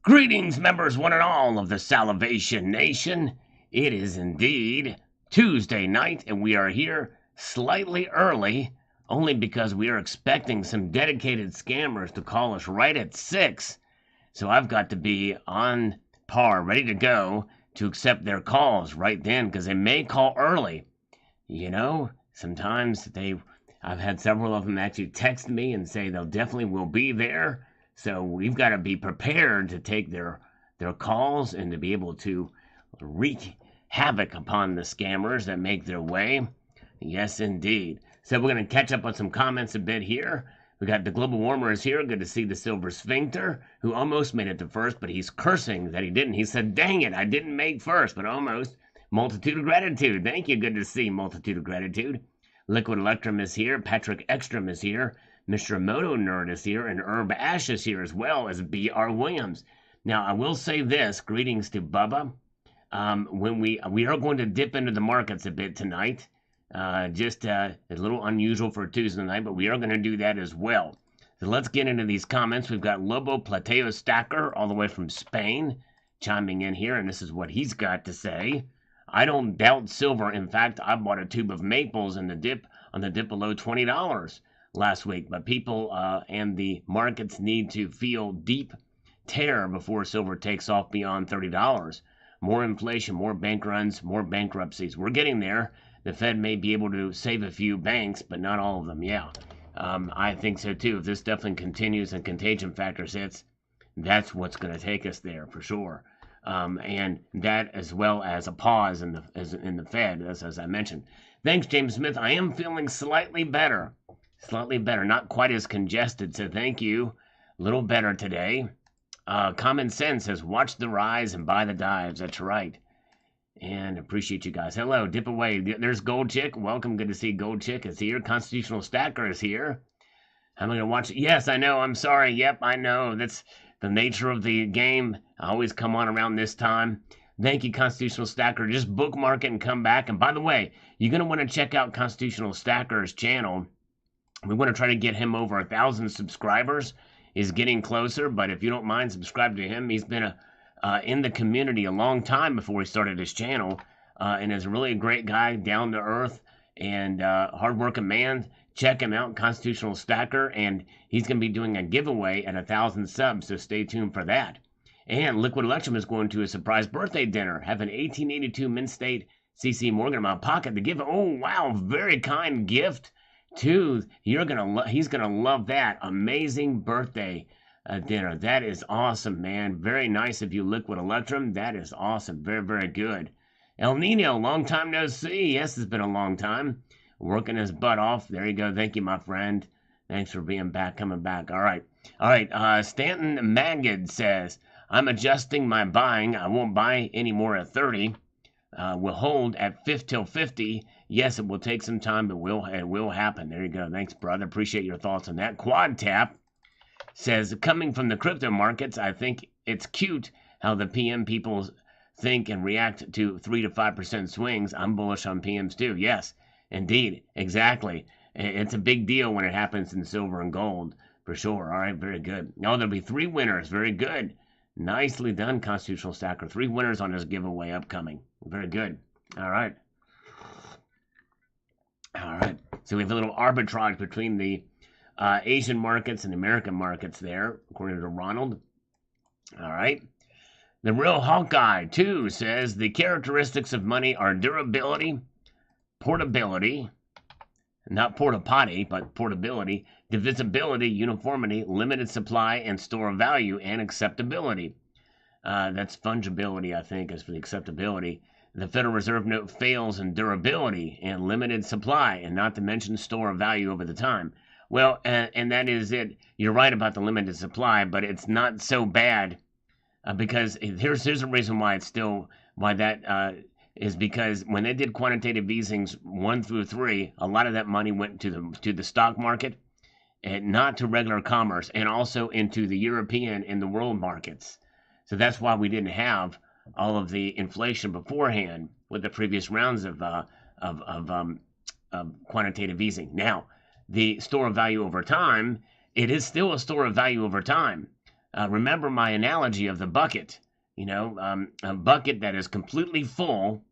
Greetings, members one and all of the Salivation Nation. It is indeed Tuesday night, and we are here slightly early, only because we are expecting some dedicated scammers to call us right at 6. So I've got to be on par, ready to go to accept their calls right then, because they may call early. You know, sometimes I've had several of them actually text me and say they'll definitely will be there. So we've got to be prepared to take their calls and to be able to wreak havoc upon the scammers that make their way. Yes, indeed. So we're going to catch up on some comments a bit here. We got the global warmer is here. Good to see the silver sphincter, who almost made it to first, but he's cursing that he didn't. He said, dang it, I didn't make first, but almost. Multitude of gratitude. Thank you. Good to see multitude of gratitude. Liquid Electrum is here. Patrick Ekstrom is here. Mr. Moto Nerd is here, and Herb Ash is here, as well as B.R. Williams. Now, I will say this. Greetings to Bubba. When we are going to dip into the markets a bit tonight. Just a little unusual for a Tuesday night, but we are going to do that as well. So let's get into these comments. We've got Lobo Plateo Stacker, all the way from Spain, chiming in here, and this is what he's got to say. I don't doubt silver. In fact, I bought a tube of maples in the dip below $20 last week, but people and the markets need to feel deep tear before silver takes off beyond $30. More inflation, more bank runs, more bankruptcies. We're getting there. The Fed may be able to save a few banks, but not all of them. Yeah, I think so too. If this definitely continues and contagion factors hits, that's what's going to take us there for sure. And that, as well as a pause in the Fed, as I mentioned. Thanks, James Smith. I am feeling slightly better. Slightly better, not quite as congested, so thank you. A little better today. Common Sense says, watch the rise and buy the dives. That's right. And appreciate you guys. Hello, dip away. There's Gold Chick. Welcome. Good to see Gold Chick is here. Constitutional Stacker is here. I'm going to watch it. Yes, I know. I'm sorry. Yep, I know. That's the nature of the game. I always come on around this time. Thank you, Constitutional Stacker. Just bookmark it and come back. And by the way, you're going to want to check out Constitutional Stacker's channel. We want to try to get him over 1,000 subscribers. He's getting closer, but if you don't mind, subscribe to him. He's been in the community a long time before he started his channel, and is really a great guy, down to earth, and hardworking man. Check him out, Constitutional Stacker, and he's going to be doing a giveaway at 1,000 subs, so stay tuned for that. And Liquid Electrum is going to a surprise birthday dinner. Have an 1882 Mint State CC Morgan in my pocket to give. Oh, wow, very kind gift. He's gonna love that. Amazing birthday dinner. That is awesome, man. Very nice of you, Liquid Electrum. That is awesome. Very, very good. El Nino, long time no see. Yes, it's been a long time. Working his butt off. There you go. Thank you, my friend. Thanks for being back, coming back. All right. Stanton Magid says, I'm adjusting my buying. I won't buy any more at 30. We'll hold at 50 till 50. Yes, it will take some time, but it will happen. There you go. Thanks, brother. Appreciate your thoughts on that. Quad Tap says, coming from the crypto markets, I think it's cute how the PM people think and react to 3 to 5% swings. I'm bullish on PMs too. Yes, indeed. Exactly. It's a big deal when it happens in silver and gold, for sure. All right, very good. Now there'll be 3 winners. Very good. Nicely done, Constitutional Stacker. 3 winners on this giveaway upcoming. Very good. All right. All right. So we have a little arbitrage between the Asian markets and American markets there, according to Ronald. All right. The Real Hawkeye, too, says the characteristics of money are durability, portability, not porta-potty, but portability, divisibility, uniformity, limited supply and store of value, and acceptability. That's fungibility, I think, is for the acceptability. The Federal Reserve note fails in durability and limited supply, and not to mention store of value over the time. Well, and that is it. You're right about the limited supply, but it's not so bad because here's a reason why it's still is because when they did quantitative easings 1 through 3, a lot of that money went to the stock market and not to regular commerce, and also into the European and the world markets. So that's why we didn't have all of the inflation beforehand with the previous rounds of quantitative easing. Now, the store of value over time, it is still a store of value over time. remember my analogy of the bucket. A bucket that is completely full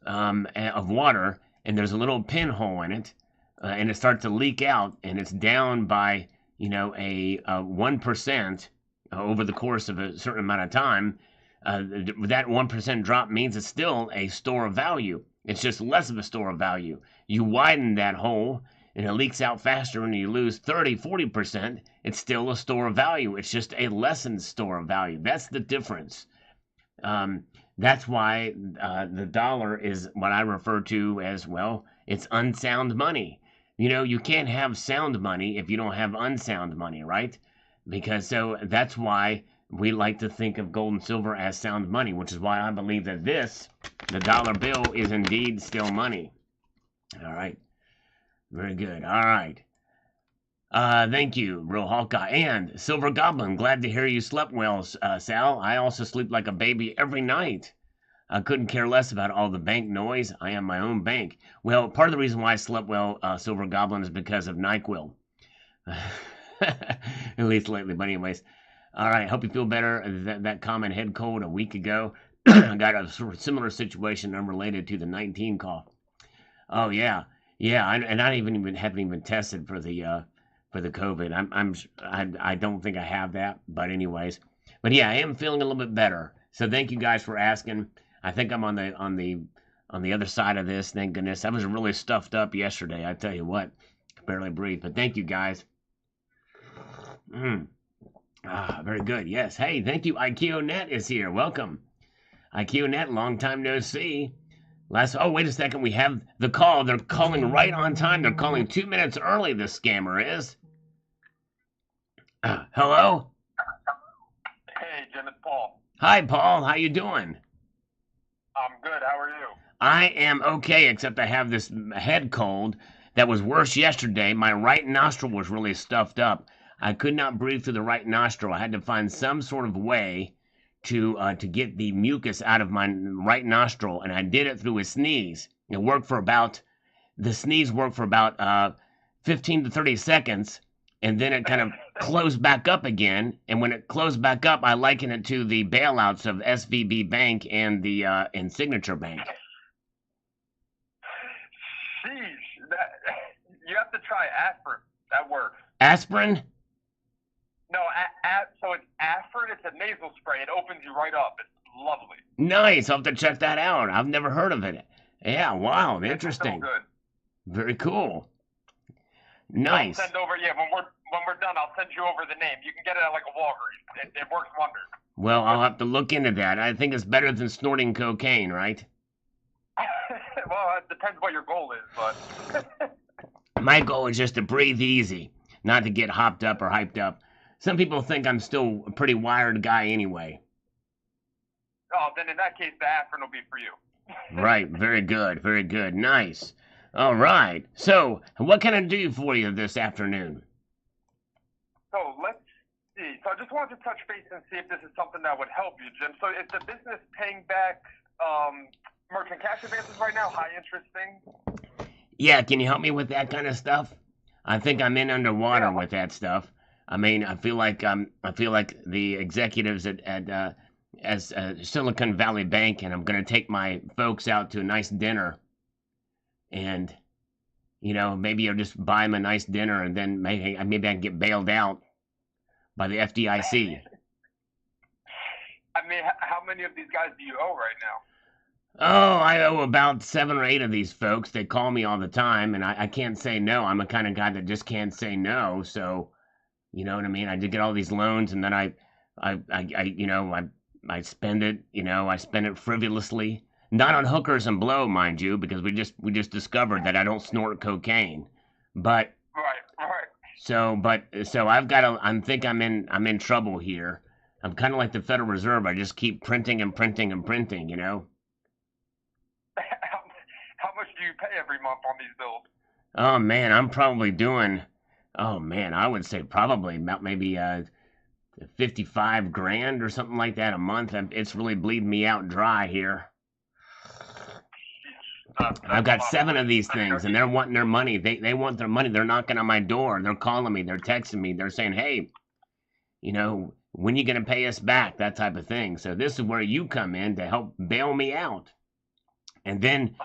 of water, and there's a little pinhole in it, and it starts to leak out, and it's down by a 1% over the course of a certain amount of time. That 1% drop means it's still a store of value. It's just less of a store of value. You widen that hole and it leaks out faster and you lose 30-40%. It's still a store of value. It's just a lessened store of value. That's the difference. That's why the dollar is what I refer to as, well, it's unsound money. You can't have sound money if you don't have unsound money, right? Because so that's why we like to think of gold and silver as sound money, which is why I believe that the dollar bill, is indeed still money. All right. Very good. All right. Thank you, Real Hawkeye. And Silver Goblin, glad to hear you slept well, Sal. I also sleep like a baby every night. I couldn't care less about all the bank noise. I am my own bank. Well, part of the reason why I slept well, Silver Goblin, is because of NyQuil. At least lately, but anyways. All right, hope you feel better. That common head cold a week ago. I got a sort of similar situation unrelated to the 19 cough. Oh yeah, yeah, and I haven't even tested for the COVID. I don't think I have that, but anyways. But yeah, I am feeling a little bit better. So thank you guys for asking. I think I'm on the other side of this. Thank goodness. I was really stuffed up yesterday. I tell you what, barely breathe. But thank you guys. Very good. Yes. Hey, thank you. IKEONet is here. Welcome. IKEONet, long time no see. Oh, wait a second. We have the call. They're calling right on time. They're calling 2 minutes early, the scammer is. Hello? Hey, Jim, it's Paul. Hi, Paul. How you doing? I'm good. How are you? I am okay, except I have this head cold that was worse yesterday. My right nostril was really stuffed up. I could not breathe through the right nostril. I had to find some sort of way to get the mucus out of my right nostril, and I did it through a sneeze. The sneeze worked for about 15 to 30 seconds, and then it kind of closed back up again. And when it closed back up, I liken it to the bailouts of SVB Bank and the and Signature Bank. Sheesh, you have to try aspirin. That works. Aspirin? No, so it's aspirin. It's a nasal spray. It opens you right up. It's lovely. Nice. I'll have to check that out. I've never heard of it. Yeah. Wow. Interesting. It's so good. Very cool. Nice. I'll send over. Yeah. When we're done, I'll send you over the name. You can get it at like a Walgreens. It works wonders. Well, I'll have to look into that. I think it's better than snorting cocaine, right? Well, it depends what your goal is, but my goal is just to breathe easy, not to get hopped up or hyped up. Some people think I'm still a pretty wired guy anyway. Oh, then in that case, the aspirin will be for you. Right. Very good. Very good. Nice. All right. So, what can I do for you this afternoon? So, let's see. So, I just wanted to touch base and see if this is something that would help you, Jim. So, is the business paying back merchant cash advances right now? High interest thing? Yeah. Can you help me with that kind of stuff? I think I'm in underwater with that stuff. I mean, I feel like the executives at Silicon Valley Bank, and I'm going to take my folks out to a nice dinner, and maybe I'll just buy them a nice dinner, and then maybe I can get bailed out by the FDIC. I mean, how many of these guys do you owe right now? Oh, I owe about 7 or 8 of these folks. They call me all the time, and I can't say no. I'm the kind of guy that just can't say no, so. You know what I mean? I did get all these loans, and then I spend it. I spend it frivolously, not on hookers and blow, mind you, because we just discovered that I don't snort cocaine. But right. So I think I'm in trouble here. I'm kind of like the Federal Reserve. I just keep printing and printing and printing. How much do you pay every month on these bills? Oh man, I'm probably doing. Oh man, I would say probably about maybe 55 grand or something like that a month. It's really bleeding me out dry here. I've got 7 of these things, and they're wanting their money. They want their money. They're knocking on my door. They're calling me. They're texting me. They're saying, "Hey, when you going to pay us back, that type of thing. So this is where you come in to help bail me out. And then 100%.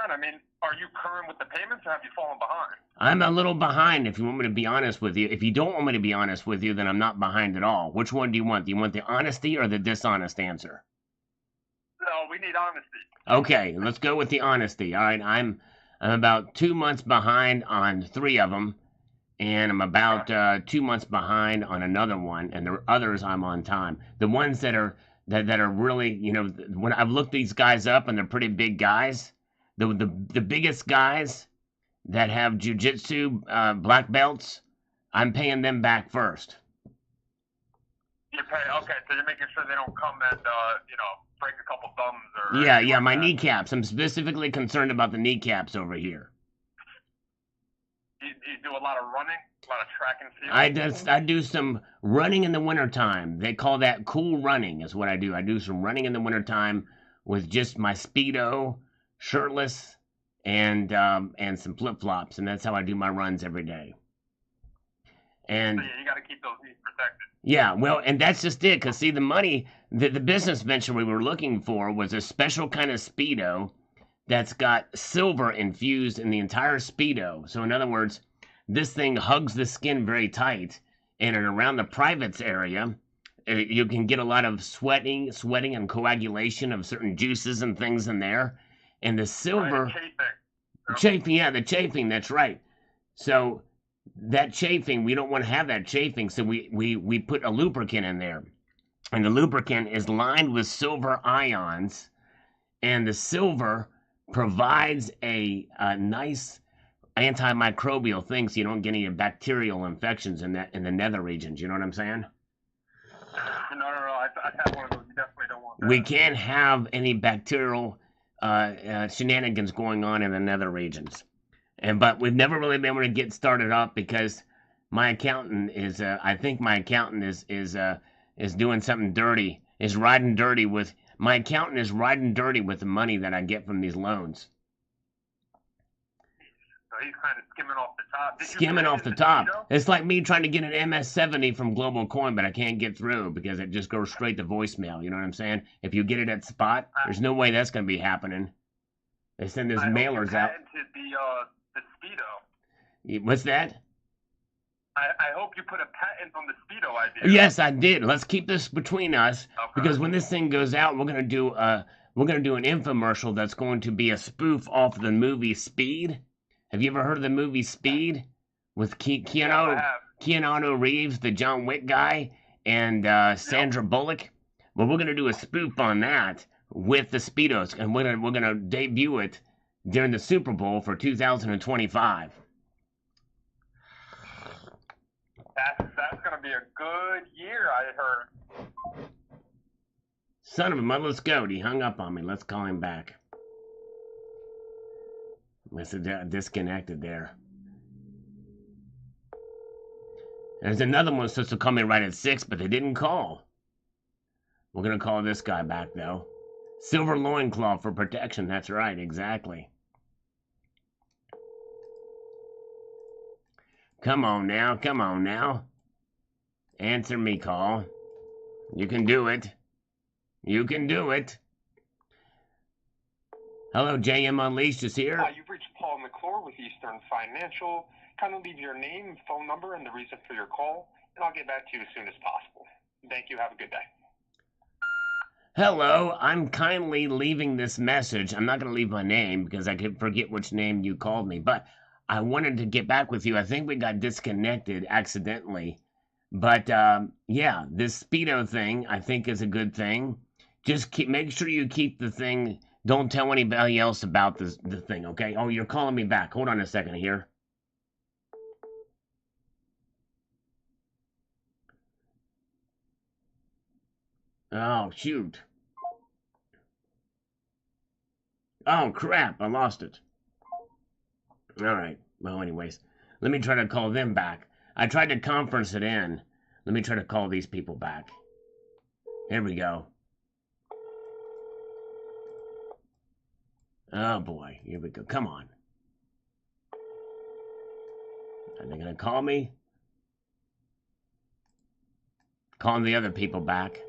I mean, are you current with the payments, or have you fallen behind? I'm a little behind, if you want me to be honest with you. If you don't want me to be honest with you, then I'm not behind at all. Which one do you want? Do you want the honesty or the dishonest answer? No, we need honesty. Okay, let's go with the honesty. All right, I'm about 2 months behind on 3 of them, and I'm about 2 months behind on another one, and the others I'm on time. The ones that are really, when I've looked these guys up, and they're pretty big guys. The biggest guys that have jujitsu black belts, I'm paying them back first. You pay, okay, so you're making sure they don't come and break a couple thumbs or Yeah, like my that. kneecaps. I'm specifically concerned about the kneecaps over here. You do a lot of running, a lot of track and field. I do some running in the wintertime. They call that cool running is what I do. I do some running in the wintertime with just my Speedo, shirtless, and some flip-flops, and that's how I do my runs every day. And so you got to keep those knees protected. Yeah, well, and that's just it, because see, the money, the business venture we were looking for was a special kind of Speedo that's got silver infused in the entire Speedo. So in other words, this thing hugs the skin very tight, and around the privates area, you can get a lot of sweating and coagulation of certain juices and things in there. And the silver... Right, chafing, yeah, the chafing, that's right. So that chafing, we don't want to have that chafing, so we put a lubricant in there. And the lubricant is lined with silver ions, and the silver provides a nice antimicrobial thing so you don't get any bacterial infections in the nether regions. You know what I'm saying? No. I've had one of those. You definitely don't want that. We can't have any bacterial shenanigans going on in the nether regions. But we've never really been able to get started up because my accountant is, I think my accountant is doing something dirty, is riding dirty with, my accountant is riding dirty with the money that I get from these loans. So he's kind of skimming off the top. Skimming off the top. It's like me trying to get an MS-70 from Global Coin, but I can't get through because it just goes straight to voicemail. You know what I'm saying? If you get it at spot, there's no way that's going to be happening. They send those mailers out. The Speedo. What's that? I hope you put a patent on the Speedo idea. Yes, I did. Let's keep this between us, okay. Because when this thing goes out, we're gonna do an infomercial that's going to be a spoof off the movie Speed. Have you ever heard of the movie Speed with Keanu Reeves, the John Wick guy, and Sandra Bullock? Well, we're gonna do a spoof on that with the Speedos, and we're gonna debut it during the Super Bowl for 2025. That's gonna be a good year, I heard. Son of a mother, let's go. He hung up on me. Let's call him back. Must have disconnected there. There's another one supposed to call me right at 6, but they didn't call. We're gonna call this guy back though. Silver loincloth for protection. That's right, exactly. Come on now. Answer me, call. You can do it. Hello, JM Unleashed is here. You've reached Paul McClure with Eastern Financial. Kindly leave your name, phone number, and the reason for your call, and I'll get back to you as soon as possible. Thank you. Have a good day. Hello, I'm kindly leaving this message. I'm not going to leave my name because I could forget which name you called me, but I wanted to get back with you. I think we got disconnected accidentally. But, yeah, this Speedo thing I think is a good thing. Just make sure you keep the thing. Don't tell anybody else about the thing, okay? Oh, you're calling me back. Hold on a second here. Oh, shoot. Oh, crap. I lost it. All right. Well, anyways, let me try to call them back. I tried to conference it in. Let me try to call these people back. Here we go. Oh, boy. Here we go. Come on. Are they going to call me? Calling the other people back.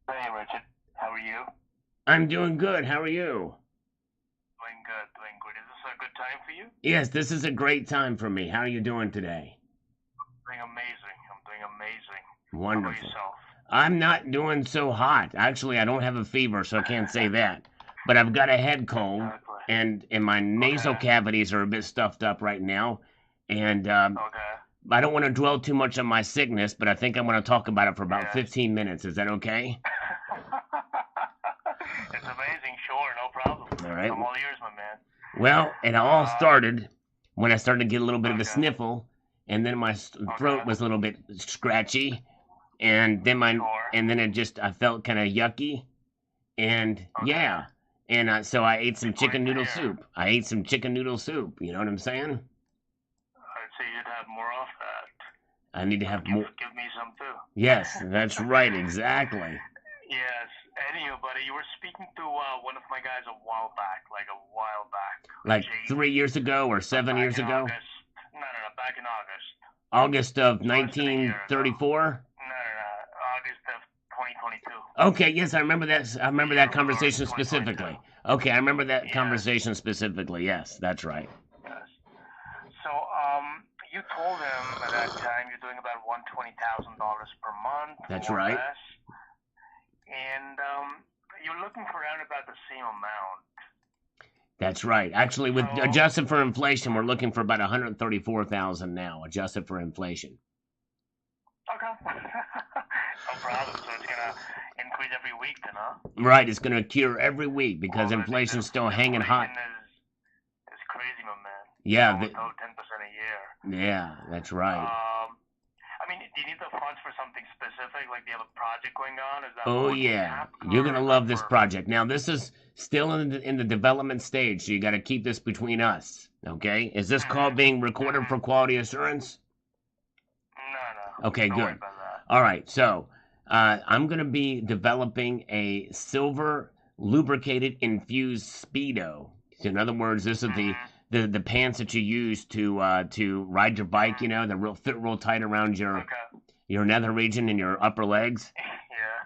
Hey, Richard. How are you? I'm doing good. How are you? Doing good, doing good. Is this a good time for you? Yes, this is a great time for me. How are you doing today? Doing amazing. I'm doing amazing. Wonderful. How about yourself? I'm not doing so hot. Actually, I don't have a fever, so I can't say that. But I've got a head cold, Exactly. and my nasal Okay. cavities are a bit stuffed up right now. And Okay. I don't want to dwell too much on my sickness, but I think I'm going to talk about it for about Yeah. 15 minutes. Is that okay? It's amazing. Sure, no problem. All right. I'm all ears, my man. Well, it all started when I started to get a little bit of a Okay. sniffle, and then my throat was a little bit scratchy, and then Sure. I felt kind of yucky, and yeah, and so I ate some chicken noodle soup. I ate some chicken noodle soup. You know what I'm saying? I'd say you'd have more of that. I need to have more. Give me some too. Yes, that's right, exactly. Yes. Anyway, buddy, you were speaking to one of my guys a while back. Like James. 3 years ago or 7 years Back in ago, August. No, back in August. August of Less than a year ago. 1934. No, August of 2022. Okay, yes, I remember that. I remember that conversation 2022. specifically. Okay, I remember that Yes. conversation specifically. Yes, that's right. Yes. So, you told him at that time you're doing about $120,000 per month. That's more or right. less. And you're looking for around about the same amount. That's right. Actually, with So- adjusted for inflation, we're looking for about 134,000 now, adjusted for inflation. Okay. No problem. So it's gonna increase every week, then, huh? Right, it's going to cure every week because Well, inflation's still hanging hot. It's crazy, my man. Yeah, Almost 10% a year. yeah, that's right. I mean, do you need the funds for something specific? Like, do you have a project going on? Is that Oh working yeah, capital, you're or gonna is love that this for- project. Now this is still in the development stage, so you got to keep this between us. Okay? Is this call being recorded for quality assurance? No. Okay, Don't worry good. about that. All right, so I'm gonna be developing a silver lubricated infused speedo. So in other words, this is the pants that you use to ride your bike. You know, that fit real tight around your nether region and your upper legs. Yeah.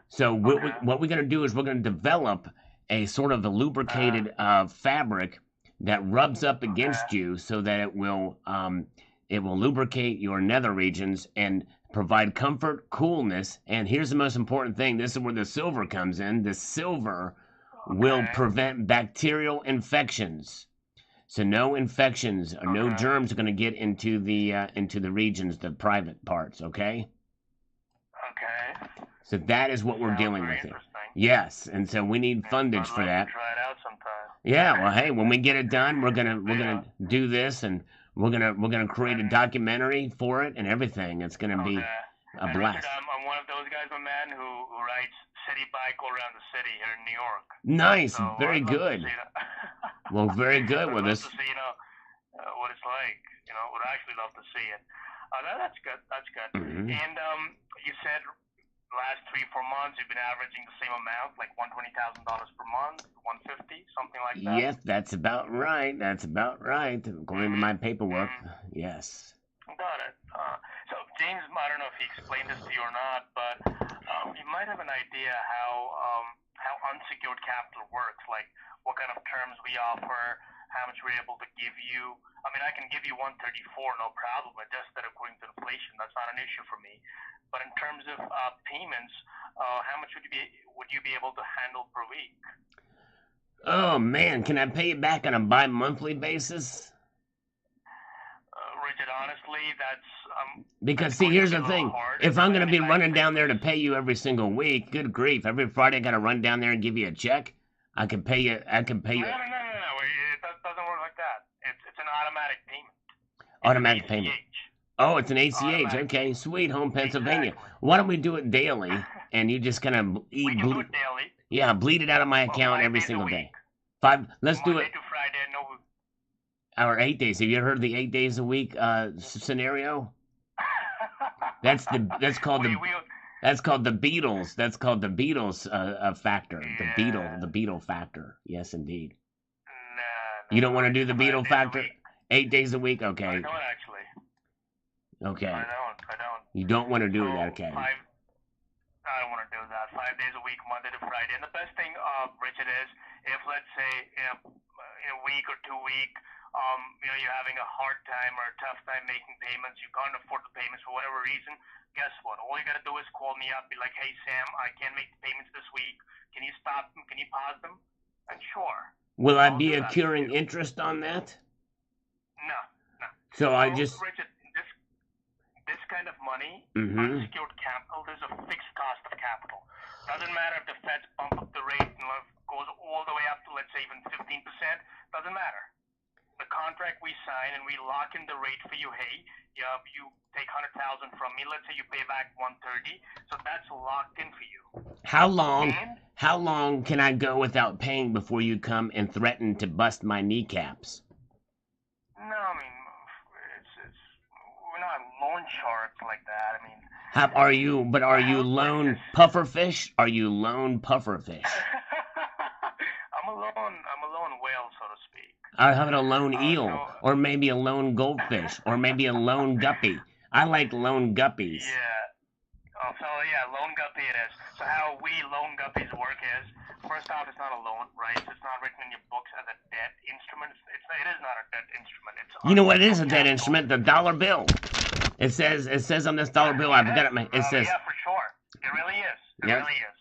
So what we're going to do is we're going to develop a sort of a lubricated fabric that rubs up against you so that it will lubricate your nether regions and provide comfort, coolness, and here's the most important thing. This is where the silver comes in. The silver will prevent bacterial infections. So no infections or no germs are going to get into the regions, the private parts, okay? Okay. So that is what we're Sounds dealing very with here. interesting. Yes, and so we need fundage I'd for love that. to try it out sometime. Yeah, well, hey, when we get it done, we're gonna do this, and we're gonna create a documentary for it and everything. It's gonna be a blast. Richard, I'm one of those guys, my man, who rides city bike all around the city here in New York. Nice, So very I'd love to good. see that. Well, very good. I'd Well, love this. to see, what it's like. Would actually love to see it. That's good. That's good. Mhm. And you said last 3-4 months you've been averaging the same amount, like $120,000 per month, 150, something like that. Yes, that's about right. That's about right, according to my paperwork. Yes. Got it. So James, I don't know if he explained this to you or not, but you might have an idea how unsecured capital works, like what kind of terms we offer, how much we're able to give you. I mean, I can give you 134, no problem, adjusted according to inflation. That's not an issue for me. But in terms of payments, how much would you be able to handle per week? Oh man, can I pay it back on a bi-monthly basis? Richard, honestly, that's Because see, here's the thing: if I'm gonna be running down there to pay you every single week, good grief, every Friday I gotta run down there and give you a check. I can pay you. I can pay you. No. It doesn't work like that. It's an automatic payment. Automatic payment. ACH. Oh, it's an ACH. Automatic. Okay, sweet home Pennsylvania. Exactly. Why don't we do it daily? And you just kind of We can do it daily. Yeah, bleed it out of my account 5 every days a single week. day. 5. Let's do Monday it. to Friday. No. Our 8 days. Have you ever heard of the 8 days a week scenario? That's called the Beatles. That's called the Beatles factor. Yeah. The Beatle factor. Yes, indeed. You don't want to do the 5 beetle days a factor? week. 8 days a week? I Okay. don't actually. Okay. I don't. You don't want to do So, that, okay. I don't want to do that. 5 days a week, Monday to Friday. And the best thing, Richard, is if let's say in a week or 2 week, you're having a hard time or a tough time making payments, you can't afford the payments for whatever reason. Guess what? All you gotta do is call me up, be like, "Hey Sam, I can't make the payments this week. Can you stop them? Can you pause them?" And sure. Will I I'll be do that accruing for you. interest on that? No. So I So, just... Richard, this kind of money, Mhm. unsecured capital, there's a fixed cost of capital. Doesn't matter if the Feds bump up the rate and goes all the way up to, let's say, even 15%. Doesn't matter. The contract we sign and we lock in the rate for you. Hey, you take 100,000 from me. Let's say you pay back 130. So that's locked in for you. How long? And How long can I go without paying before you come and threaten to bust my kneecaps? no, I mean, we're not loan sharks like that. I mean, Are you? But are you lone pufferfish? Are you lone pufferfish? I'm a lone whale, so to speak. How about a lone eel, so- or maybe a lone goldfish, or maybe a lone guppy? I like lone guppies. Yeah. Oh, so yeah, loan guppy it is. So how we loan guppies work is, first off, it's not a loan, right? So it's not written in your books as a debt instrument. It is not a debt instrument. It's You know what is a unsecured debt capital. instrument? The dollar bill. It says on this dollar bill. I've got it. It says. Yeah, for sure. It really is. It Yeah. really is.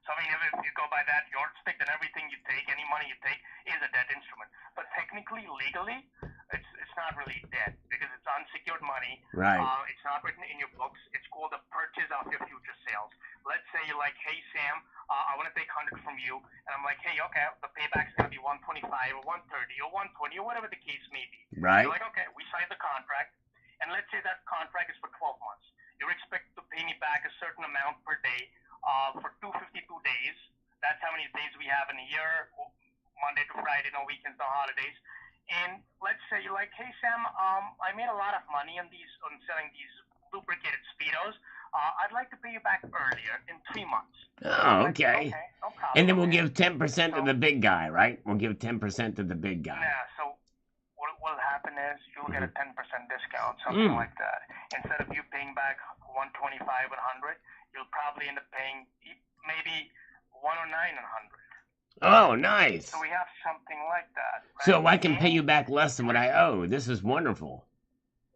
So I mean, if you go by that yardstick, then everything you take, any money you take, is a debt instrument. But technically, legally, it's not really debt because it's unsecured money. Right. It's not written in your books. It's called a purchase of your future sales. Let's say you're like, "Hey Sam, I want to take 100 from you," and I'm like, "Hey, okay, the payback's gonna be 125 or 130 or 120 or whatever the case may be." Right. You're like, "Okay, we signed the contract." And let's say that contract is for 12 months. You're expected to pay me back a certain amount per day for 252 days. That's how many days we have in a year, Monday to Friday, no weekends, no holidays. And let's say you're like, "Hey Sam, I made a lot of money on selling these lubricated Speedos. I'd like to pay you back earlier in 3 months." Oh, Like, okay. no problem. And then we'll man. give 10% to So- the big guy, right? We'll give 10% to the big guy. Yeah, so what will happen is you'll get a 10% discount, something Mm. like that. Instead of you paying back 125 and 100, you'll probably end up paying maybe 109 and 100. Oh, nice. So we have something like that. Right? So I can pay you back less than what I owe. This is wonderful.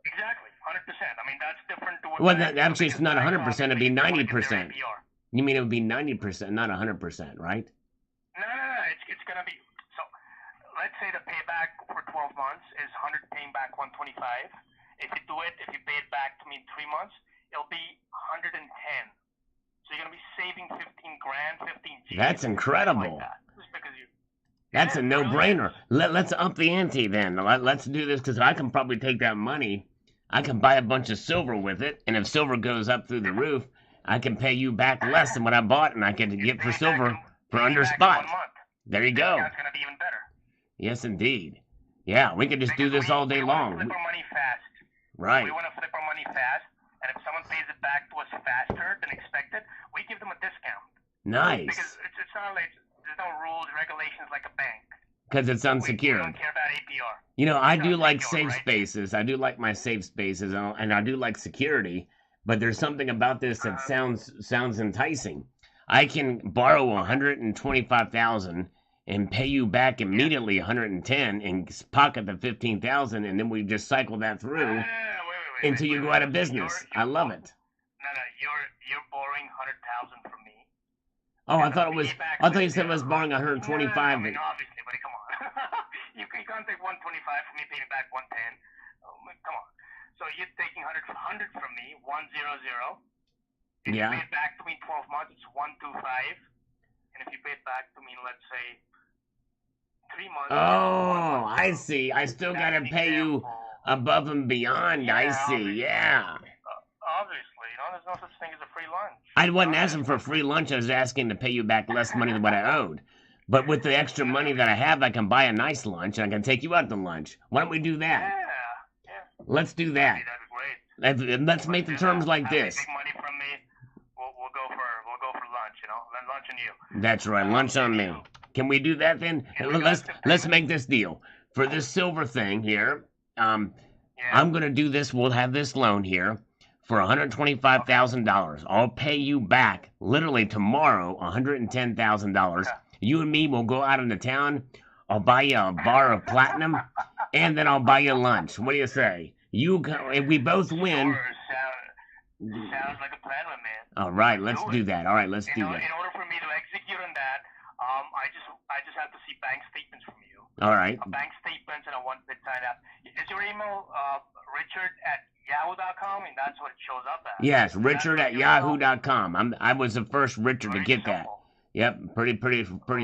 Exactly, 100%. I mean, that's different to what Well, banks do actually, it's because not banks 100%, it'd be obviously wanna get their 90%. APR. You mean it would be 90%, not 100%, right? No. It's going to be. So let's say the payback for 12 months is 100 paying back 125. If you pay it back to me in 3 months, it'll be 110. So you're going to be saving 15 grand, 15 G's. That's incredible. Like that. Just because you. That's Yeah, a it really no-brainer. is. Let's up the ante then. Let's do this because I can probably take that money. I can buy a bunch of silver with it, and if silver goes up through the roof, I can pay you back less than what I bought, and I can get for silver for under spot. There you go. That's going to be even better. Yes, indeed. Yeah, we can just do this all day We want to long. flip our money fast. Right. We want to flip our money fast, and if someone pays it back to us faster than expected, we give them a discount. Nice. Because it's not like there's no rules, regulations like a bank. Because it's We unsecured. don't care about APR. You know, I It's do like unsecured, safe right? spaces. I do like my safe spaces, and I do like security. But there's something about this that sounds enticing. I can borrow 125,000 and pay you back immediately 110 and pocket the 15,000, and then we just cycle that through Wait, until you go out of business. I love it. No, you're borrowing 100,000 from me. Oh, I And thought the it was. payback I thought you is said it was borrowing 125. I mean, obviously, buddy, come on. you can't take 125 from me, pay me back 110. Come on. So you're taking 100 from me, 100. If Yeah. you pay it back to me in 12 months, it's 125. And if you pay it back to me in, let's say, 3 months. Oh, I it's 110. see. I still That's gotta an pay you example. above and beyond. I Yeah, see. obviously. Yeah. Obviously, there's no such thing as a free lunch. I wasn't asking for free lunch. I was asking to pay you back less money than what I owed. But with the extra money that I have, I can buy a nice lunch and I can take you out to lunch. Why don't we do that? Yeah. Let's do that. That'd be great. Let's make the terms like this. Have big money from me. We'll go for lunch. Then lunch and you. That's right. Lunch on me. Can we do that then? Yeah, we got Let's to. let's make this deal. for this silver thing here, Yeah. I'm gonna do this. We'll have this loan here for $125,000. I'll pay you back literally tomorrow $110,000. Okay. You and me will go out into town. I'll buy you a bar of platinum, and then I'll buy you lunch. What do you say? If we both win. Sure, sounds like a plan, my man. All right, let's do that. All right, let's do that. In order for me to execute on that, I just have to see bank statements from you. All right. Bank statements, and I want to sign up. Is your email richard@yahoo.com? And that's what it shows up as. Yes, richard@yahoo.com. I was the first Richard to get that. Yep, pretty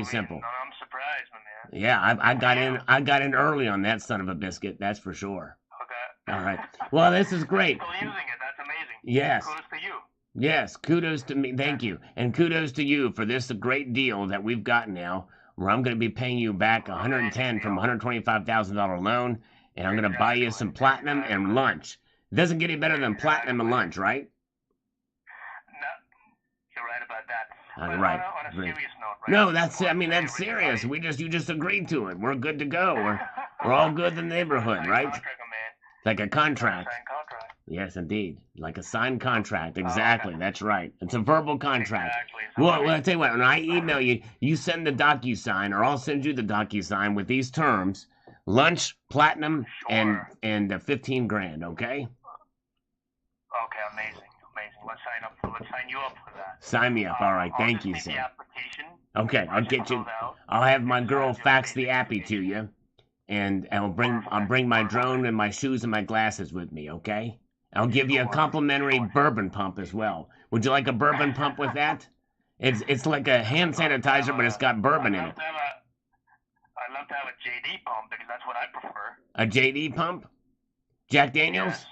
simple. I'm surprised, my man. Yeah, I got in early on that son of a biscuit. That's for sure. Okay. All right. Well, this is great. Still using it. That's amazing. Yes. Kudos to you. Yes, kudos to me. Thank you. And kudos to you for this great deal that we've got now, where I'm going to be paying you back $110 from $125,000 loan, and I'm going to buy you some platinum and lunch. It doesn't get any better than platinum and lunch, right? No, you're right about that. But Right. On a serious note, right? No, that's serious. You just agreed to it. We're good to go. We're all good in the neighborhood, right? Contract, man. Like a contract. Signed contract. Yes, indeed. Like a signed contract. Exactly. That's right. It's a verbal contract. Exactly. Well, I tell you what, when I email you, you send the DocuSign, or I'll send you the DocuSign with these terms: lunch, platinum, Sure. and 15 grand. Okay? Okay, amazing. Let's sign you up for that. Sign me up. All right. Thank I'll you, just need Sam. the application. Okay, I'll get you. filled out. I'll have my girl fax the appy to you, and I'll bring my drone and my shoes and my glasses with me. Okay? I'll give you a complimentary bourbon pump as well. Would you like a bourbon pump with that? It's like a hand sanitizer, but it's got bourbon in it. I'd love to have a JD pump because that's what I prefer. A JD pump? Jack Daniels? Yes.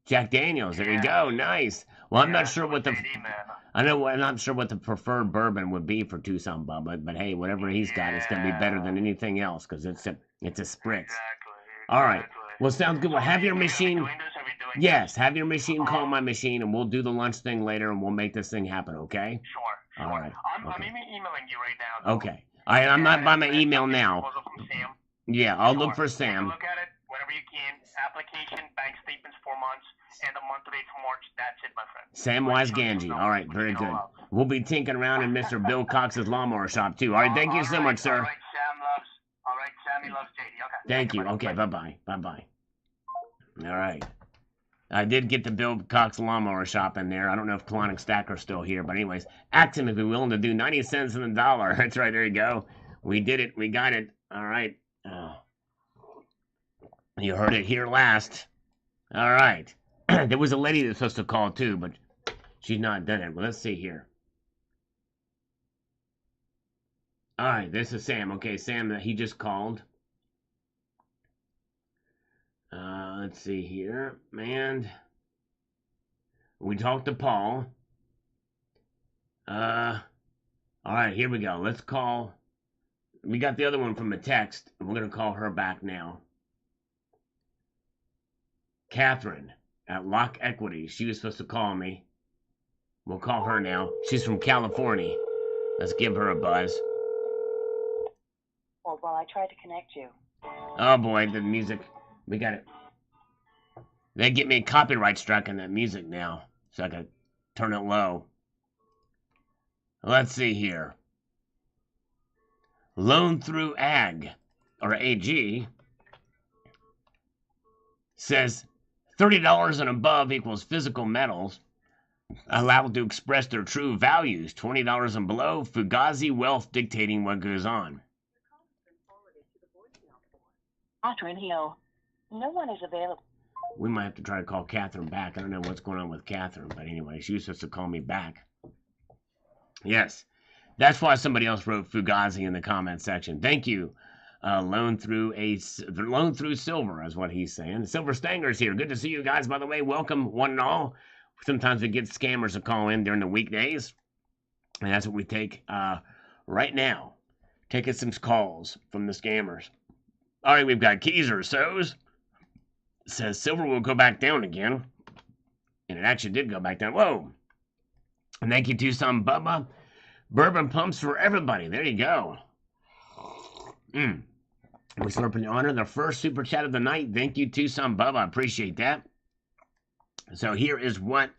Jack Daniels. There you go. Nice. Well, I'm not sure what the JD, man. I'm not sure what the preferred bourbon would be for Tucson Bubba, but hey, whatever he's got, it's gonna be better than anything else because it's a spritz. Exactly. All right. Well, sounds good. Well, have your machine. Are we doing this? Are we doing this? Yes, have your machine call my machine, and we'll do the lunch thing later, and we'll make this thing happen. Okay? Sure. All right. I'm Okay. emailing you right now. Though. Okay. I'm not by my email now. Proposal from Sam. Yeah, I'll look Sure. for Sam. Look at it whenever you can. Application, bank statements, 4 months, and the month date for March. That's it, my friend. Samwise Ganji. All right, very good. We'll be tinking around in Mr. Bill Cox's lawnmower shop too. All right, thank you so much, sir. All right, Sammy loves JD. Okay. Thank you. Okay, bye-bye. Bye-bye. All right. I did get the Bill Cox lawnmower shop in there. I don't know if Colonic Stacker's still here, but anyways, ask him if he's willing to do 90 cents in the dollar. That's right, there you go. We did it. We got it. All right. You heard it here last. All right. There was a lady that's supposed to call too, but she's not done it. Well, let's see here. All right, this is Sam. Okay, Sam, he just called. Let's see here. And we talked to Paul. All right, here we go. Let's call. We got the other one from a text. We're going to call her back now. Catherine at Lock Equity. She was supposed to call me. We'll call her now. She's from California. Let's give her a buzz. Well, I tried to connect you. Oh boy, the music. We got it. They get me copyright struck on that music now, so I can turn it low. Let's see here. Loan Through Ag, or AG, says $30 and above equals physical metals allowed to express their true values. $20 and below, Fugazi wealth dictating what goes on. Catherine Hill. No one is available. We might have to try to call Catherine back. I don't know what's going on with Catherine, but anyway, she was supposed to call me back. Yes, that's why somebody else wrote Fugazi in the comment section. Thank you. Loan through silver is what he's saying. Silver Stanger's here. Good to see you guys, by the way. Welcome, one and all. Sometimes we get scammers to call in during the weekdays, and that's what we take right now. Taking some calls from the scammers. All right, we've got Keyser Sows. Says silver will go back down again. And it actually did go back down. Whoa. And thank you, Tucson Bubba. Bourbon pumps for everybody. There you go. We slurp in honor the first super chat of the night. Thank you, Tucson Bubba. I appreciate that. So here is what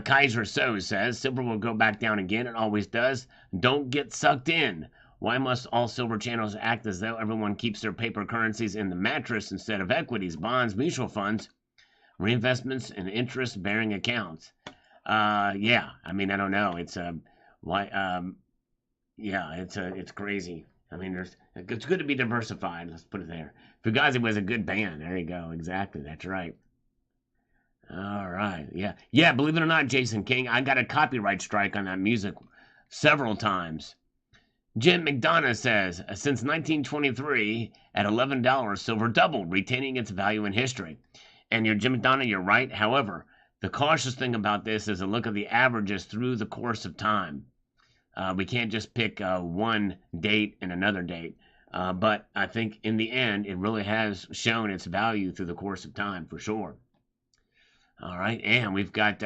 Kaiser So says. Silver will go back down again. It always does. Don't get sucked in. Why must all silver channels act as though everyone keeps their paper currencies in the mattress instead of equities, bonds, mutual funds, reinvestments, and interest-bearing accounts? Yeah. I mean, I don't know. It's it's crazy. I mean, it's good to be diversified. Let's put it there. Fugazi was a good band. There you go. Exactly. That's right. All right. Yeah. Believe it or not, Jason King, I got a copyright strike on that music several times. Jim McDonough says, since 1923, at $11, silver doubled, retaining its value in history. And Jim McDonough, you're right. However, the cautious thing about this is a look at the averages through the course of time. We can't just pick one date and another date. But I think in the end, it really has shown its value through the course of time, for sure. All right, and we've got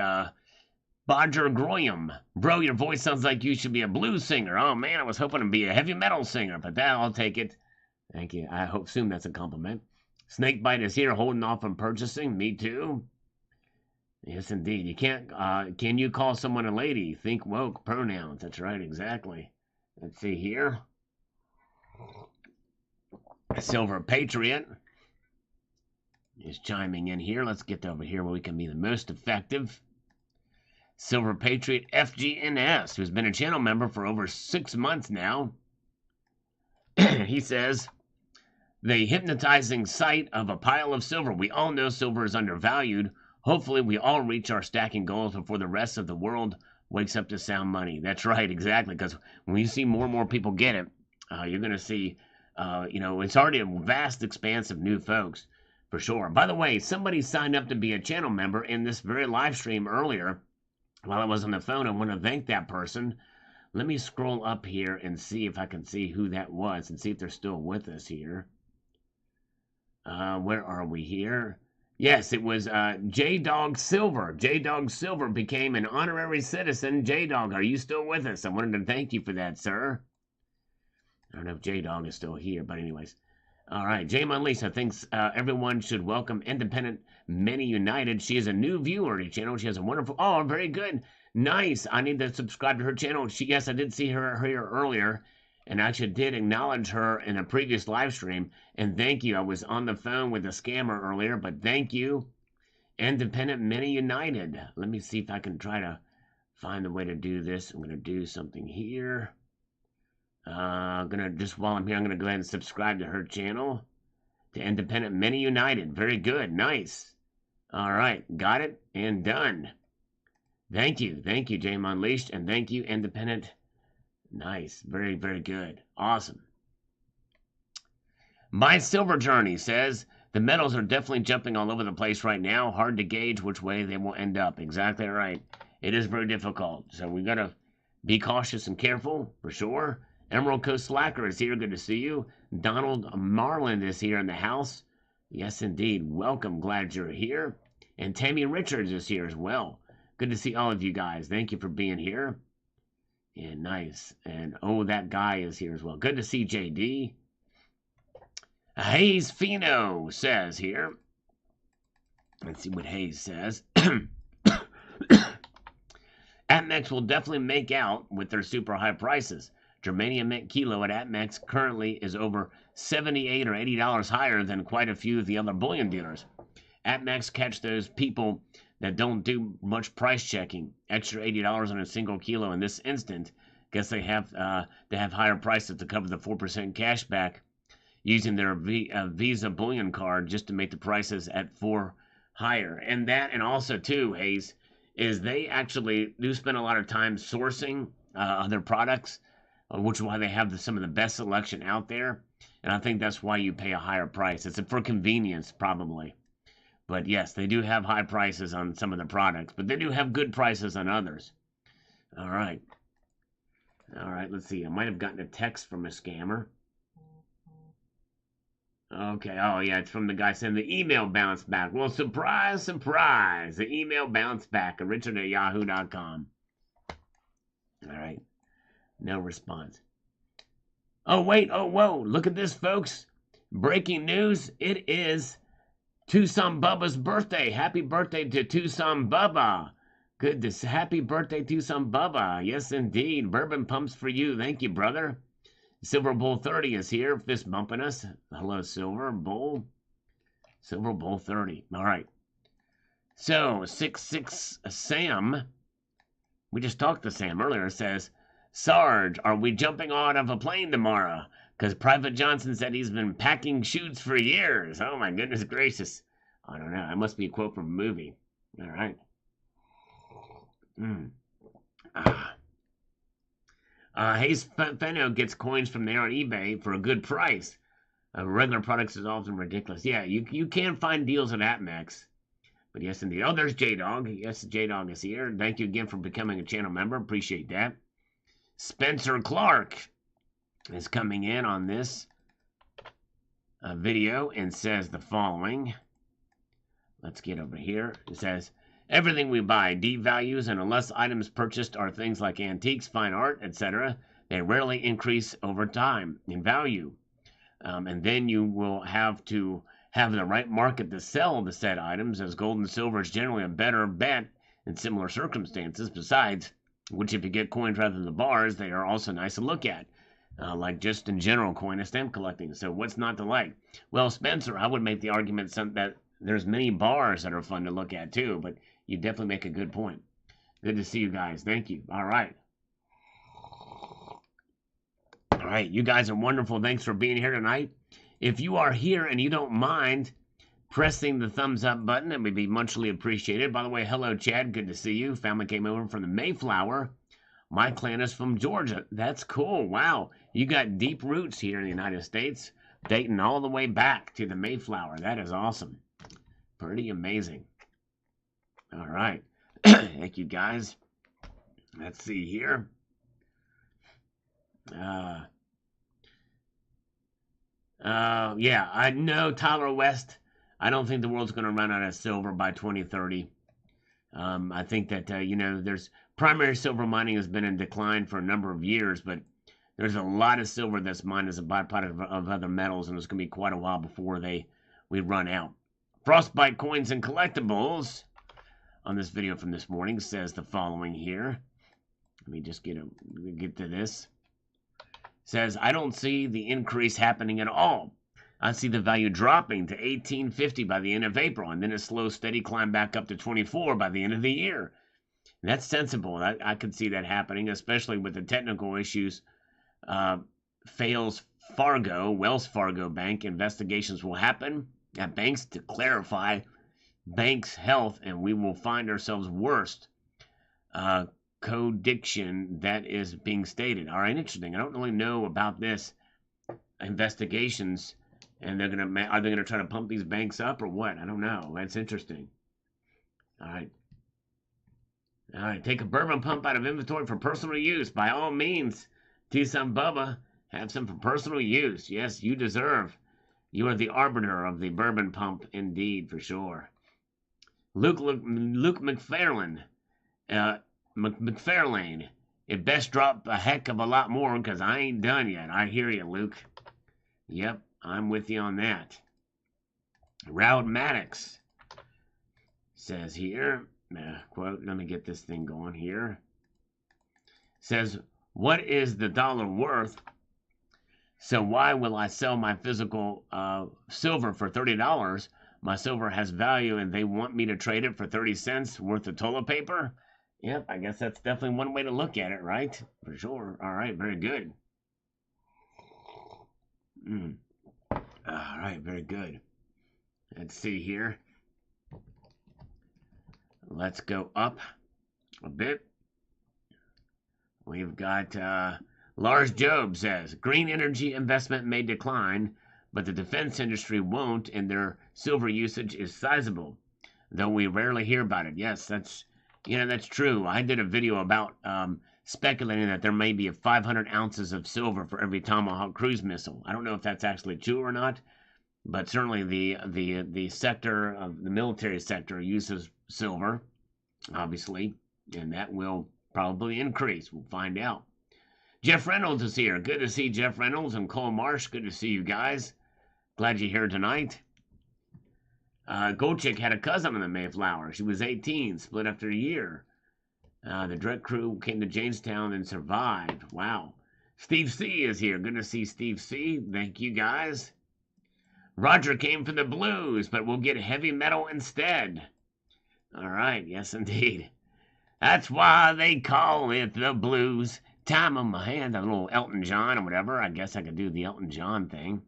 Bodger Groyam. Bro, your voice sounds like you should be a blues singer. Oh, man, I was hoping to be a heavy metal singer, but I'll take it. Thank you. I assume that's a compliment. Snakebite is here holding off on purchasing. Me too. Yes, indeed. You can't, can you call someone a lady? Think woke pronouns. That's right, exactly. Let's see here. Silver Patriot is chiming in here. Let's get over here where we can be the most effective. Silver Patriot FGNS, who's been a channel member for over 6 months now. He says, the hypnotizing sight of a pile of silver. We all know silver is undervalued. Hopefully we all reach our stacking goals before the rest of the world wakes up to sound money. That's right, exactly, because when you see more and more people get it, you're going to see, it's already a vast expanse of new folks, for sure. By the way, somebody signed up to be a channel member in this very live stream earlier. While I was on the phone, I want to thank that person. Let me scroll up here and see if I can see who that was and see if they're still with us here. Where are we here? Yes, it was J-Dog Silver. J-Dog Silver became an honorary citizen. J-Dog, are you still with us? I wanted to thank you for that, sir. I don't know if J-Dog is still here, but anyways. All right, Jame Unleashed thinks everyone should welcome Independent Many United. She is a new viewer to the channel. She has a wonderful... Oh, very good. Nice. I need to subscribe to her channel. Yes, I did see her here earlier, and I actually did acknowledge her in a previous live stream. And thank you. I was on the phone with a scammer earlier, but thank you. Independent Many United. Let me see if I can try to find a way to do this. I'm going to do something here. While I'm here, I'm gonna go ahead and subscribe to her channel, to Independent Many United. Very good, nice. All right, got it and done. Thank you, Jame Unleashed, and thank you, Independent. Nice, very, very good, awesome. My Silver Journey says the metals are definitely jumping all over the place right now. Hard to gauge which way they will end up. Exactly right. It is very difficult, so we gotta be cautious and careful for sure. Emerald Coast Slacker is here. Good to see you. Donald Marland is here in the house. Yes, indeed. Welcome. Glad you're here. And Tammy Richards is here as well. Good to see all of you guys. Thank you for being here. And nice. And oh, that guy is here as well. Good to see JD. Hayes Fino says here. Let's see what Hayes says. APMEX will definitely make out with their super high prices. Germanium mint kilo at APMEX currently is over $78 or $80 higher than quite a few of the other bullion dealers. APMEX catch those people that don't do much price checking. Extra $80 on a single kilo in this instant. Guess they have higher prices to cover the 4% cash back using their Visa bullion card just to make the prices at 4 higher. And that, and also too, Hayes, is they actually do spend a lot of time sourcing their products, which is why they have some of the best selection out there. And I think that's why you pay a higher price. It's for convenience, probably. But yes, they do have high prices on some of the products, but they do have good prices on others. All right. All right, let's see. I might have gotten a text from a scammer. Okay, oh yeah, it's from the guy saying the email bounced back. Well, surprise, surprise. The email bounced back. Richard@yahoo.com. All right. No response. Oh, wait. Oh, whoa. Look at this, folks. breaking news, it is Tucson Bubba's birthday. Happy birthday to Tucson Bubba. Happy birthday, Tucson Bubba. Yes, indeed. Bourbon pumps for you. Thank you, brother. Silver Bull 30 is here, fist bumping us. Hello, Silver Bull. Silver Bull 30. All right. So, 66 Sam, we just talked to Sam earlier, says, Sarge, are we jumping out of a plane tomorrow? Because Private Johnson said he's been packing chutes for years. Oh, my goodness gracious. I don't know. That must be a quote from a movie. All right. Hayes Fenno gets coins from there on eBay for a good price. Regular products is often ridiculous. Yeah, you can find deals at AppMex. But yes, indeed. Oh, there's J-Dog. Yes, J-Dog is here. Thank you again for becoming a channel member. Appreciate that. Spencer Clark is coming in on this video and says the following. Let's get over here. It says, everything we buy devalues, and unless items purchased are things like antiques, fine art, etc., they rarely increase over time in value. And then you will have to have the right market to sell the said items, as gold and silver is generally a better bet in similar circumstances. Besides which, if you get coins rather than the bars, they are also nice to look at, like just in general coin and stamp collecting. So what's not to like? Well, Spencer, I would make the argument that there's many bars that are fun to look at too, but you definitely make a good point. Good to see you guys. Thank you. All right. All right, you guys are wonderful. Thanks for being here tonight. If you are here and you don't mind pressing the thumbs up button, it would be muchly appreciated. By the way, hello, Chad. Good to see you. Family came over from the Mayflower. My clan is from Georgia. That's cool. Wow. You got deep roots here in the United States, dating all the way back to the Mayflower. That is awesome. Pretty amazing. All right. Thank you, guys. Let's see here. Yeah, I know, Tyler West. I don't think the world's going to run out of silver by 2030. I think that, there's primary silver mining has been in decline for a number of years, but there's a lot of silver that's mined as a byproduct of other metals, and it's going to be quite a while before we run out. Frostbite Coins and Collectibles on this video from this morning says the following here. Let me just get to this. Says, I don't see the increase happening at all. I see the value dropping to $18.50 by the end of April, and then a slow, steady climb back up to $24 by the end of the year. And that's sensible. I could see that happening, especially with the technical issues. Wells Fargo Bank investigations will happen at banks to clarify banks' health, and we will find ourselves worst. Codiction that is being stated. All right, interesting. I don't really know about this investigations, and are they gonna try to pump these banks up or what? I don't know. That's interesting. All right. Take a bourbon pump out of inventory for personal use by all means. Tucson Bubba, have some for personal use. Yes, you deserve. You are the arbiter of the bourbon pump, indeed, for sure. Luke McFarlane. McFarlane, it best drop a heck of a lot more because I ain't done yet. I hear you, Luke. Yep, I'm with you on that. Raud Maddox says here, quote, let me get this thing going here. Says, what is the dollar worth? So why will I sell my physical silver for $30? My silver has value and they want me to trade it for 30 cents worth of toilet paper? Yep, I guess that's definitely one way to look at it, right? For sure. All right, very good. All right, very good. Let's see here. Let's go up a bit. We've got Lars Job says, green energy investment may decline, but the defense industry won't, and their silver usage is sizable, though we rarely hear about it. Yes, that's true. I did a video about speculating that there may be 500 ounces of silver for every Tomahawk cruise missile. I don't know if that's actually true or not, but certainly the sector of the military sector uses silver, obviously, and that will probably increase. We'll find out. Jeff Reynolds is here. Good to see Jeff Reynolds and Cole Marsh. Good to see you guys. Glad you're here tonight. Gold Chick had a cousin on the Mayflower. She was 18, split after a year. The direct crew came to Jamestown and survived. Wow. Steve C is here. Good to see Steve C. Thank you, guys. Roger came for the blues, but we'll get heavy metal instead. All right. Yes, indeed. That's why they call it the blues. Time on my hand, a little Elton John or whatever. I guess I could do the Elton John thing.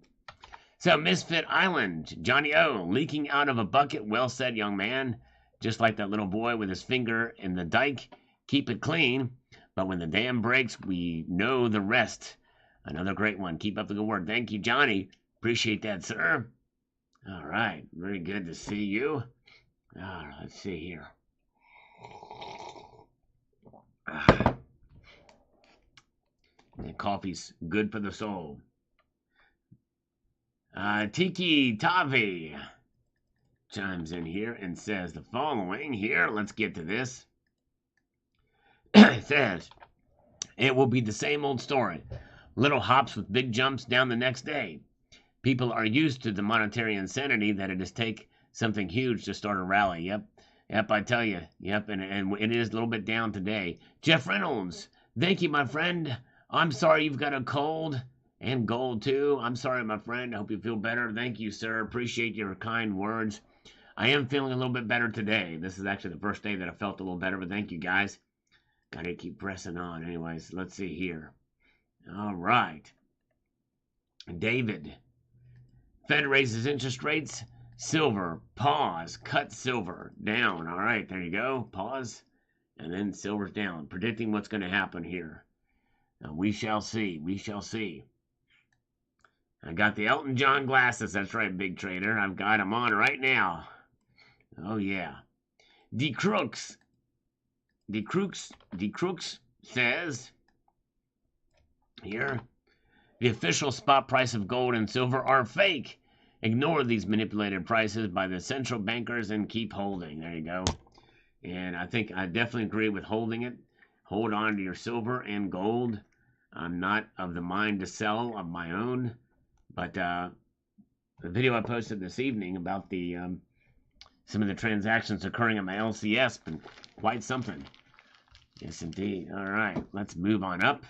So, Misfit Island, Johnny O, leaking out of a bucket. Well said, young man. Just like that little boy with his finger in the dike. Keep it clean. But when the dam breaks, we know the rest. Another great one. Keep up the good work. Thank you, Johnny. Appreciate that, sir. All right. Very good to see you. Let's see here. The coffee's good for the soul. Tiki Tavi chimes in here and says the following here. Let's get to this. It says, it will be the same old story. Little hops with big jumps down the next day. People are used to the monetary insanity that it is take something huge to start a rally. Yep, I tell you. Yep, and it is a little bit down today. Jeff Reynolds, thank you, my friend. I'm sorry you've got a cold and gold, too. I'm sorry, my friend. I hope you feel better. Thank you, sir. Appreciate your kind words. I am feeling a little bit better today. This is actually the first day that I felt a little better, but thank you, guys. Gotta keep pressing on. Anyways, let's see here. All right. David. Fed raises interest rates. Silver. Pause. Cut silver. Down. All right, there you go. Pause. And then silver's down. Predicting what's going to happen here. Now, we shall see. We shall see. I got the Elton John glasses. That's right, big trader. I've got them on right now. Oh, yeah. The Crooks says here, the official spot price of gold and silver are fake. Ignore these manipulated prices by the central bankers and keep holding. There you go. And I think I definitely agree with holding it. Hold on to your silver and gold. I'm not of the mind to sell of my own. But the video I posted this evening about the some of the transactions occurring at my LCS been quite something. Yes, indeed. All right, let's move on up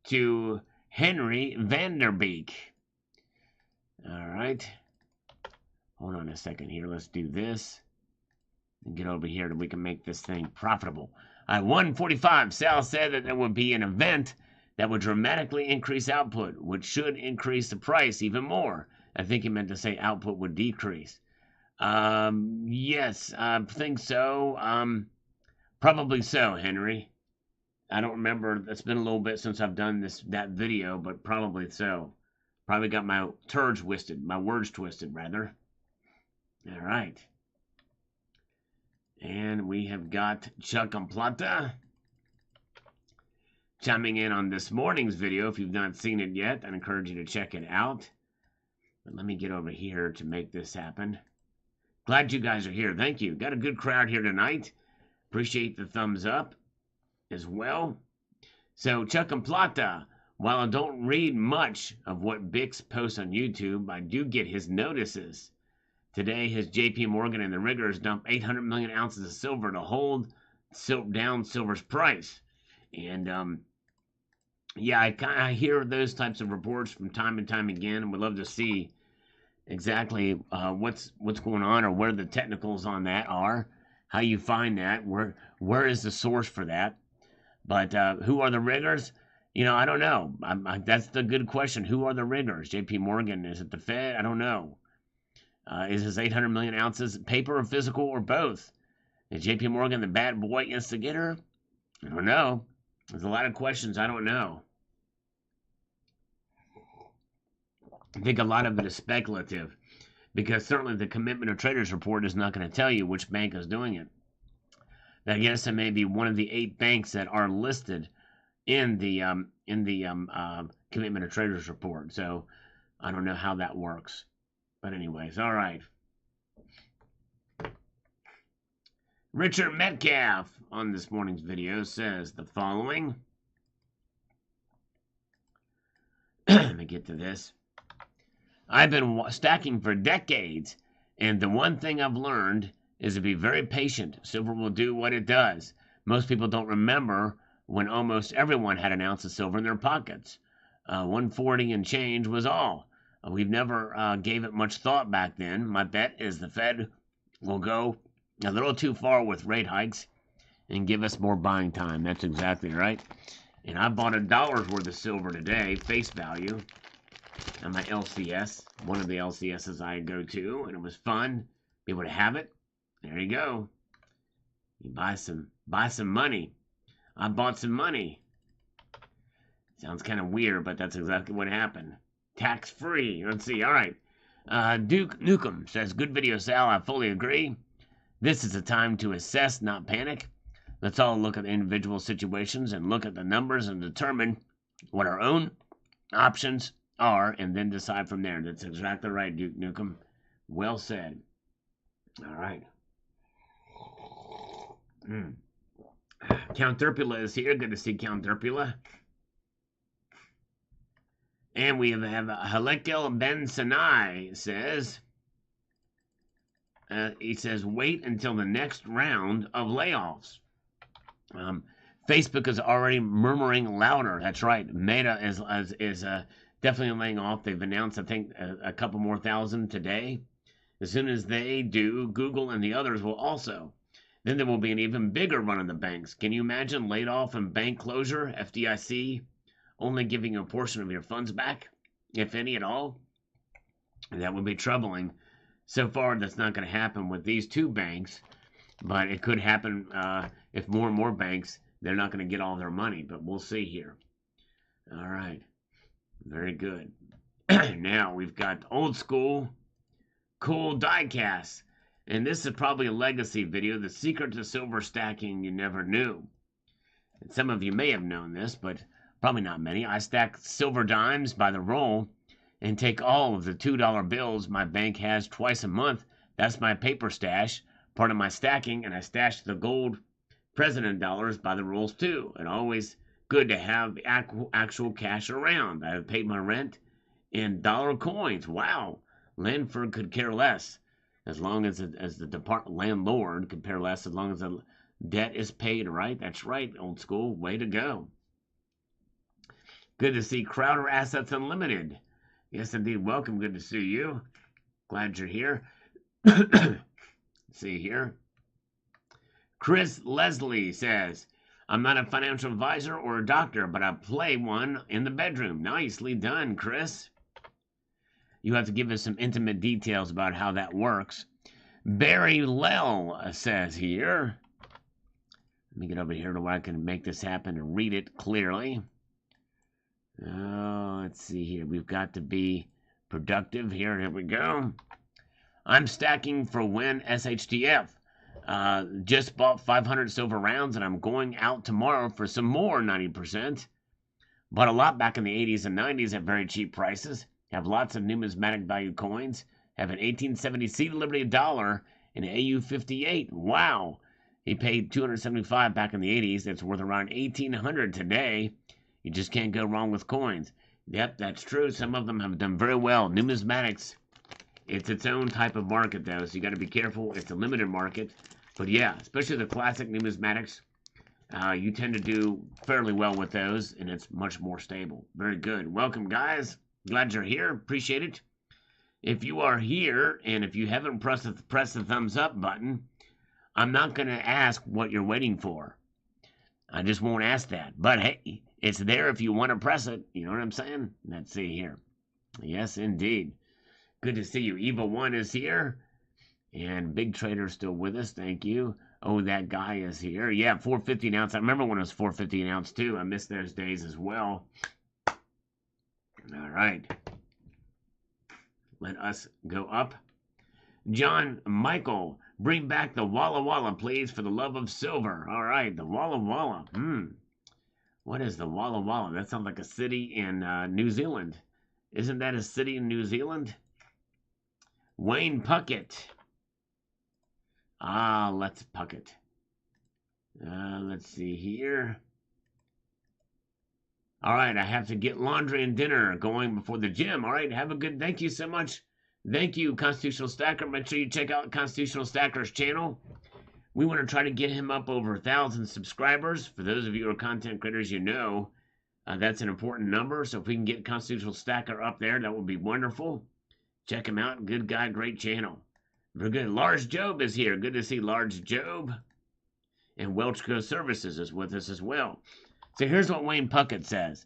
to Henry Vanderbeek. All right. Hold on a second here. Let's do this. And get over here that we can make this thing profitable. 145. Sal said that there would be an event that would dramatically increase output, which should increase the price even more. I think he meant to say output would decrease. Yes, I think so. Probably so, Henry. I don't remember. It's been a little bit since I've done that video, but probably so. Probably got my words twisted, rather. All right. And we have got Chuck and Plata chiming in on this morning's video. If you've not seen it yet, I encourage you to check it out. But let me get over here to make this happen. Glad you guys are here. Thank you. Got a good crowd here tonight. Appreciate the thumbs up as well. So, Chuck and Plata, while I don't read much of what Bix posts on YouTube, I do get his notices. Today, his JP Morgan and the riggers dumped 800 million ounces of silver to hold down silver's price. And, yeah, I hear those types of reports from time and time again, and would love to see exactly what's going on or where the technicals on that are, how you find that, where is the source for that. But who are the riggers? You know, I don't know. That's the good question. Who are the riggers? JP Morgan, is it the Fed? I don't know. Is this 800 million ounces paper or physical or both? Is JP Morgan the bad boy instigator? I don't know. There's a lot of questions I don't know. I think a lot of it is speculative, because certainly the Commitment of Traders report is not going to tell you which bank is doing it. I guess it may be one of the 8 banks that are listed in the Commitment of Traders report. So I don't know how that works. But anyways, all right. Richard Metcalf on this morning's video says the following. Let me get to this. I've been stacking for decades, and the one thing I've learned is to be very patient. Silver will do what it does. Most people don't remember when almost everyone had an ounce of silver in their pockets. 140 and change was all. We've never gave it much thought back then. My bet is the Fed will go a little too far with rate hikes and give us more buying time. That's exactly right. And I bought $1 worth of silver today, face value, on my LCS, one of the LCSs I go to, and it was fun. Be able to have it. There you go. You buy some money. I bought some money. Sounds kind of weird, but that's exactly what happened. Tax free. Let's see. All right. Duke Nukem says, good video, Sal. I fully agree. This is a time to assess, not panic. Let's all look at individual situations and look at the numbers and determine what our own options are and then decide from there. That's exactly right, Duke Nukem. Well said. All right. Count Derpula is here. Good to see Count Derpula. And we have Halekel Ben Sinai says, he says, wait until the next round of layoffs. Facebook is already murmuring louder. That's right. Meta is definitely laying off. They've announced, I think, a couple more thousand today. As soon as they do, Google and the others will also. Then there will be an even bigger run on the banks. Can you imagine laid off and bank closure, FDIC, only giving a portion of your funds back, if any at all? That would be troubling. So far, that's not going to happen with these two banks, but it could happen if more and more banks, they're not going to get all their money, but we'll see here. All right. Very good. Now we've got old school, cool diecast. And this is probably a legacy video, the secret to silver stacking you never knew. And some of you may have known this, but probably not many. I stack silver dimes by the roll and take all of the $2 bills my bank has twice a month. That's my paper stash, part of my stacking, and I stash the gold president dollars by the rolls too. And always good to have actual cash around. I have paid my rent in dollar coins. Wow. Landford could care less. As long as the landlord could care less, as long as the debt is paid, right? That's right, old school. Way to go. Good to see Crowder Assets Unlimited. Yes, indeed. Welcome. Good to see you. Glad you're here. See here. Chris Leslie says, I'm not a financial advisor or a doctor, but I play one in the bedroom. Nicely done, Chris. You have to give us some intimate details about how that works. Barry Lell says here. Let me get over here to where I can make this happen and read it clearly. Oh, let's see here. We've got to be productive here. Here we go. I'm stacking for Win SHTF. Just bought 500 silver rounds, and I'm going out tomorrow for some more 90%. Bought a lot back in the 80s and 90s at very cheap prices. Have lots of numismatic value coins. Have an 1870 Seed Liberty $1 and an AU58. Wow. He paid $275 back in the 80s. It's worth around $1,800 today. You just can't go wrong with coins. Yep, that's true. Some of them have done very well. Numismatics, it's its own type of market, though, so you got to be careful. It's a limited market. But yeah, especially the classic numismatics, you tend to do fairly well with those, and it's much more stable. Very good. Welcome, guys. Glad you're here. Appreciate it. If you are here, and if you haven't pressed the thumbs up button, I'm not going to ask what you're waiting for. I just won't ask that. But hey, it's there if you want to press it. You know what I'm saying? Let's see here. Yes, indeed. Good to see you. Eva1 is here. And Big Trader's still with us. Thank you. Oh, that guy is here. Yeah, 450 an ounce. I remember when it was 450 an ounce, too. I missed those days as well. All right. Let us go up. John Michael, bring back the Walla Walla, please, for the love of silver. All right, the Walla Walla. What is the Walla Walla? That sounds like a city in New Zealand. Isn't that a city in New Zealand? Wayne Puckett. Let's Puckett. Let's see here. All right, I have to get laundry and dinner going before the gym. All right, thank you so much. Thank you, Constitutional Stacker. Make sure you check out Constitutional Stacker's channel. We want to try to get him up over 1,000 subscribers. For those of you who are content creators, you know that's an important number. So if we can get Constitutional Stacker up there, that would be wonderful. Check him out. Good guy, great channel. Very good. Large Job is here. Good to see Large Job. And Welchco Services is with us as well. So here's what Wayne Puckett says.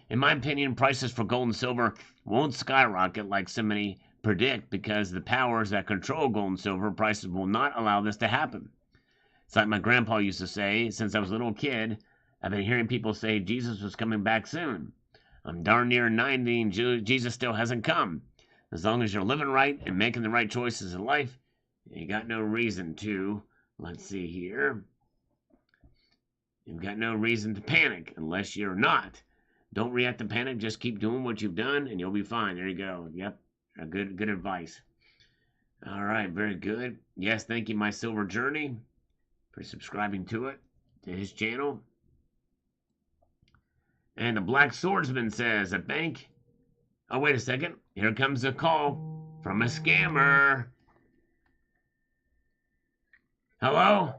In my opinion, prices for gold and silver won't skyrocket like so many predict because the powers that control gold and silver prices will not allow this to happen. It's like my grandpa used to say, since I was a little kid, I've been hearing people say Jesus was coming back soon. I'm darn near 90 and Jesus still hasn't come. As long as you're living right and making the right choices in life, you got no reason to, let's see here. You've got no reason to panic unless you're not. Don't react to panic. Just keep doing what you've done and you'll be fine. There you go. Yep. Good advice. All right. Very good. Yes. Thank you, My Silver Journey, for subscribing to his channel. And the Black Swordsman says, a bank. Oh, wait a second. Here comes a call from a scammer. Hello?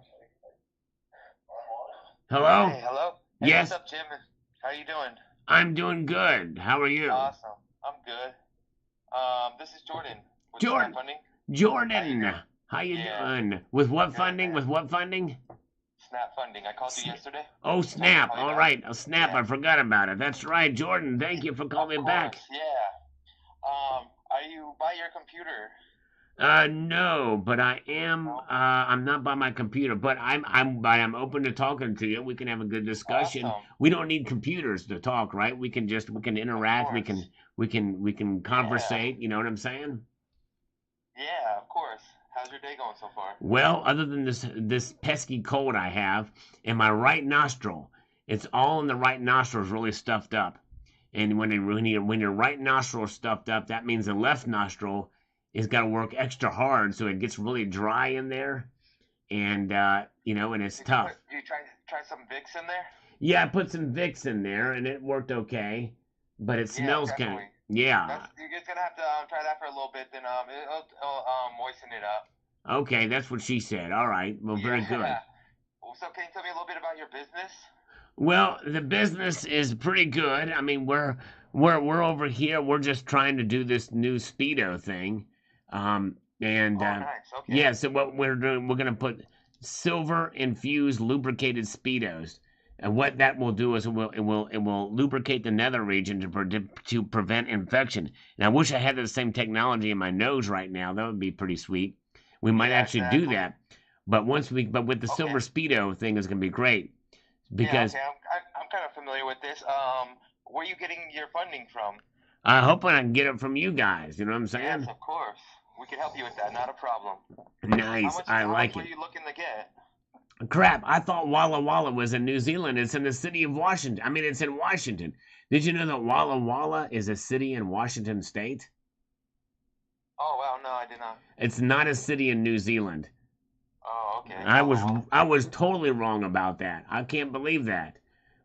Hello? Hey, hello? Hey, Yes. What's up, Jim? How you doing? I'm doing good. How are you? Awesome. I'm good. This is Jordan. With Jordan. Snap Funding. Jordan, how you Yeah. doing? With what Good, funding? man. With what funding? Snap Funding. I called you yesterday. Oh, Snap. Call you All back. right. Oh, Snap. Yeah. I forgot about it. That's right. Jordan, thank you for calling me back. Course, yeah. Are you by your computer? No, but I am. No? I'm not by my computer, but I'm open to talking to you. We can have a good discussion. Awesome. We don't need computers to talk, right? We can interact. We course. can conversate. You know what I'm saying? Yeah, of course. How's your day going so far? Well, other than this pesky cold I have in my right nostril, it's all in the right nostril is really stuffed up. And when your right nostril is stuffed up, that means the left nostril is got to work extra hard, so it gets really dry in there, and and it's tough. You try some Vicks in there? Yeah, I put some Vicks in there, and it worked okay, but it smells kind of definitely. yeah. You're just gonna have to try that for a little bit, then it'll moisten it up. Okay, that's what she said. All right, well, very good. So can you tell me a little bit about your business? Well, the business is pretty good. I mean, we're over here. We're just trying to do this new Speedo thing, Nice. Okay. yeah. So what we're doing, we're gonna put silver infused lubricated Speedos, and what that will do is it will lubricate the nether region to prevent infection. And I wish I had the same technology in my nose right now. That would be pretty sweet. We might Yeah, actually do exactly. that, but with the silver Speedo thing is gonna be great because. Yeah, okay. I'm kind of familiar with this. Where are you getting your funding from? I hope I can get it from you guys. You know what I'm saying? Yes, of course. We can help you with that. Not a problem. Nice. I like How much it. are you looking to get? Crap. I thought Walla Walla was in New Zealand. It's in the city of Washington. I mean, it's in Washington. Did you know that Walla Walla is a city in Washington State? Oh, wow. No, I did not. It's not a city in New Zealand. Oh, okay. I Wow. was totally wrong about that. I can't believe that.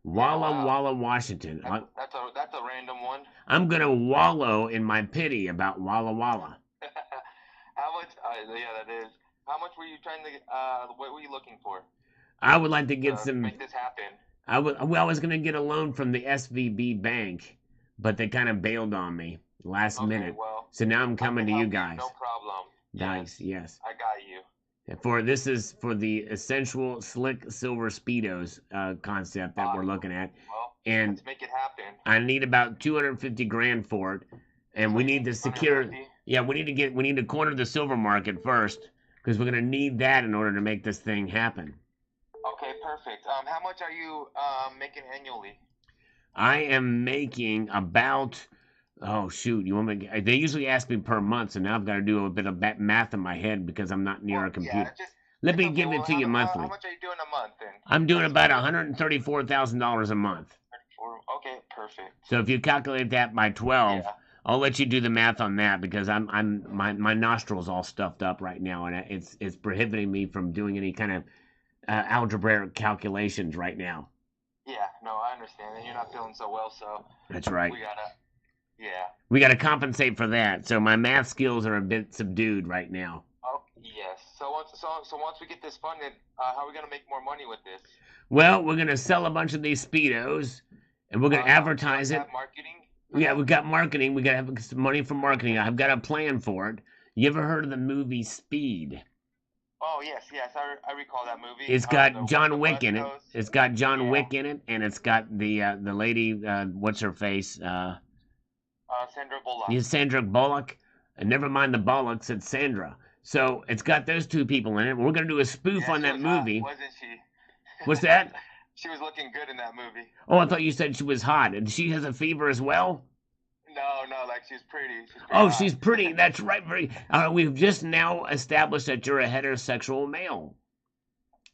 Walla wow. Walla, Washington. That's a random one. I'm gonna wallow in my pity about Walla Walla. How much? Yeah, that is. How much were you trying to? What were you looking for? I would like to get To some. make this happen. I was gonna get a loan from the SVB bank, but they kind of bailed on me last Okay, minute. well, So now I'm coming to I can you help guys. No problem. Nice, yes. I got you. This is for the essential slick silver speedos concept that we're Awesome. looking at, Well, and let's make it happen. I need about 250 grand for it, and we need to secure. 150? Yeah, we need to corner the silver market first because we're gonna need that in order to make this thing happen. Okay, perfect. How much are you making annually? I am making about. Oh shoot! You want me? They usually ask me per month, so now I've got to do a bit of math in my head because I'm not near a computer. Let me give it to you monthly. How much are you doing a month then? I'm doing about $134,000 a month. Okay, perfect. So if you calculate that by 12, Yeah. I'll let you do the math on that because my nostrils all stuffed up right now, and it's prohibiting me from doing any kind of algebraic calculations right now. Yeah, no, I understand. And you're not feeling so well, so That's right. we gotta, yeah. We got to compensate for that. So my math skills are a bit subdued right now. Oh, yes. So once we get this funded, how are we gonna make more money with this? Well, we're gonna sell a bunch of these speedos, and we're gonna Do you advertise guys it. have marketing? for Yeah, that? we got marketing. We gotta have some money for marketing. I've got a plan for it. You ever heard of the movie Speed? Oh yes, yes, I recall that movie. It's The got What John the Wick Bus in it. Goes. It's got John Yeah. Wick in it, and it's got the lady, what's her face? Sandra Bullock. Is Sandra Bullock. And never mind the Bullocks, it's Sandra. So it's got those two people in it. We're gonna do a spoof Yeah, on she that was hot, movie. wasn't she? What's that? She was looking good in that movie. Oh, I thought you said she was hot, and she has a fever as well. No, like she's pretty. She's pretty Oh, hot. she's pretty. That's right. Very. We've just now established that you're a heterosexual male.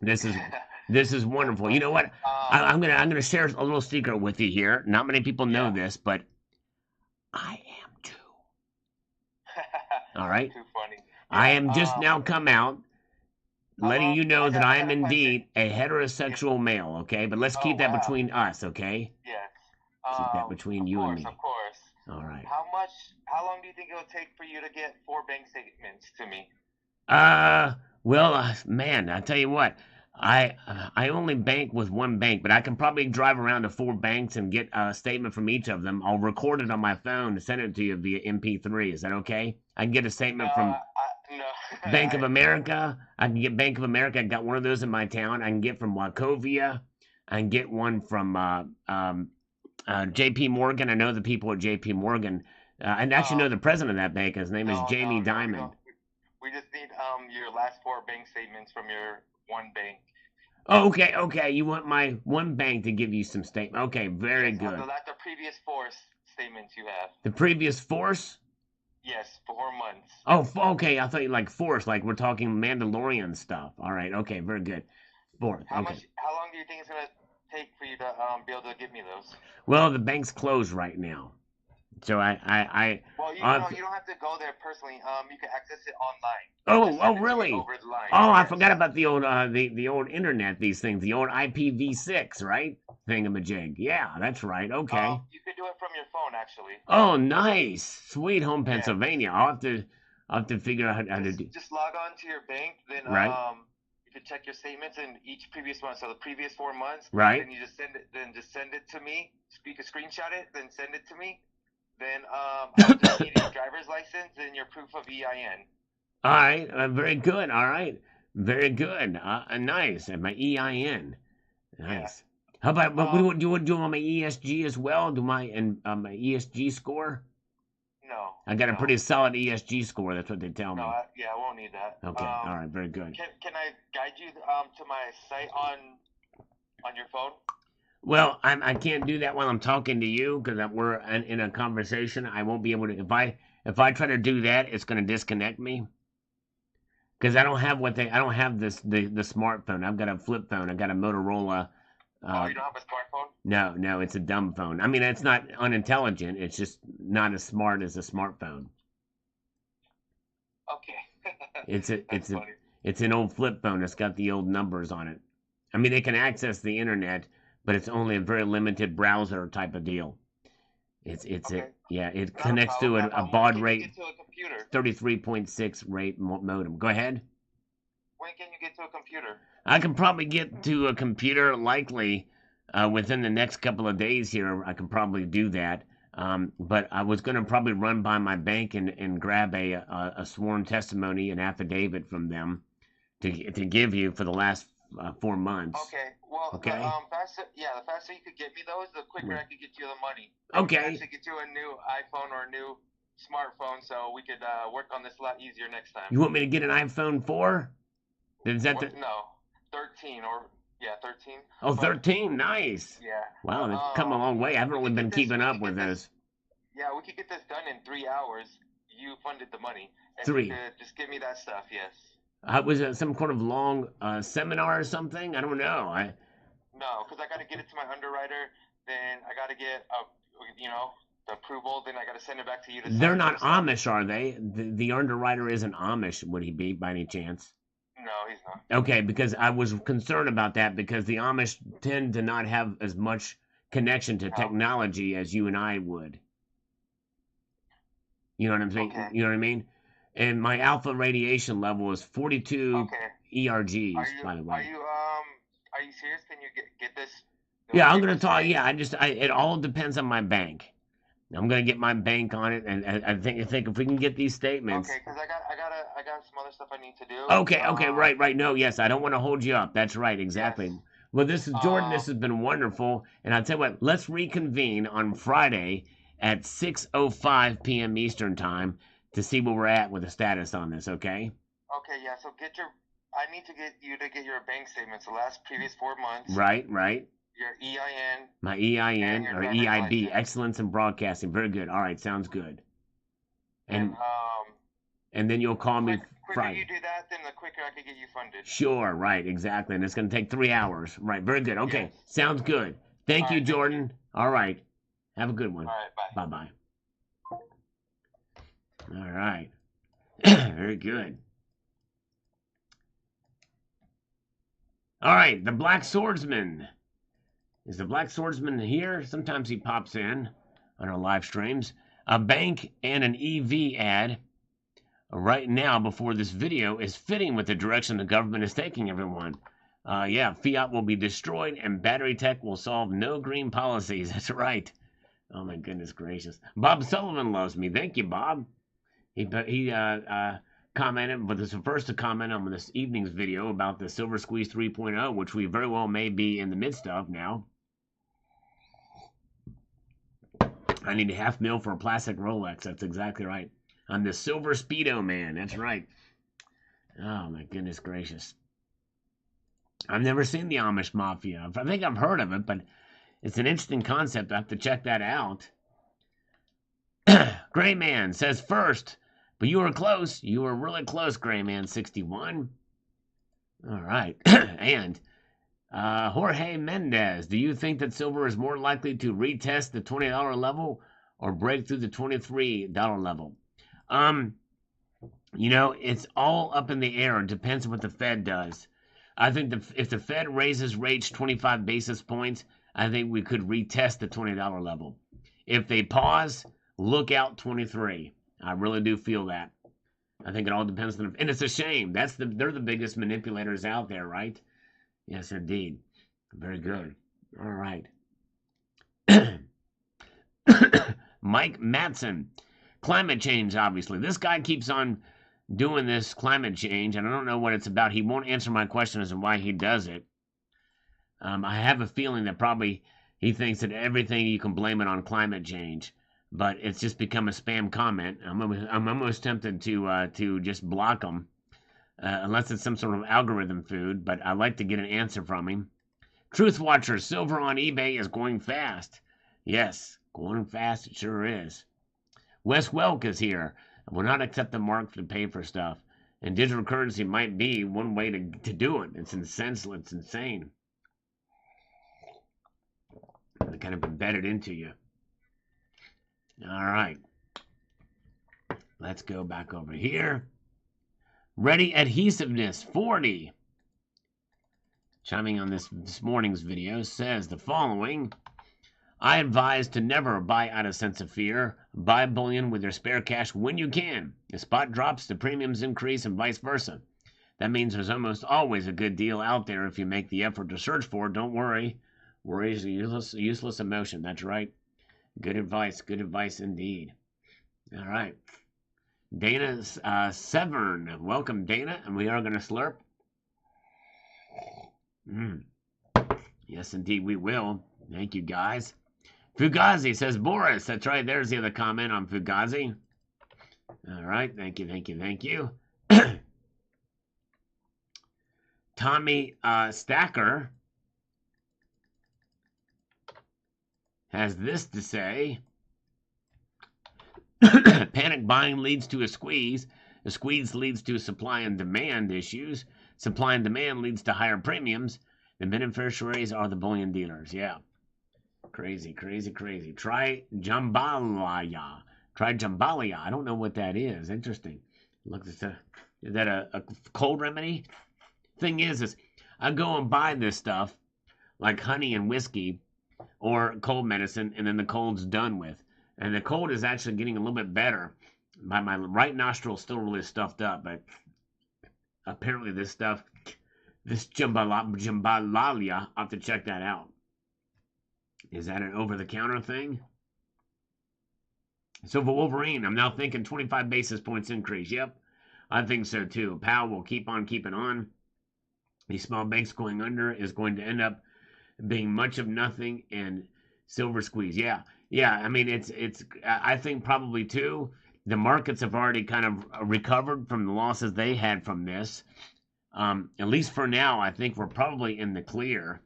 This is wonderful. You know what? I'm gonna share a little secret with you here. Not many people know Yeah. this, but I am too. All right. Too funny. I am just now come out, letting you know that I am got a question. indeed a heterosexual male. Okay, but let's keep Oh, that wow. between us. Okay. Yes. Keep that between you and me. Of course. All right. How long do you think it'll take for you to get 4 bank statements to me? Well, man, I tell you what, I only bank with one bank, but I can probably drive around to 4 banks and get a statement from each of them. I'll record it on my phone and send it to you via MP3. Is that okay? I can get a statement from No. Bank of America. I can get Bank of America. I got one of those in my town. I can get from Wachovia. I can get one from J.P. Morgan. I know the people at J.P. Morgan. And actually know the president of that bank. His name is Jamie Dimon. We just need your last 4 bank statements from your one bank. Oh, okay. You want my one bank to give you some statement. Okay, very good. That's the previous 4 statements you have. The previous force? Yes, 4 months. Oh, okay. I thought you like force, like we're talking Mandalorian stuff. All right, okay, very good. Force. How Okay. long do you think it's gonna take for you to be able to give me those? Well, the bank's closed right now, so Well, you don't have to go there personally. You can access it online. Oh, really? Over the line. Oh, I Yes. forgot about the old the old internet. These things, the old IPv6, right? Thingamajig. Yeah, that's right. Okay. You could do it from your phone, actually. Oh, nice, sweet home Pennsylvania. I'll have to figure out how to do. Just log on to your bank, then Right. you can check your statements in each previous month. So the previous 4 months. Right. Then you just send it to me. You can screenshot it, then send it to me. Then I'll just need your driver's license and your proof of EIN. All right, very good. All right, very good. Nice. And my EIN. Nice. How about do you want my ESG as well? Do my my ESG score? No. I got a pretty solid ESG score. That's what they tell me. No, I won't need that. Okay. All right. Very good. Can I guide you to my site on your phone? Well, I can't do that while I'm talking to you because we're in a conversation. I won't be able to. If I try to do that, it's going to disconnect me. Because I don't have the smartphone. I've got a flip phone. I've got a Motorola. You don't have a smartphone? No, it's a dumb phone. I mean, it's not unintelligent. It's just not as smart as a smartphone. Okay. It's an old flip phone. It's got the old numbers on it. I mean, they can access the internet, but it's only a very limited browser type of deal. It connects to a baud rate 33.6 rate modem. Go ahead. When can you get to a computer? I can probably get to a computer likely within the next couple of days here. I can probably do that. But I was going to probably run by my bank and grab a sworn testimony, an affidavit from them to give you for the last 4 months. Okay. Well, Okay. the faster you could get me those, the quicker I could get you the money. Okay. I could actually get you a new iPhone or a new smartphone, so we could work on this a lot easier next time. You want me to get an iPhone 4? Is that No, 13 or 13. Oh, 13, nice. Yeah. Wow, they've come a long way. I haven't really been keeping up with those. Yeah, we could get this done in 3 hours. You funded the money. If 3. You could just give me that stuff, yes. Was it some kind of long seminar or something? I don't know. No, because I got to get it to my underwriter. Then I got to get the approval. Then I got to send it back to you. They're not Amish, are they? The underwriter isn't Amish, would he be by any chance? No, he's Okay, because I was concerned about that because the Amish tend to not have as much connection to technology as you and I would. You know what I'm saying? Okay. You know what I mean? And my alpha radiation level is 42 Okay. ERGs, Are you by the way. are you serious? Can you get this? Yeah, I'm gonna talk. Yeah, it all depends on my bank. I'm gonna get my bank on it, and I think if we can get these statements. Okay, because I got some other stuff I need to do. Okay, right. No, yes, I don't want to hold you up. That's right, exactly. Yes. Well, this is Jordan. This has been wonderful, and I'll tell you what. Let's reconvene on Friday at 6:05 p.m. Eastern time to see where we're at with the status on this. Okay. Okay, yeah. So I need to get you to get your bank statements the last previous 4 months. Right. Your EIN. My EIN or driver's EIB, license. Excellence in Broadcasting. Very good. All right, sounds good. And then you'll call me quicker Friday. you do that, then the quicker I can get you funded. Sure, right, exactly. And it's going to take 3 hours. Right, very good. Okay, Yes. sounds good. Thank All you, right, thank Jordan. All right. Have a good one. All right, bye. Bye-bye. All right. Very good. All right, the Black Swordsman. Is the Black Swordsman here? Sometimes he pops in on our live streams. A bank and an EV ad right now before this video is fitting with the direction the government is taking everyone. Yeah, fiat will be destroyed and battery tech will solve no green policies. That's right. Oh my goodness gracious. Bob Sullivan loves me. Thank you, Bob. He commented, but is the first to comment on this evening's video about the Silver Squeeze 3.0, which we very well may be in the midst of now. I need a $500,000 for a plastic Rolex. That's exactly right. I'm the Silver Speedo man. That's right. Oh my goodness gracious. I've never seen the Amish Mafia. I think I've heard of it, but it's an interesting concept. I have to check that out. Gray Man says first, but you were close. You were really close, Gray Man 61. All right. And Jorge Mendez, do you think that silver is more likely to retest the $20 level or break through the $23 level? It's all up in the air. It depends on what the Fed does. I think if the Fed raises rates 25 basis points, I think we could retest the $20 level. If they pause, look out 23. I really do feel that. I think it all depends on and it's a shame. They're the biggest manipulators out there, right? Yes, indeed. Very good. All right. Mike Matson. Climate change, obviously. This guy keeps on doing this climate change, and I don't know what it's about. He won't answer my question as to why he does it. I have a feeling that probably he thinks that everything you can blame it on climate change, but it's just become a spam comment. I'm almost tempted to just block him, unless it's some sort of algorithm food, but I like to get an answer from him. Truth Watcher, silver on eBay is going fast. Yes, going fast it sure is. Wes Welk is here. I will not accept the mark to pay for stuff. And digital currency might be one way to do it. It's insensible. It's insane. They kind of embedded into you. All right. Let's go back over here. Ready Adhesiveness 40. Chiming on this morning's video says the following. I advise to never buy out of sense of fear. Buy bullion with your spare cash when you can. The spot drops, the premiums increase, and vice versa. That means there's almost always a good deal out there if you make the effort to search for it. Don't worry. Worry is a useless emotion. That's right. Good advice indeed. All right. Dana Severn. Welcome, Dana. And we are going to slurp. Yes, indeed, we will. Thank you, guys. Fugazi says, Boris. That's right. There's the other comment on Fugazi. All right. Thank you. Tommy Stacker has this to say. Panic buying leads to a squeeze. A squeeze leads to supply and demand issues. Supply and demand leads to higher premiums. The beneficiaries are the bullion dealers. Yeah. Crazy. Try jambalaya. I don't know what that is. Interesting. Look, is that a cold remedy? thing is I go and buy this stuff like honey and whiskey or cold medicine, and then the cold's done with. And the cold is actually getting a little bit better. My right nostril is still really stuffed up, but apparently this stuff, this jambalaya, I'll have to check that out. Is that an over-the-counter thing? Silver Wolverine, I'm now thinking 25 basis points increase. Yep, I think so too. Powell will keep on keeping on. These small banks going under is going to end up being much of nothing, and silver squeeze. Yeah. I mean, it's. I think probably too. The markets have already kind of recovered from the losses they had from this. At least for now, I think we're probably in the clear.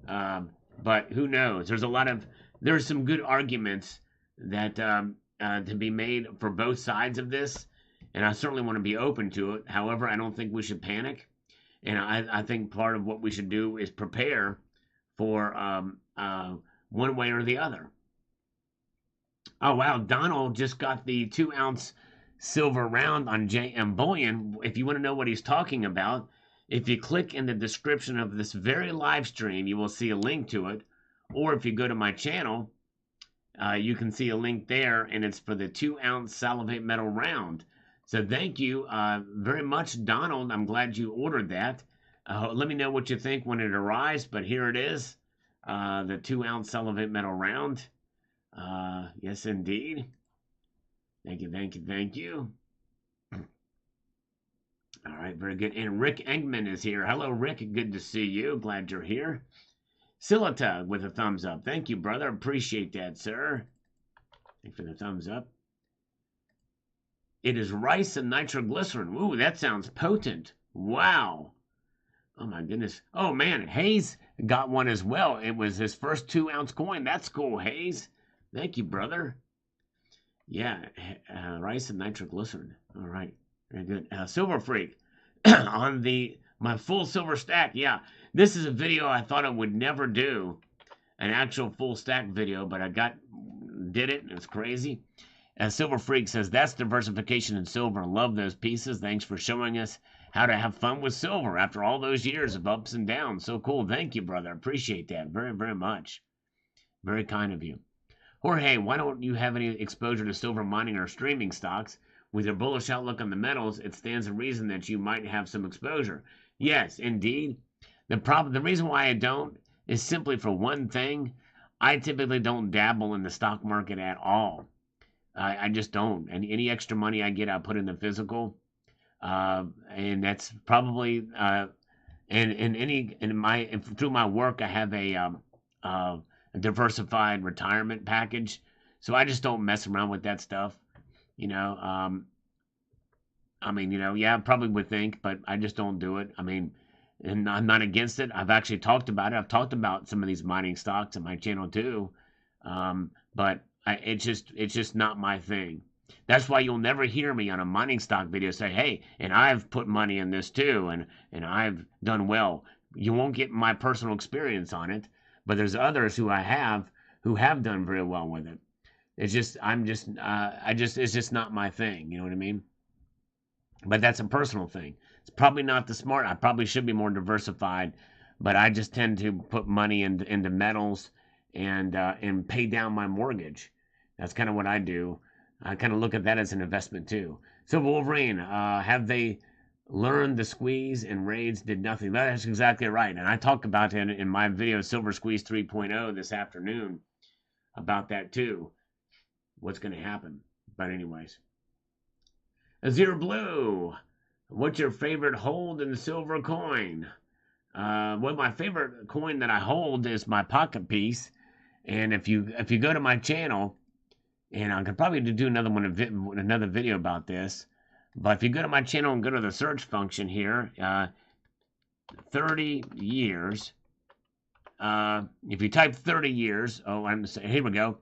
But who knows? There's some good arguments that to be made for both sides of this, and I certainly want to be open to it. However, I don't think we should panic, and I think part of what we should do is prepare for one way or the other. Oh, wow. Donald just got the 2-ounce silver round on JM Bullion. If you want to know what he's talking about, if you click in the description of this very live stream, you will see a link to it. Or if you go to my channel, you can see a link there, and it's for the 2-ounce salivate metal round. So thank you very much, Donald. I'm glad you ordered that. Let me know what you think when it arrives, but here it is, the 2-ounce salivate metal round. Yes, indeed. Thank you. All right, very good. And Rick Engman is here. Hello, Rick. Good to see you. Glad you're here. Silita with a thumbs up. Thank you, brother. Appreciate that, sir. Thanks for the thumbs up. It is rice and nitroglycerin. Ooh, that sounds potent. Wow. Oh, my goodness. Oh, man. Hayes got one as well. It was his first 2-ounce coin. That's cool, Hayes. Thank you, brother. Yeah, rice and nitroglycerin. All right, very good. Silver Freak on my full silver stack. Yeah, this is a video I thought I would never do, an actual full stack video, but I did it, and it's crazy. Silver Freak says, that's diversification in silver. Love those pieces. Thanks for showing us how to have fun with silver after all those years of ups and downs. So cool. Thank you, brother. Appreciate that very, very much. Very kind of you. Jorge, why don't you have any exposure to silver mining or streaming stocks? With your bullish outlook on the metals, it stands to reason that you might have some exposure. Yes, indeed. The reason why I don't is simply for one thing. I typically don't dabble in the stock market at all. I just don't. And any extra money I get, I put in the physical. And that's probably through my work, I have a diversified retirement package, so I just don't mess around with that stuff. I mean, yeah, I probably would think, but I just don't do it. I mean, and I'm not against it. I've actually talked about it. I've talked about some of these mining stocks on my channel too, but it's just not my thing. That's why you'll never hear me on a mining stock video say, hey, and I've put money in this too, and I've done well. You won't get my personal experience on it. But there's others who have done very well with it. It's just, it's just not my thing. You know what I mean? But that's a personal thing. It's probably not the smart. I probably should be more diversified, but I just tend to put money into metals and pay down my mortgage. That's kind of what I do. I kind of look at that as an investment too. So Wolverine, have they learned the squeeze and raids did nothing? That's exactly right. And I talk about it in my video, Silver Squeeze 3.0 this afternoon, about that too. What's going to happen. But anyways. Azure Blue, what's your favorite hold in silver coin? Well, my favorite coin that I hold is my pocket piece. And if you go to my channel, and I could probably do another video about this, but if you go to my channel and go to the search function here, 30 years, if you type 30 years, here we go.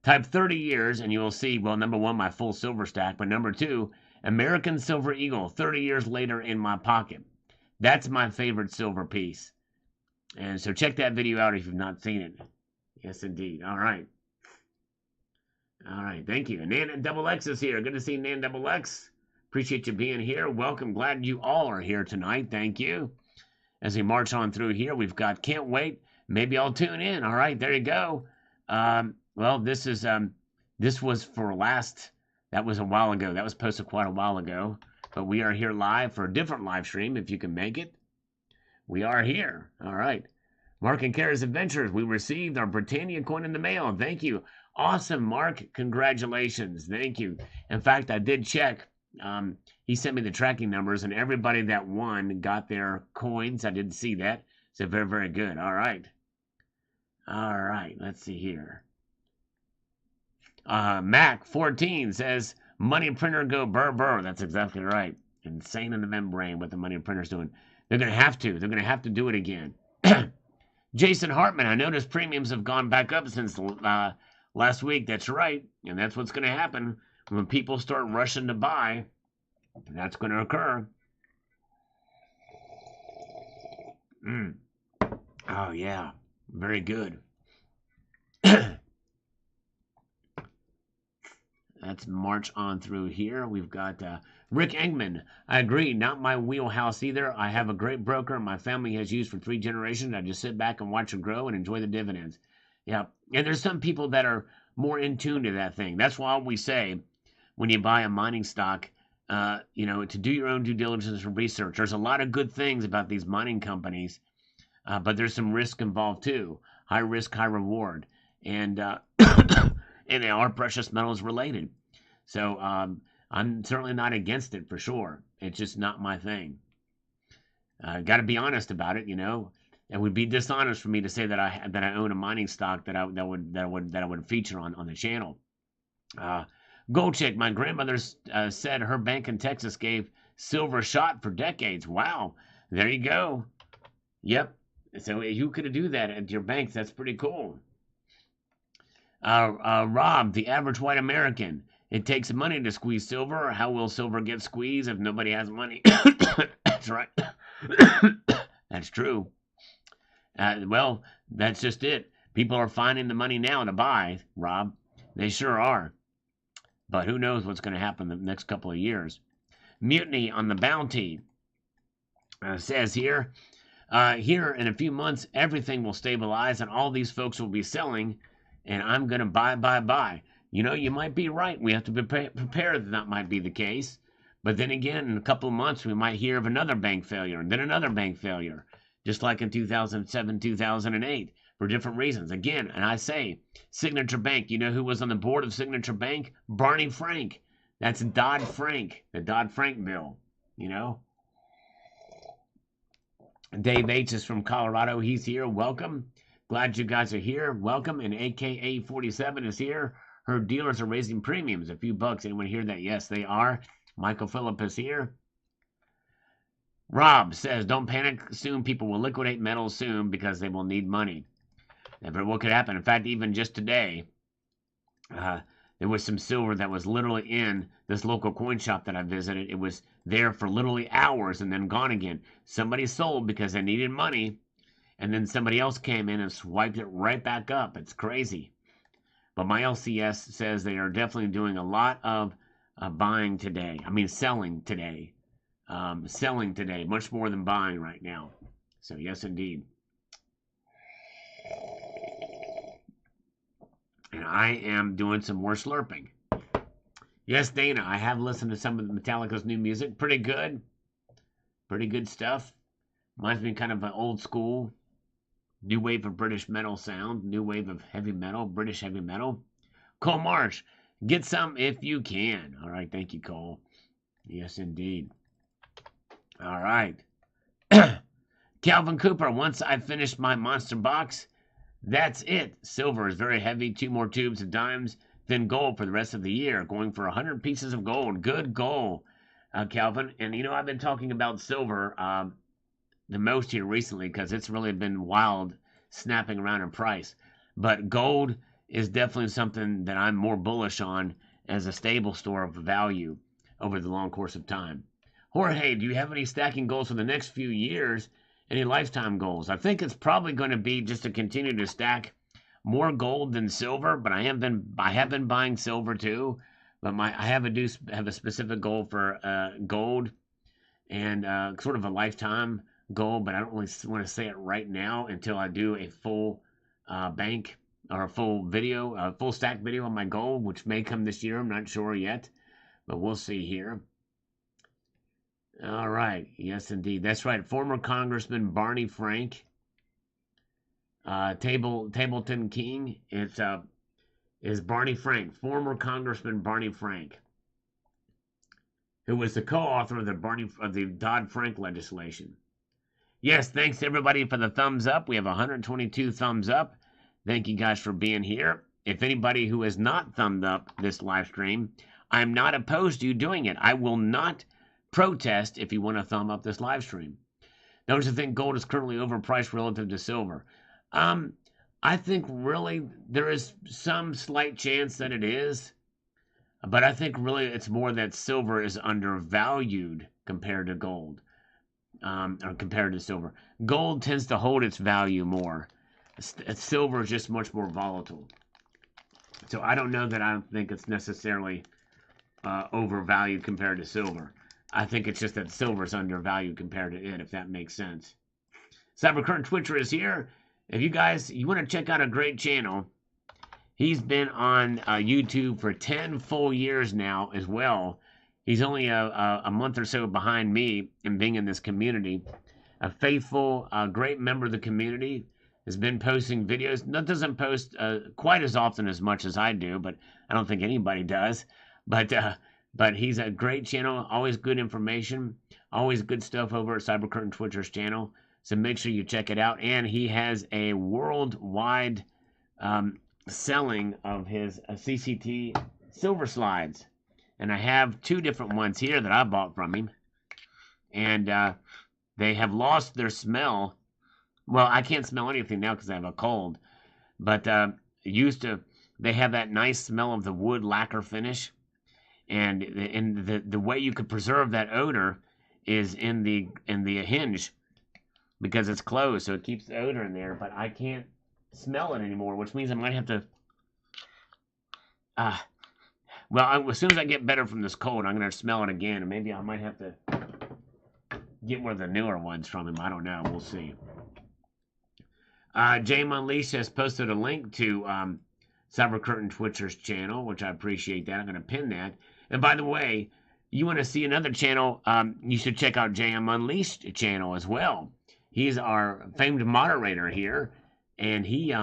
Type 30 years and you will see, well, number one, my full silver stack, but number two, American Silver Eagle, 30 years later in my pocket. That's my favorite silver piece. And so check that video out if you've not seen it. Yes, indeed. All right. All right, thank you. Nan Double X is here. Good to see Nan Double X. Appreciate you being here. Welcome. Glad you all are here tonight. Thank you. as we march on through here. We've got can't wait. Maybe I'll tune in. All right, there you go. Well, this was for last. That was a while ago. That was posted quite a while ago. But we are here live for a different live stream. If you can make it, we are here. All right. Mark and Kara's Adventures. We received our Britannia coin in the mail. Thank you. Awesome, Mark. Congratulations. Thank you. In fact, I did check. He sent me the tracking numbers, and everybody that won got their coins. I didn't see that. So very, very good. All right. All right. Let's see here. Mac14 says, money printer go burr burr. That's exactly right. Insane in the membrane what the money printer's doing. They're going to have to. They're going to have to do it again. Jason Hartman, I noticed premiums have gone back up since last week. That's right. And that's what's going to happen when people start rushing to buy. That's going to occur. Oh, yeah. Very good. Let's march on through here. We've got Rick Engman. I agree. Not my wheelhouse either. I have a great broker my family has used for 3 generations. I just sit back and watch it grow and enjoy the dividends. Yeah. And there's some people that are more in tune to that thing. That's why we say when you buy a mining stock, to do your own due diligence and research. There's a lot of good things about these mining companies, but there's some risk involved too. High risk, high reward. And and they are precious metals related. So I'm certainly not against it for sure. It's just not my thing. Got to be honest about it, It would be dishonest for me to say that I own a mining stock that I would feature on the channel. Gold Chick, my grandmother said her bank in Texas gave silver shot for decades. Wow, there you go. Yep. So you could do that at your bank. That's pretty cool. Rob, the average white American. It takes money to squeeze silver. How will silver get squeezed if nobody has money? That's right. That's true. Well, that's just it. People are finding the money now to buy, Rob. They sure are. But who knows what's going to happen the next couple of years. Mutiny on the Bounty says here in a few months, everything will stabilize and all these folks will be selling, and I'm going to buy. You might be right. We have to be prepared that might be the case. But then again, in a couple of months, we might hear of another bank failure and then another bank failure, just like in 2007, 2008. For different reasons. Again, and I say, Signature Bank. You know who was on the board of Signature Bank? Barney Frank. That's Dodd-Frank. The Dodd-Frank bill. Dave H. is from Colorado. He's here. Welcome. Glad you guys are here. Welcome. And AKA 47 is here. Her dealers are raising premiums. A few bucks. Anyone hear that? Yes, they are. Michael Phillip is here. Rob says, don't panic. Soon people will liquidate metals soon because they will need money. Never what could happen. In fact, even just today, there was some silver that was literally in this local coin shop that I visited. It was there for literally hours and then gone again. Somebody sold because they needed money, and then somebody else came in and swiped it right back up. It's crazy. But my LCS says they are definitely doing a lot of buying today. I mean, selling today. Selling today, much more than buying right now. So, yes, indeed. And I am doing some more slurping. Yes, Dana, I have listened to some of Metallica's new music. Pretty good. Pretty good stuff. Reminds me kind of an old school, new wave of British metal sound, new wave of heavy metal, British heavy metal. Cole Marsh, get some if you can. All right, thank you, Cole. Yes, indeed. All right. Calvin Cooper, once I finish my monster box, that's it. Silver is very heavy. 2 more tubes of dimes, then gold for the rest of the year. Going for 100 pieces of gold. Good goal, Calvin. And, I've been talking about silver the most here recently because it's really been wild snapping around in price. But gold is definitely something that I'm more bullish on as a stable store of value over the long course of time. Jorge, do you have any stacking goals for the next few years? Any lifetime goals? I think it's probably going to be just to continue to stack more gold than silver, but I have been buying silver too. But I have a specific goal for gold and sort of a lifetime gold, but I don't really want to say it right now until I do a full bank or a full video, a full stack video on my gold, which may come this year. I'm not sure yet, but we'll see here. All right. Yes, indeed. That's right. Former Congressman Barney Frank, Tableton King. It's is Barney Frank, former Congressman Barney Frank, who was the co-author of the Dodd-Frank legislation. Yes, thanks everybody for the thumbs up. We have 122 thumbs up. Thank you guys for being here. If anybody who has not thumbed up this live stream, I'm not opposed to you doing it. I will not protest if you want to thumb up this live stream. Don't you think gold is currently overpriced relative to silver? I think really there is some slight chance that it is, but I think really it's more that silver is undervalued compared to gold, or compared to silver. Gold tends to hold its value more. Silver is just much more volatile. So I don't know that I think it's necessarily overvalued compared to silver. I think it's just that silver is undervalued compared to it, if that makes sense. Cybercurrent Twitcher is here. If you guys, you want to check out a great channel, he's been on YouTube for 10 full years now as well. He's only a month or so behind me in being in this community. A faithful, great member of the community, has been posting videos. Doesn't post quite as often as much as I do, but I don't think anybody does. But he's a great channel, always good information, always good stuff over at Cybercurrent Twitcher's channel. So make sure you check it out. And he has a worldwide selling of his CCT silver slides. And I have 2 different ones here that I bought from him. And they have lost their smell. Well, I can't smell anything now because I have a cold. But they have that nice smell of the wood lacquer finish. And the way you could preserve that odor is in the hinge, because it's closed, so it keeps the odor in there, but I can't smell it anymore, which means I might have to, as soon as I get better from this cold, I'm going to smell it again, and maybe I might have to get one of the newer ones from him. I don't know. We'll see. Jame Unleashed has posted a link to Cybercurrent Twitcher's channel, which I appreciate that. I'm going to pin that. And by the way, you want to see another channel, you should check out JM Unleashed channel as well. He's our famed moderator here, and he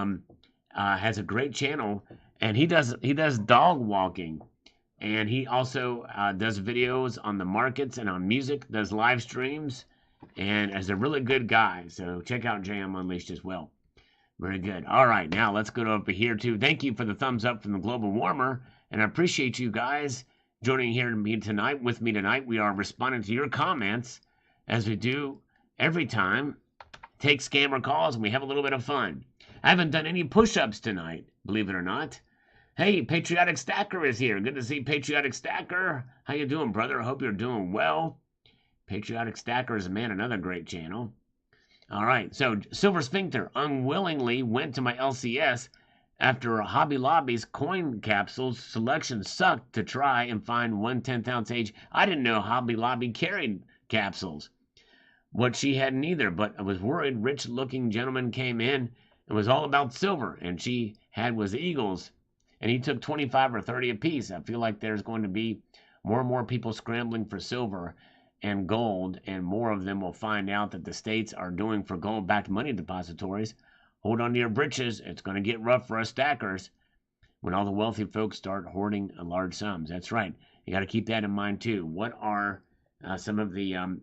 has a great channel, and he does dog walking, and he also does videos on the markets and on music, does live streams, and is a really good guy. So check out JM Unleashed as well. Very good. All right, now let's go over here too. Thank you for the thumbs up from the Global Warmer, and I appreciate you guys joining here with me tonight. We are responding to your comments as we do every time. Take scammer calls and we have a little bit of fun. I haven't done any push-ups tonight, believe it or not. Hey, Patriotic Stacker is here. Good to see Patriotic Stacker. How you doing, brother? I hope you're doing well. Patriotic Stacker is, man, another great channel. All right, so Silver Sphincter unwillingly went to my LCS after Hobby Lobby's coin capsules selection sucked to try and find 1 10th-ounce age. I didn't know Hobby Lobby carried capsules. What she hadn't either, but I was worried. Rich-looking gentleman came in and was all about silver, and she had was Eagles, and he took 25 or 30 apiece. I feel like there's going to be more and more people scrambling for silver and gold, and more of them will find out that the states are doing for gold-backed money depositories. Hold on to your britches. It's going to get rough for us stackers when all the wealthy folks start hoarding large sums. That's right. You got to keep that in mind too. What are some of the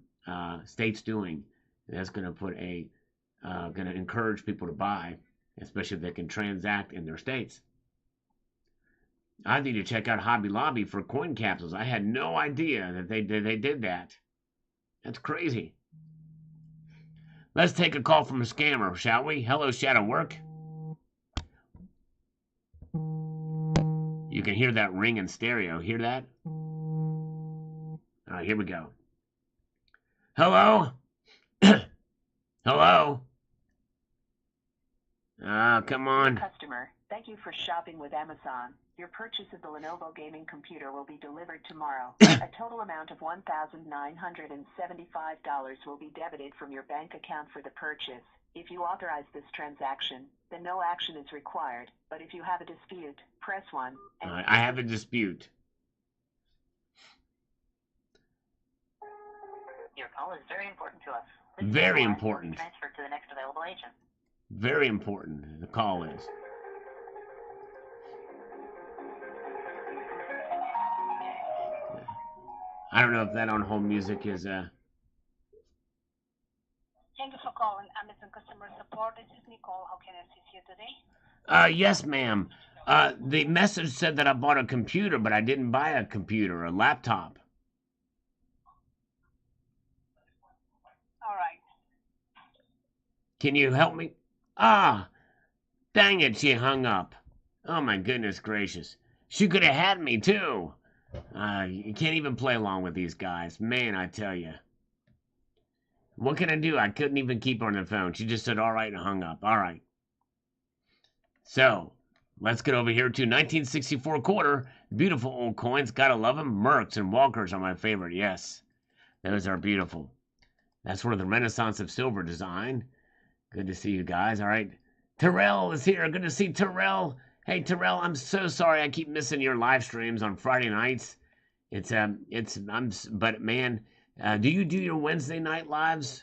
states doing? That's going to put going to encourage people to buy, especially if they can transact in their states. I need to check out Hobby Lobby for coin capsules. I had no idea that they did that. That's crazy. Let's take a call from a scammer, shall we? Hello, Shadow Work. You can hear that ring in stereo. Hear that? All right, here we go. Hello? Hello? Come on. Customer, thank you for shopping with Amazon. Your purchase of the Lenovo gaming computer will be delivered tomorrow. A total amount of $1,975 will be debited from your bank account for the purchase. If you authorize this transaction, then no action is required. But if you have a dispute, press 1. I have a dispute. Your call is very important to us. Very important. Transfer to the next available agent. Very important, the call is. I don't know if that on hold music is Thank you for calling Amazon customer support. This is Nicole. How can I assist you today? Yes, ma'am. The message said that I bought a computer, but I didn't buy a computer, a laptop. All right. Can you help me? Ah, dang it, she hung up. Oh my goodness gracious. She could have had me too. You can't even play along with these guys. Man, I tell you. What can I do? I couldn't even keep her on the phone. She just said, all right, and hung up. All right. So, let's get over here to 1964 quarter. Beautiful old coins. Gotta love them. Mercs and Walkers are my favorite. Yes. Those are beautiful. That's sort of the renaissance of silver design. Good to see you guys. All right. Terrell is here. Good to see Terrell. Hey, Terrell, I'm so sorry I keep missing your live streams on Friday nights. But man, do you do your Wednesday night lives?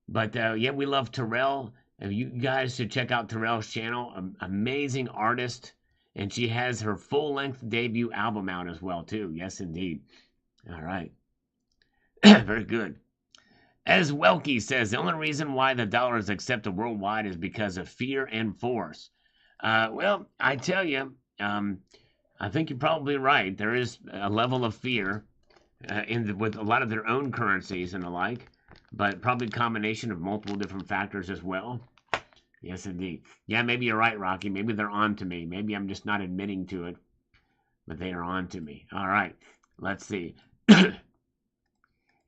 But yeah, we love Terrell. You guys should check out Terrell's channel. Amazing artist. And she has her full-length debut album out as well, too. Yes, indeed. All right. Very good. As Welke says, the only reason why the dollar is accepted worldwide is because of fear and force. Well, I tell you, I think you're probably right. There is a level of fear with a lot of their own currencies and the like, but probably a combination of multiple different factors as well. Yes, indeed. Yeah, maybe you're right, Rocky. Maybe they're on to me. Maybe I'm just not admitting to it, but they are on to me. All right, let's see. Yeah,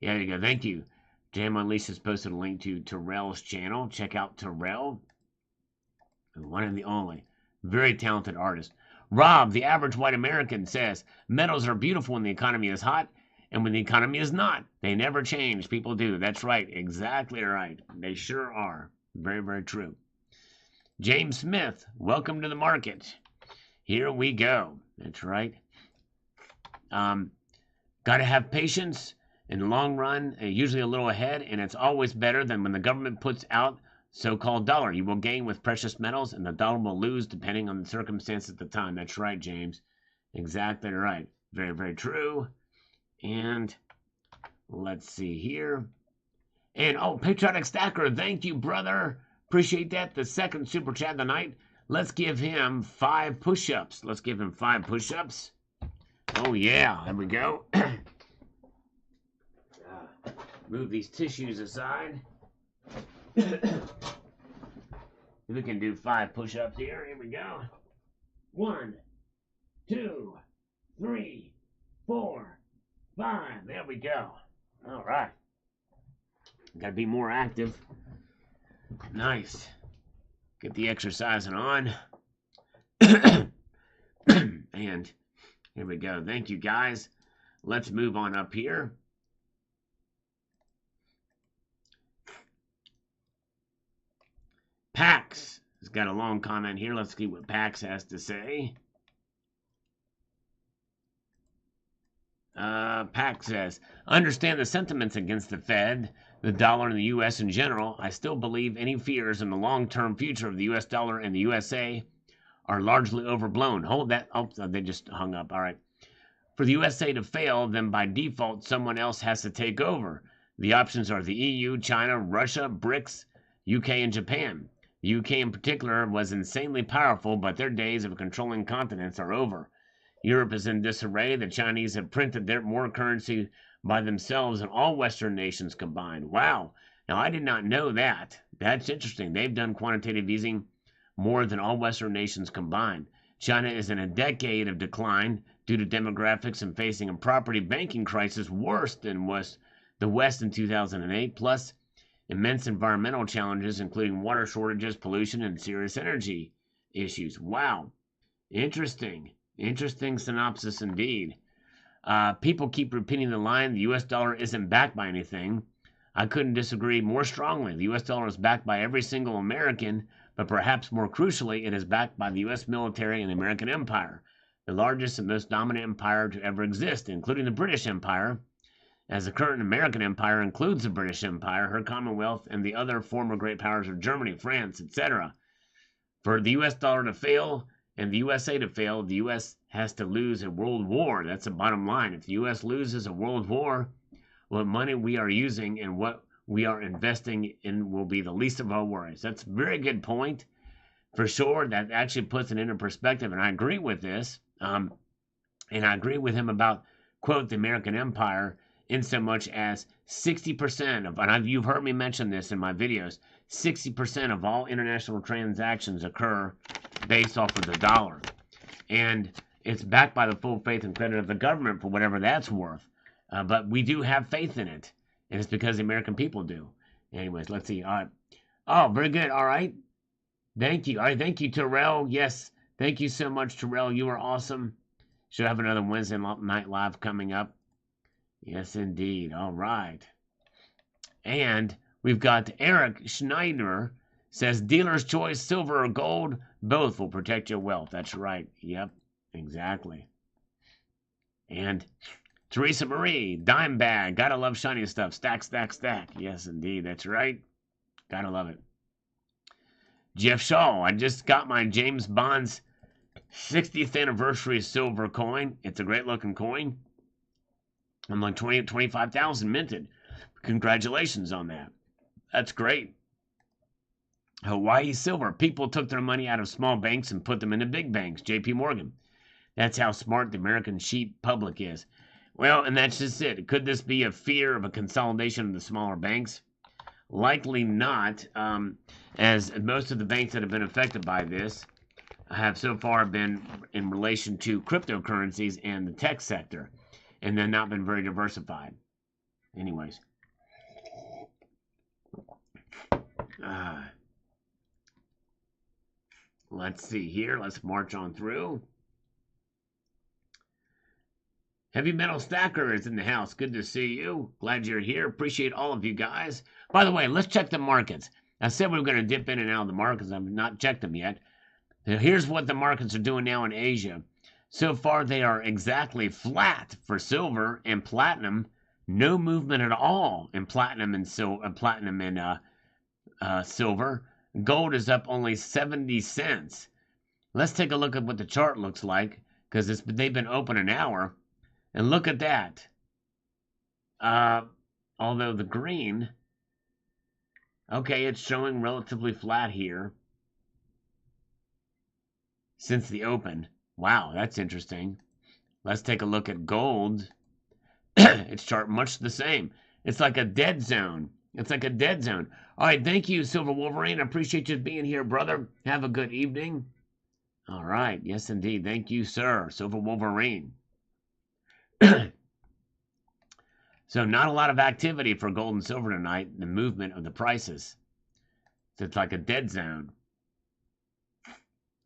there you go. Thank you. Jam Unleashed has posted a link to Terrell's channel. Check out Terrell. The one and the only. Very talented artist. Rob, the average white American, says, metals are beautiful when the economy is hot, and when the economy is not. They never change. People do. That's right. Exactly right. They sure are. Very, very true. James Smith, welcome to the market. Here we go. That's right. Got to have patience. In the long run, usually a little ahead, and it's always better than when the government puts out so-called dollar. You will gain with precious metals, and the dollar will lose depending on the circumstances at the time. That's right, James. Exactly right. Very, very true. And let's see here. And, oh, Patriotic Stacker, thank you, brother. Appreciate that. The second super chat of the night. Let's give him 5 push-ups. Let's give him 5 push-ups. Oh, yeah. There we go. Move these tissues aside. We can do 5 push-ups here. Here we go. 1, 2, 3, 4, 5. There we go. All right. Got to be more active. Nice. Get the exercising on. And here we go. Thank you, guys. Let's move on up here. Pax has got a long comment here. Let's see what Pax has to say. Pax says, understand the sentiments against the Fed, the dollar, and the U.S. in general. I still believe any fears in the long-term future of the U.S. dollar and the USA are largely overblown. Hold that. Oh, they just hung up. All right. For the USA to fail, then by default, someone else has to take over. The options are the EU, China, Russia, BRICS, UK, and Japan. The UK in particular was insanely powerful, but their days of controlling continents are over. Europe is in disarray. The Chinese have printed more currency by themselves than all Western nations combined. Wow. Now, I did not know that. That's interesting. They've done quantitative easing more than all Western nations combined. China is in a decade of decline due to demographics and facing a property banking crisis worse than was the West in 2008, plus immense environmental challenges, including water shortages, pollution, and serious energy issues. Wow. Interesting. Interesting synopsis indeed. People keep repeating the line, the U.S. dollar isn't backed by anything. I couldn't disagree more strongly. The U.S. dollar is backed by every single American, but perhaps more crucially, it is backed by the U.S. military and the American empire, the largest and most dominant empire to ever exist, including the British Empire, as the current American empire includes the British Empire, her Commonwealth, and the other former great powers of Germany, France, etc. For the U.S. dollar to fail and the USA to fail, the U.S. has to lose a world war. That's the bottom line. If the U.S. loses a world war, what money we are using and what we are investing in will be the least of our worries. That's a very good point. For sure, that actually puts it into perspective, and I agree with this. And I agree with him about, quote, the American empire, in so much as 60% of, and you've heard me mention this in my videos, 60% of all international transactions occur based off of the dollar. And it's backed by the full faith and credit of the government for whatever that's worth. But we do have faith in it. And it's because the American people do. Anyways, let's see. All right. Oh, very good. All right. Thank you. All right. Thank you, Terrell. Yes. Thank you so much, Terrell. You are awesome. Should have another Wednesday night live coming up. Yes, indeed. All right. And we've got Eric Schneider says, dealer's choice, silver or gold, both will protect your wealth. That's right. Yep, exactly. And Teresa Marie, dime bag. Gotta love shiny stuff. Stack, stack, stack. Yes, indeed. That's right. Gotta love it. Jeff Shaw, I just got my James Bond's 60th anniversary silver coin. It's a great looking coin. I'm like 25,000 minted. Congratulations on that. That's great. Hawaii silver. People took their money out of small banks and put them into big banks. JP Morgan. That's how smart the American sheep public is. Well, and that's just it. Could this be a fear of a consolidation of the smaller banks? Likely not, as most of the banks that have been affected by this have so far been in relation to cryptocurrencies and the tech sector, and then not been very diversified. Anyways. Let's see here. Let's march on through. Heavy Metal Stacker is in the house. Good to see you. Glad you're here. Appreciate all of you guys. By the way, let's check the markets. I said we were going to dip in and out of the markets. I've not checked them yet. Now, here's what the markets are doing now in Asia. So far, they are exactly flat for silver and platinum. No movement at all in platinum and silver. Gold is up only 70 cents. Let's take a look at what the chart looks like, because they've been open an hour. And look at that. Although the green, okay, it's showing relatively flat here since the open. Wow, that's interesting. Let's take a look at gold. Its chart much the same. It's like a dead zone. It's like a dead zone. All right, thank you, Silver Wolverine. I appreciate you being here, brother. Have a good evening. All right, yes, indeed. Thank you, sir, Silver Wolverine. So not a lot of activity for gold and silver tonight, the movement of the prices. So it's like a dead zone.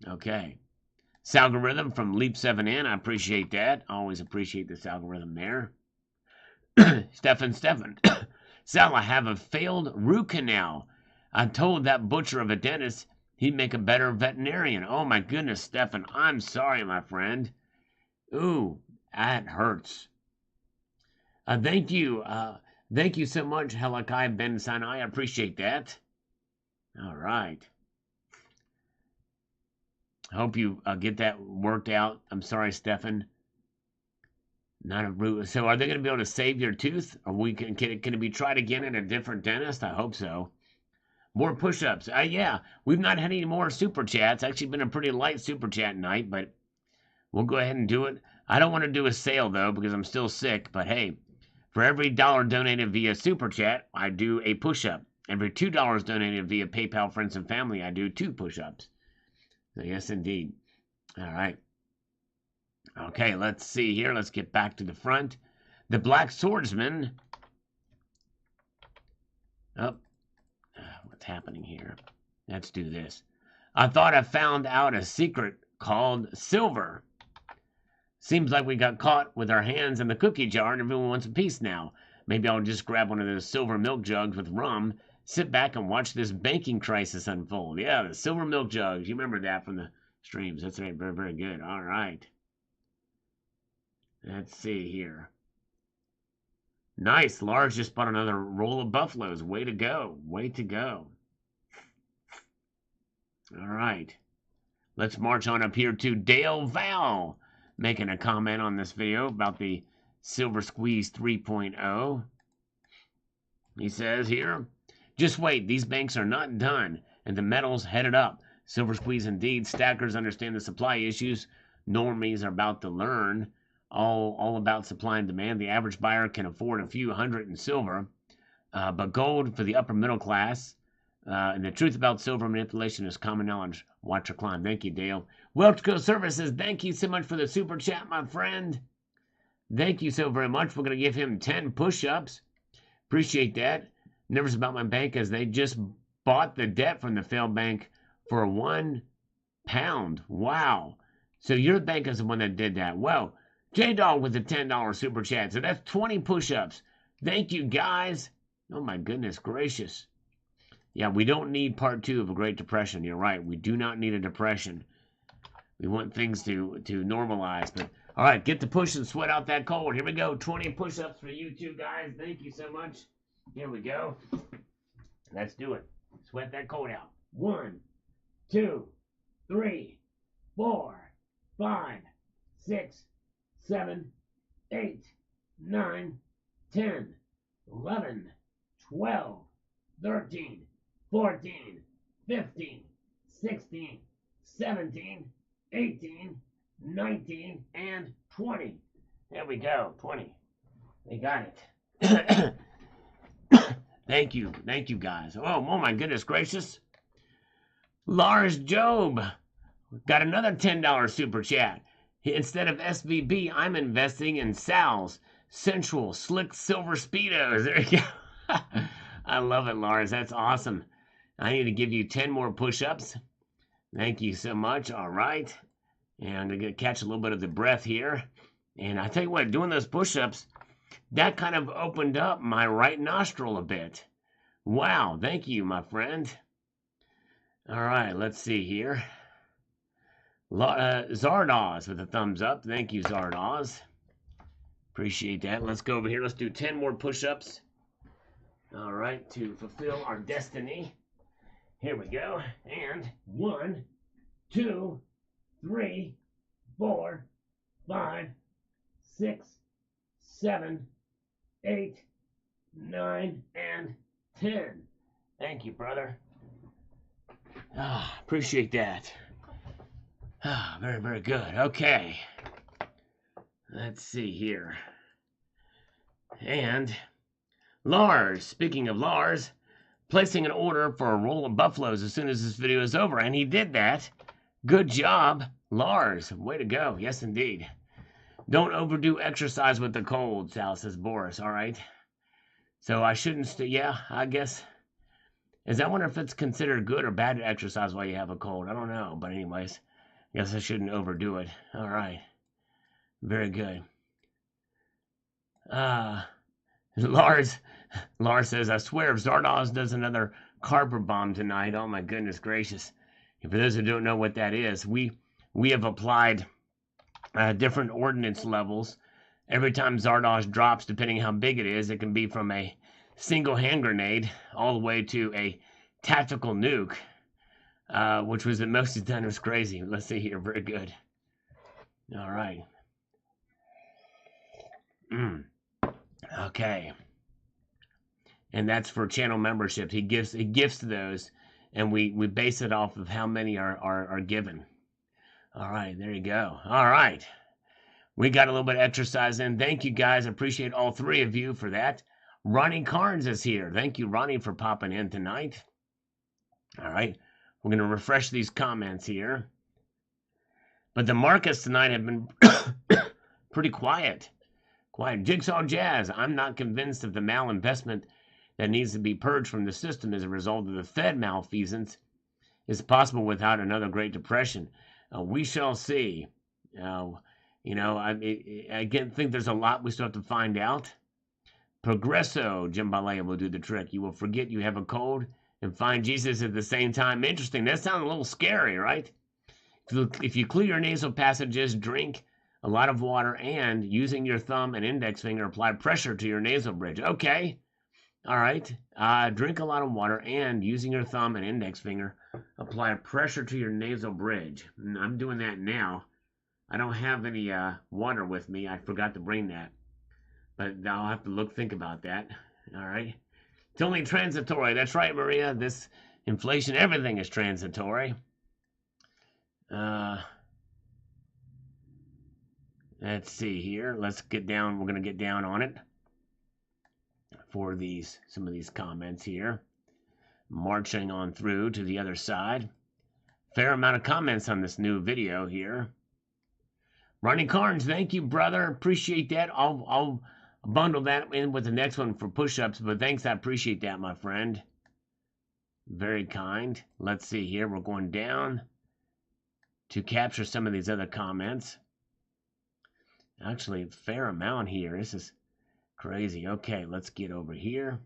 Okay. Algorithm from Leap7N, I appreciate that. Always appreciate this algorithm there. Stefan. Sal, I have a failed root canal. I told that butcher of a dentist he'd make a better veterinarian. Oh my goodness, Stefan, I'm sorry, my friend. Ooh, that hurts. Thank you. Thank you so much, Helakai Ben Sinai. I appreciate that. All right. Hope you get that worked out. I'm sorry, Stefan. Not a root. So are they going to be able to save your tooth? Or can it be tried again at a different dentist? I hope so. More push-ups. Yeah, we've not had any more super chats. Actually been a pretty light super chat night, but we'll go ahead and do it. I don't want to do a sale, though, because I'm still sick. But hey, for every $1 donated via super chat, I do a push-up. Every $2 donated via PayPal Friends and Family, I do 2 push-ups. So yes, indeed. All right. Okay, let's see here. Let's get back to the front. The Black Swordsman. Oh, what's happening here? Let's do this. I thought I found out a secret called silver. Seems like we got caught with our hands in the cookie jar and everyone wants a piece now. Maybe I'll just grab one of those silver milk jugs with rum, sit back and watch this banking crisis unfold. Yeah, the silver milk jugs. You remember that from the streams. That's right. Very, very good. All right. Let's see here. Nice. Lars just bought another roll of buffaloes. Way to go. Way to go. All right. Let's march on up here to Dale Val, making a comment on this video about the Silver Squeeze 3.0. He says here, just wait, these banks are not done, and the metal's headed up. Silver Squeeze indeed. Stackers understand the supply issues. Normies are about to learn all about supply and demand. The average buyer can afford a few hundred in silver, but gold for the upper middle class. And the truth about silver manipulation is common knowledge. Watch or climb. Thank you, Dale. Welchco Services, thank you so much for the super chat, my friend. Thank you so very much. We're going to give him 10 push-ups. Appreciate that. Nervous about my bank as they just bought the debt from the failed bank for £1. Wow. So your bank is the one that did that. Well, J-Dog with the $10 super chat. So that's 20 push-ups. Thank you, guys. Oh, my goodness gracious. Yeah, we don't need part 2 of a Great Depression. You're right. We do not need a depression. We want things to normalize. But all right, get to push and sweat out that cold. Here we go. 20 push-ups for you two guys. Thank you so much. Here we go. Let's do it. Sweat that cold out. 1, 2, 3, 4, 5, 6, 7, 8, 9, 10, 11, 12, 13, 14, 15, 16, 17, 18, 19, and 20. There we go, 20. They got it. Thank you guys. Oh my goodness gracious. Lars Job got another $10 super chat. Instead of SVB, I'm investing in Sal's Sensual Slick Silver Speedos. There you go. I love it, Lars. That's awesome. I need to give you 10 more push-ups. Thank you so much. All right. And I'm going to catch a little bit of the breath here. And I tell you what, doing those push-ups, that kind of opened up my right nostril a bit. Wow. Thank you, my friend. All right. Let's see here. Zardoz with a thumbs up. Thank you, Zardoz. Appreciate that. Let's go over here. Let's do 10 more push-ups. All right, to fulfill our destiny. Here we go. And 1, 2, 3, 4, 5, 6, 7, 8, 9, and 10. Thank you, brother. Appreciate that. Very, very good. Okay. Let's see here. And Lars, speaking of Lars, placing an order for a roll of buffaloes as soon as this video is over. And he did that. Good job, Lars. Way to go. Yes, indeed. Don't overdo exercise with the cold, Sal, says Boris. All right. So I shouldn't yeah, I guess. I wonder if it's considered good or bad to exercise while you have a cold. I don't know. But anyways, I guess I shouldn't overdo it. All right. Very good. Lars says, I swear if Zardoz does another carpet bomb tonight, oh my goodness gracious. And for those who don't know what that is, we have applied different ordnance levels. Every time Zardoz drops, depending how big it is, it can be from a single hand grenade all the way to a tactical nuke, which was the most he's done. It was crazy. Let's see here. Very good. All right. Okay. And that's for channel memberships. He gifts those, and we base it off of how many are given. All right, there you go. All right. We got a little bit of exercise in. Thank you, guys. I appreciate all 3 of you for that. Ronnie Carnes is here. Thank you, Ronnie, for popping in tonight. All right. We're going to refresh these comments here. But the markets tonight have been pretty quiet. Jigsaw Jazz. I'm not convinced of the malinvestment that needs to be purged from the system as a result of the Fed malfeasance is possible without another Great Depression. We shall see. You know, I again think there's a lot we still have to find out. Progresso Jambalaya will do the trick. You will forget you have a cold and find Jesus at the same time. Interesting. That sounds a little scary, right? If you clear your nasal passages, drink a lot of water, and using your thumb and index finger, apply pressure to your nasal bridge. Okay. All right. Drink a lot of water, and using your thumb and index finger, apply pressure to your nasal bridge. I'm doing that now. I don't have any water with me. I forgot to bring that. But I'll have to think about that. All right. It's only transitory. That's right, Maria. This inflation, everything is transitory. Let's see here. Let's get down. We're going to get down on it for some of these comments here. Marching on through to the other side. Fair amount of comments on this new video here. Ronnie Carnes, thank you, brother. Appreciate that. I'll bundle that in with the next one for push-ups, but thanks. I appreciate that, my friend. Very kind. Let's see here. We're going down to capture some of these other comments. Actually, a fair amount here. This is crazy. Okay, let's get over here.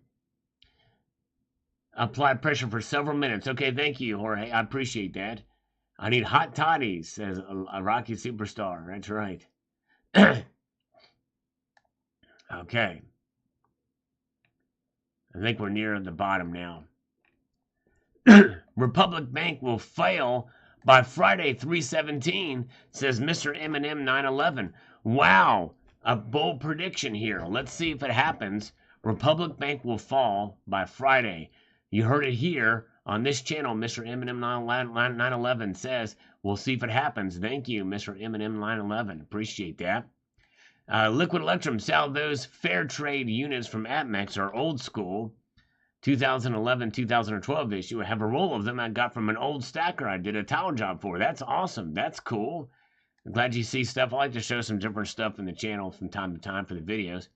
Apply pressure for several minutes. Okay, thank you, Jorge. I appreciate that. I need hot toddies, says a Rocky Superstar. That's right. Okay. I think we're near the bottom now. Republic Bank will fail by Friday 3/17, says Mr. Eminem 911. Wow, a bold prediction here. Let's see if it happens. Republic Bank will fall by Friday. You heard it here on this channel. Mr. Eminem 911 says, we'll see if it happens. Thank you, Mr. Eminem 911. Appreciate that. Liquid Electrum, Sal, those fair trade units from APMEX are old school. 2011-2012 issue. I have a roll of them I got from an old stacker I did a towel job for. That's awesome. That's cool. I'm glad you see stuff. I like to show some different stuff in the channel from time to time for the videos.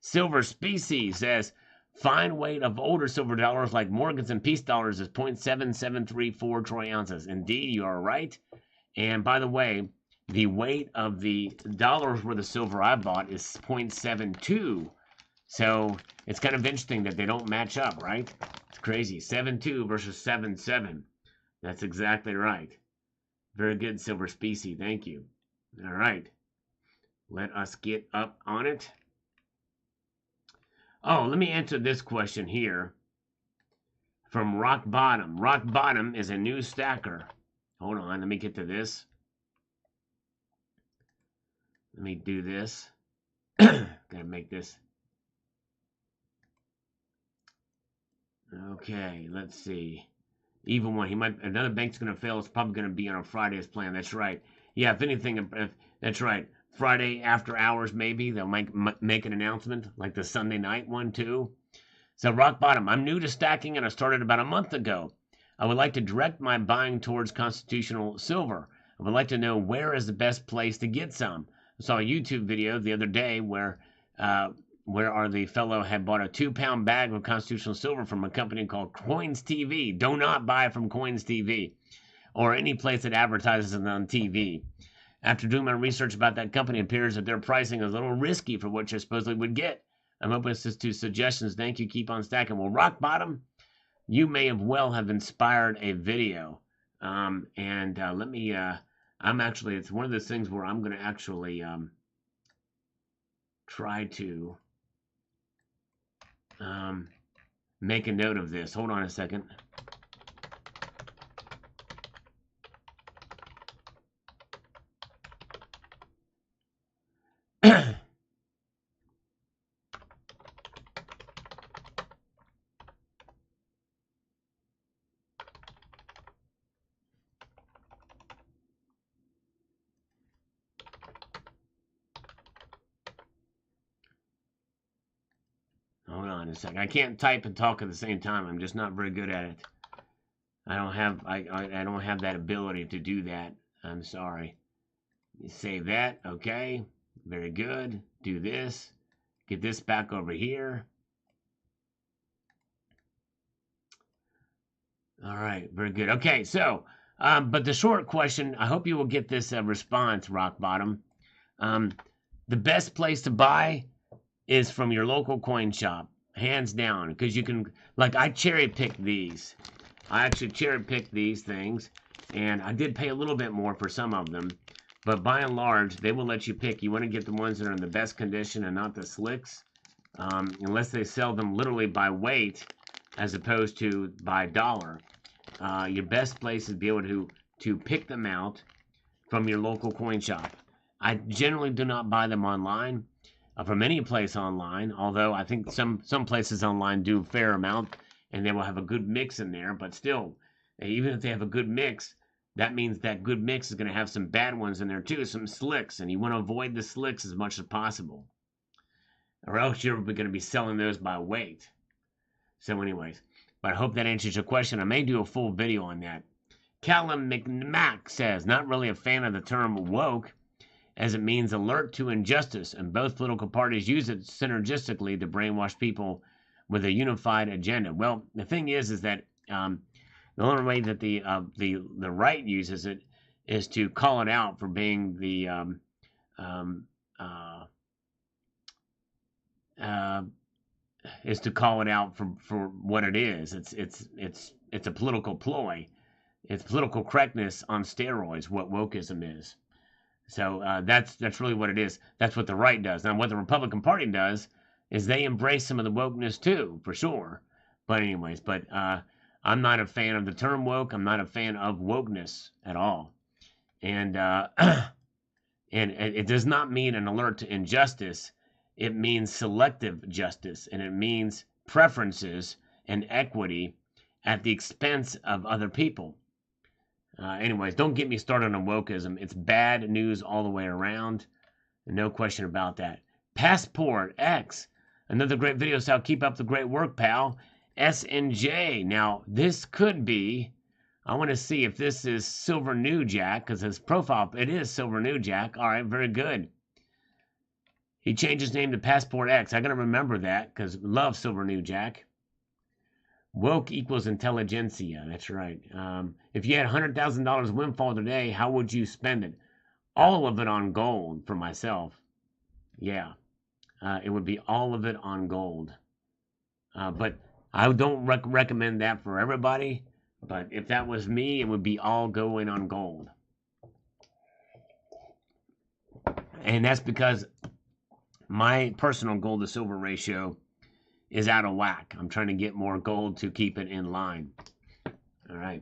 Silver Species says, fine weight of older silver dollars like Morgans and Peace dollars is 0.7734 troy ounces. Indeed, you are right. And by the way, the weight of the dollars worth of silver I bought is 0.72. So it's kind of interesting that they don't match up, right? It's crazy. 7.2 versus 7.7. That's exactly right. Very good, Silver Species. Thank you. All right. Let us get up on it. Oh, let me answer this question here from Rock Bottom. Rock Bottom is a new stacker. Hold on. Let me get to this. Let me do this. Gotta make this. Okay, let's see. Even one. Another bank's gonna fail. It's probably gonna be on a Friday's plan. That's right. Yeah, if anything, that's right. Friday after hours, maybe they'll make an announcement, like the Sunday night one too. So Rock Bottom, I'm new to stacking and I started about a month ago. I would like to direct my buying towards constitutional silver. I would like to know where is the best place to get some. I saw a YouTube video the other day where the fellow had bought a 2-pound bag of constitutional silver from a company called Coins TV. Do not buy from Coins TV or any place that advertises it on TV. After doing my research about that company, it appears that their pricing is a little risky for what you supposedly would get. I'm open to suggestions. Thank you. Keep on stacking. Well, Rock Bottom, you may have inspired a video. Let me, it's one of those things where I'm going to actually try to make a note of this. Hold on a second. Hold on a second. I can't type and talk at the same time. I'm just not very good at it. I don't have that ability to do that. I'm sorry. Save that. Okay. Very good. Do this. Get this back over here. All right. Very good. Okay. So, but the short question, I hope you will get this response, Rock Bottom. The best place to buy is from your local coin shop, hands down, because you can, like, I cherry pick these. I actually cherry pick these things, and I did pay a little bit more for some of them, but by and large, they will let you pick. You want to get the ones that are in the best condition and not the slicks, unless they sell them literally by weight as opposed to by dollar. Your best place is to be able to pick them out from your local coin shop. I generally do not buy them online, from any place online, although I think some places online do a fair amount, and they will have a good mix in there, but still, even if they have a good mix, that means that good mix is going to have some bad ones in there too, some slicks, and you want to avoid the slicks as much as possible, or else you're going to be selling those by weight. So anyways, but I hope that answers your question. I may do a full video on that. Callum McMack says, not really a fan of the term woke, as it means alert to injustice, and both political parties use it synergistically to brainwash people with a unified agenda. Well, the thing is that the only way that the right uses it is to call it out for being the is to call it out for what it is. It's a political ploy. It's political correctness on steroids, what wokeism is. So that's really what it is. That's what the right does. Now, what the Republican Party does is they embrace some of the wokeness too, for sure. But anyways, I'm not a fan of the term woke. I'm not a fan of wokeness at all. And and it does not mean an alert to injustice. It means selective justice, and it means preferences and equity at the expense of other people. Anyways, don't get me started on wokeism. It's bad news all the way around. No question about that. Passport X. Another great video, so keep up the great work, pal. SNJ. Now, this could be, I want to see if this is Silver New Jack, because his profile, it is Silver New Jack. All right, very good. He changed his name to Passport X. I got to remember that, because love Silver New Jack. Woke equals intelligentsia. That's right. If you had $100,000 windfall today, how would you spend it? All of it on gold for myself. Yeah. It would be all of it on gold. But I don't recommend that for everybody. But if that was me, it would be all going on gold. And that's because my personal gold to silver ratio is out of whack. I'm trying to get more gold to keep it in line. All right.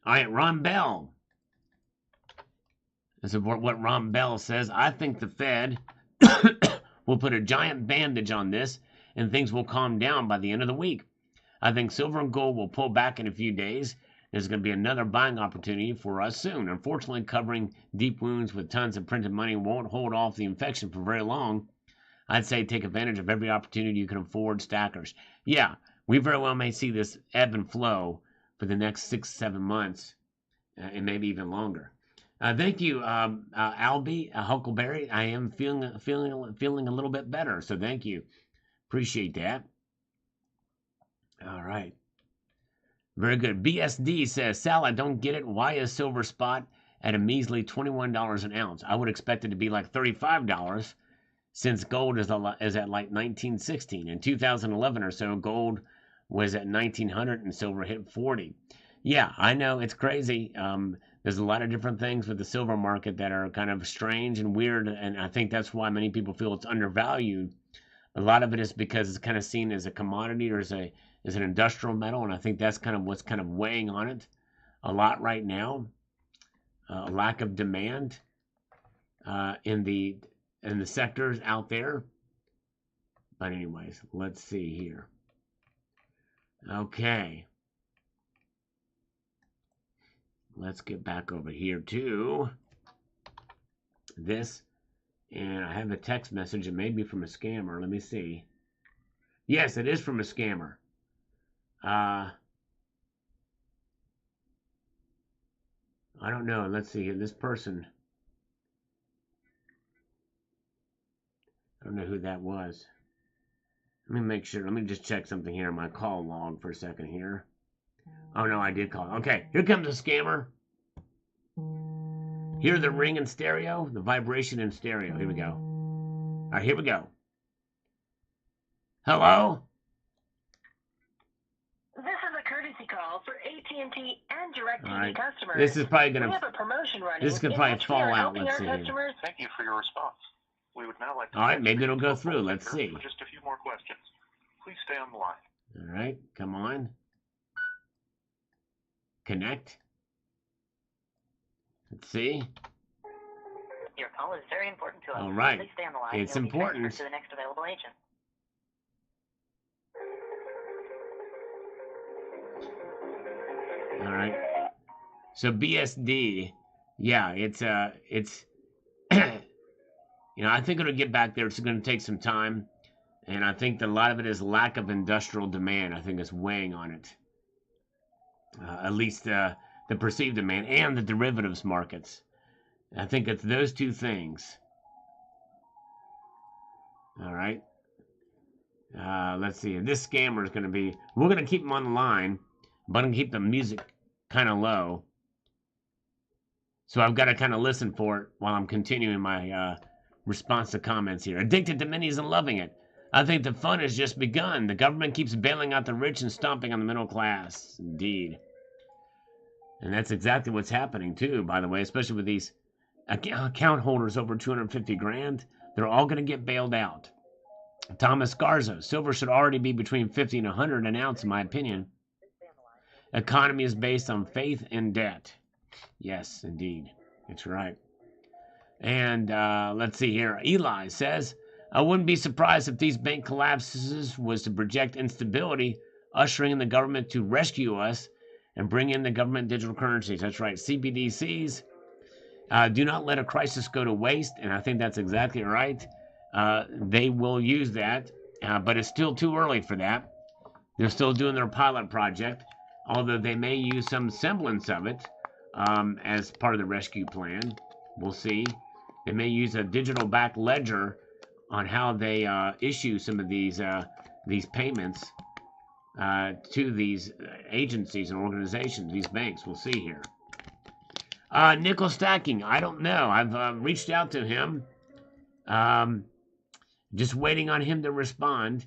All right, Ron Bell. This is what Ron Bell says. I think the Fed will put a giant bandage on this and things will calm down by the end of the week. I think silver and gold will pull back in a few days. There's going to be another buying opportunity for us soon. Unfortunately, covering deep wounds with tons of printed money won't hold off the infection for very long. I'd say take advantage of every opportunity you can afford, stackers. Yeah, we very well may see this ebb and flow for the next 6-7 months, and maybe even longer. Thank you, Albie, Huckleberry. I am feeling a little bit better, so thank you. Appreciate that. All right. Very good. BSD says, Sal, I don't get it. Why is silver spot at a measly $21 an ounce? I would expect it to be like $35 since gold is at like 1916. In 2011 or so, gold was at 1900 and silver hit 40. Yeah, I know. It's crazy. There's a lot of different things with the silver market that are kind of strange and weird, and I think that's why many people feel it's undervalued. A lot of it is because it's kind of seen as a commodity or as an industrial metal, and I think that's kind of what's kind of weighing on it a lot right now. A lack of demand in the sectors out there. But anyways, let's see here. Okay. Let's get back over here to this. And I have a text message. It may be from a scammer. Let me see. Yes, it is from a scammer. I don't know. Let's see here. This person. I don't know who that was. Let me make sure. Let me just check something here in my call log for a second here. Oh, no, I did call. Okay, here comes a scammer. Hear the ring in stereo? The vibration in stereo. Here we go. All right, here we go. Hello? This is a courtesy call for AT&T and DirecTV customers. This is probably going We have a promotion running. This could probably fall out. Let's see. Customers. Thank you for your response. We would now like to... All right, maybe it'll go through. Let's see. For just a few more questions. Please stay on the line. All right, come on. Connect. Let's see. Your call is very important to us. All right. Please stay on the line. It's important. To the next available agent. All right. So BSD, yeah, it's you know, I think it'll get back there. It's going to take some time, and I think that a lot of it is lack of industrial demand. I think it's weighing on it. At least the perceived demand and the derivatives markets. I think it's those two things. All right. Let's see. This scammer is going to be... We're going to keep him on the line, but I'm going to keep the music kind of low. So I've got to kind of listen for it while I'm continuing my response to comments here. Addicted to minis and loving it. I think the fun has just begun. The government keeps bailing out the rich and stomping on the middle class. Indeed. And that's exactly what's happening, too, by the way, especially with these account holders over 250 grand. They're all going to get bailed out. Thomas Garza, silver should already be between 50 and 100 an ounce, in my opinion. Economy is based on faith and debt. Yes, indeed. That's right. And let's see here. Eli says, I wouldn't be surprised if these bank collapses was to project instability, ushering in the government to rescue us and bring in the government digital currencies. That's right. CBDCs. Do not let a crisis go to waste, and I think that's exactly right. They will use that, but it's still too early for that. They're still doing their pilot project, although they may use some semblance of it as part of the rescue plan. We'll see. They may use a digital back ledger on how they issue some of these payments to these agencies and organizations, these banks. We'll see here. Nickel stacking. I don't know. I've reached out to him. Just waiting on him to respond.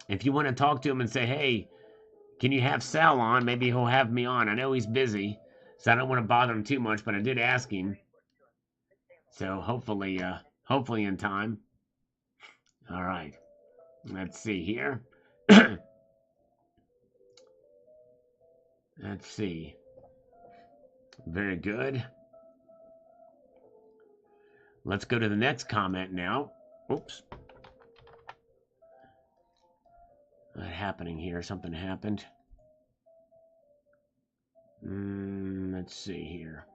If you want to talk to him and say, hey, can you have Sal on? Maybe he'll have me on. I know he's busy, so I don't want to bother him too much, but I did ask him. So hopefully in time. All right. Let's see here. Let's see. Very good. Let's go to the next comment now. Oops. What's happening here? Something happened. Let's see here.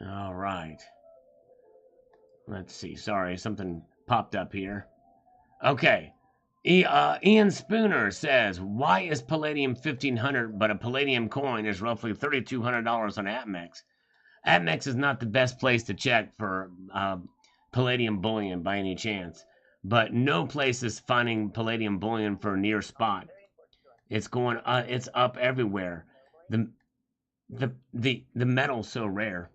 All right. Let's see. Sorry, something popped up here. Okay. Ian Spooner says, why is Palladium 1,500 but a Palladium coin is roughly $3,200 on APMEX? APMEX is not the best place to check for Palladium bullion by any chance, but no place is finding Palladium bullion for near spot. It's going. It's up everywhere. The metal's so rare.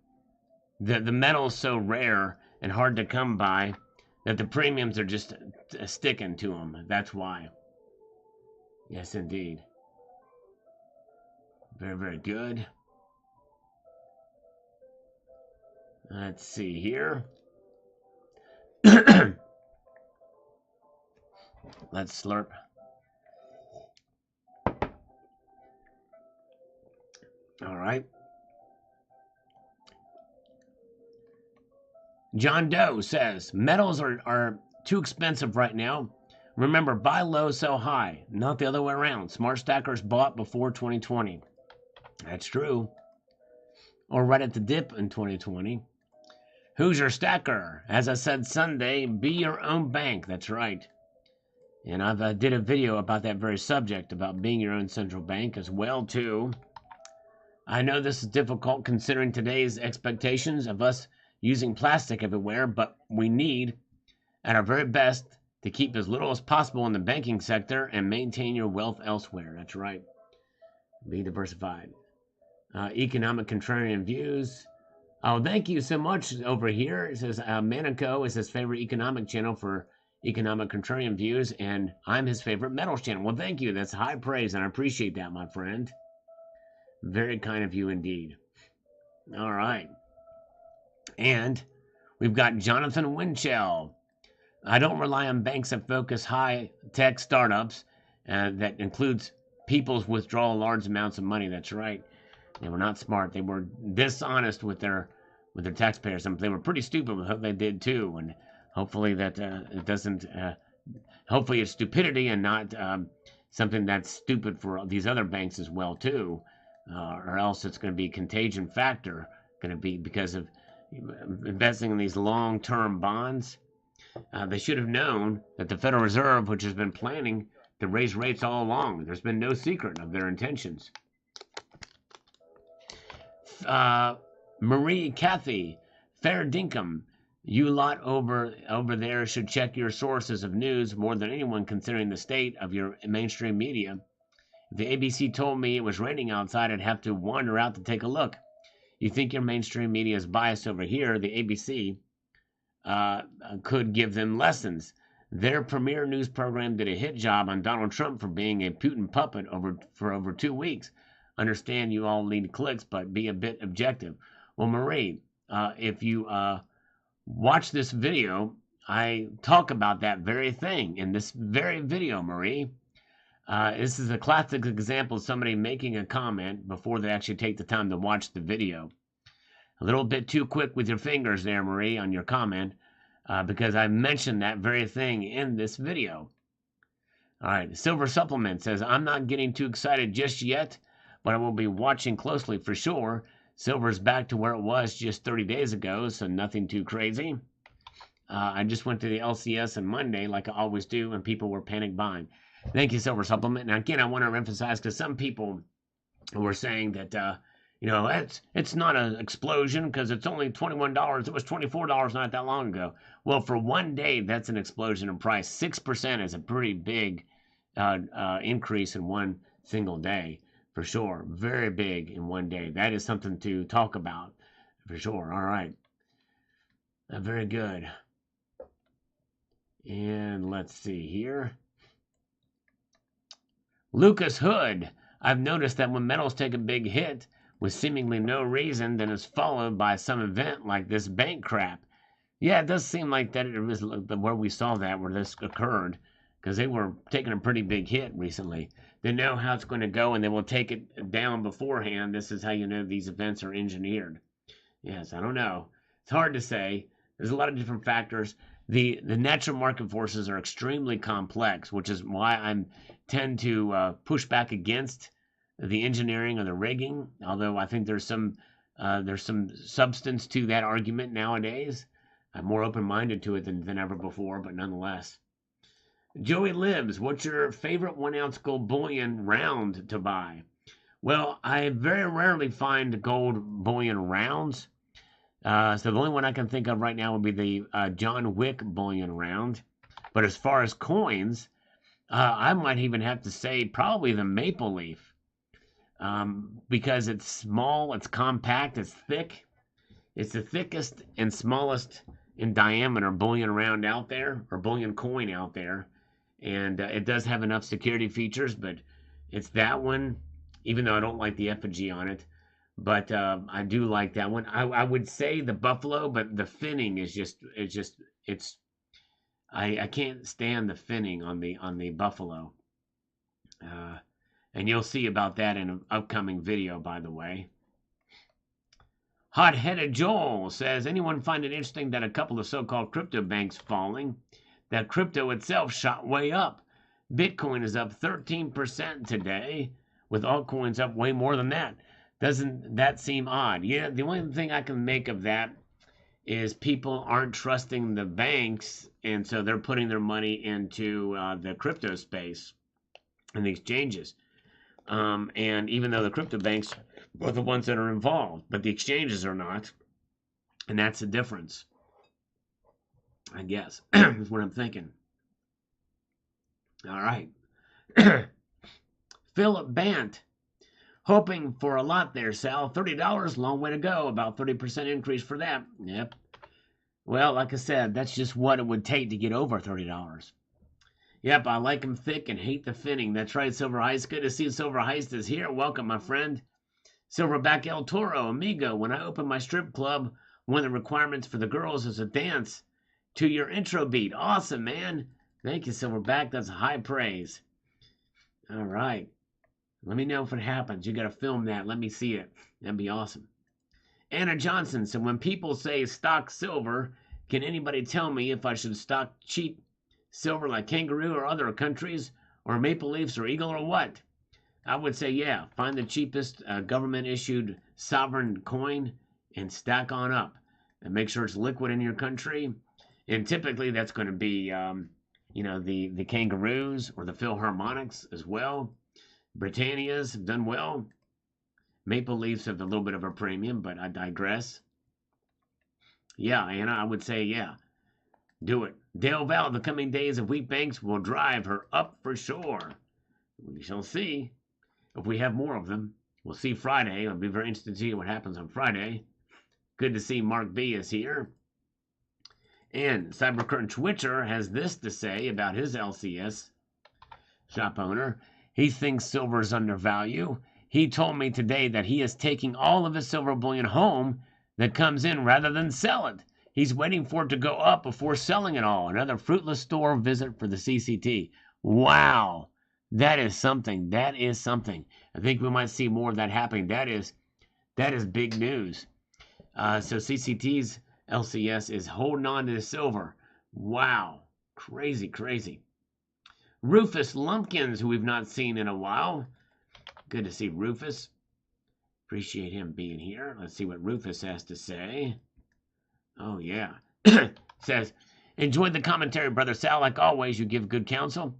The metal is so rare and hard to come by that the premiums are just sticking to them. That's why. Yes, indeed. Very, very good. Let's see here. Let's slurp. All right. John Doe says, metals are too expensive right now. Remember, buy low, sell high. Not the other way around. Smart stackers bought before 2020. That's true. Or right at the dip in 2020. Who's your stacker? As I said Sunday, be your own bank. That's right. And I've did a video about that very subject, about being your own central bank as well, too. I know this is difficult considering today's expectations of us using plastic everywhere, but we need, at our very best, to keep as little as possible in the banking sector and maintain your wealth elsewhere. That's right. Be diversified. Economic contrarian views. Oh, thank you so much over here. It says Manico is his favorite economic channel for economic contrarian views, and I'm his favorite metals channel. Well, thank you. That's high praise, and I appreciate that, my friend. Very kind of you indeed. All right. And we've got Jonathan Winchell. I don't rely on banks that focus high-tech startups that includes people's withdrawal large amounts of money. That's right. They were not smart. They were dishonest with their taxpayers. They were pretty stupid with what they did too. And hopefully that it doesn't. Hopefully it's stupidity and not something that's stupid for these other banks as well too, or else it's going to be a contagion factor. Going to be because of investing in these long-term bonds. They should have known that the Federal Reserve, which has been planning to raise rates all along, there's been no secret of their intentions. Marie Cathy, fair dinkum. You lot over there should check your sources of news more than anyone, considering the state of your mainstream media. If the ABC told me it was raining outside, I'd have to wander out to take a look. You think your mainstream media is biased over here? The ABC could give them lessons. Their premier news program did a hit job on Donald Trump for being a Putin puppet for over 2 weeks. Understand you all need clicks, but be a bit objective. Well, Marie, if you watch this video, I talk about that very thing in this very video, Marie. This is a classic example of somebody making a comment before they actually take the time to watch the video. A little bit too quick with your fingers there, Marie, on your comment, because I mentioned that very thing in this video. All right, Silver Supplement says, I'm not getting too excited just yet, but I will be watching closely for sure. Silver's back to where it was just 30 days ago, so nothing too crazy. I just went to the LCS on Monday, like I always do, and people were panic buying. Thank you, Silver Supplement. Now, again, I want to emphasize, because some people were saying that, it's not an explosion because it's only $21. It was $24 not that long ago. Well, for one day, that's an explosion in price. 6% is a pretty big increase in one single day. For sure. Very big in one day. That is something to talk about. For sure. All right. Very good. And let's see here. Lucas Hood. I've noticed that when metals take a big hit with seemingly no reason, then it's followed by some event like this bank crap. Yeah, it does seem like that it was where we saw that, where this occurred, because they were taking a pretty big hit recently. They know how it's going to go, and they will take it down beforehand. This is how you know these events are engineered. Yes, I don't know. It's hard to say. There's a lot of different factors. The natural market forces are extremely complex, which is why I tend to push back against the engineering or the rigging. Although I think there's some substance to that argument nowadays. I'm more open-minded to it than ever before, but nonetheless. Joey Lives, what's your favorite 1-ounce gold bullion round to buy? Well, I very rarely find gold bullion rounds. So the only one I can think of right now would be the John Wick bullion round. But as far as coins, I might even have to say probably the Maple Leaf. Because it's small, it's compact, it's thick. It's the thickest and smallest in diameter bullion round out there, or bullion coin out there. And it does have enough security features, but it's that one, even though I don't like the effigy on it. But I do like that one. I would say the buffalo, but the finning is I can't stand the finning on the buffalo. And you'll see about that in an upcoming video, by the way. Hot-headed Joel says, anyone find it interesting that a couple of so-called crypto banks falling? That crypto itself shot way up. Bitcoin is up 13% today, with altcoins up way more than that. Doesn't that seem odd? Yeah, the only thing I can make of that is people aren't trusting the banks, and so they're putting their money into the crypto space and the exchanges. And even though the crypto banks are the ones that are involved, but the exchanges are not. And that's the difference, I guess, is what I'm thinking. All right. Philip Bant, hoping for a lot there, Sal. $30, long way to go. About 30% increase for that. Yep. Well, like I said, that's just what it would take to get over $30. Yep, I like him thick and hate the finning. That's right, Silver Heist. Good to see Silver Heist is here. Welcome, my friend. Silverback El Toro, amigo. When I open my strip club, one of the requirements for the girls is a dance to your intro beat. Awesome, man. Thank you, Silverback. That's high praise. All right. Let me know if it happens. You got to film that. Let me see it. That'd be awesome. Anna Johnson said, when people say stock silver, can anybody tell me if I should stock cheap silver like Kangaroo or other countries, or Maple Leafs or Eagle or what? I would say, yeah, find the cheapest government-issued sovereign coin and stack on up. And make sure it's liquid in your country. And typically that's going to be, the Kangaroos or the Philharmonics as well. Britannia's have done well. Maple Leafs have a little bit of a premium, but I digress. Yeah, Anna, I would say, yeah, do it. Dale Val, the coming days of wheat banks will drive her up for sure. We shall see if we have more of them. We'll see Friday. It'll be very interesting to see what happens on Friday. Good to see Mark B is here. And Cybercurtain Twitcher has this to say about his LCS shop owner. He thinks silver is undervalued. He told me today that he is taking all of his silver bullion home that comes in rather than sell it. He's waiting for it to go up before selling it all. Another fruitless store visit for the CCT. Wow. That is something. That is something. I think we might see more of that happening. That is big news. So CCT's LCS is holding on to the silver. Wow. Crazy, crazy. Rufus Lumpkins, who we've not seen in a while. Good to see Rufus. Appreciate him being here. Let's see what Rufus has to say. Oh, yeah. Says, enjoyed the commentary, Brother Sal. Like always, you give good counsel.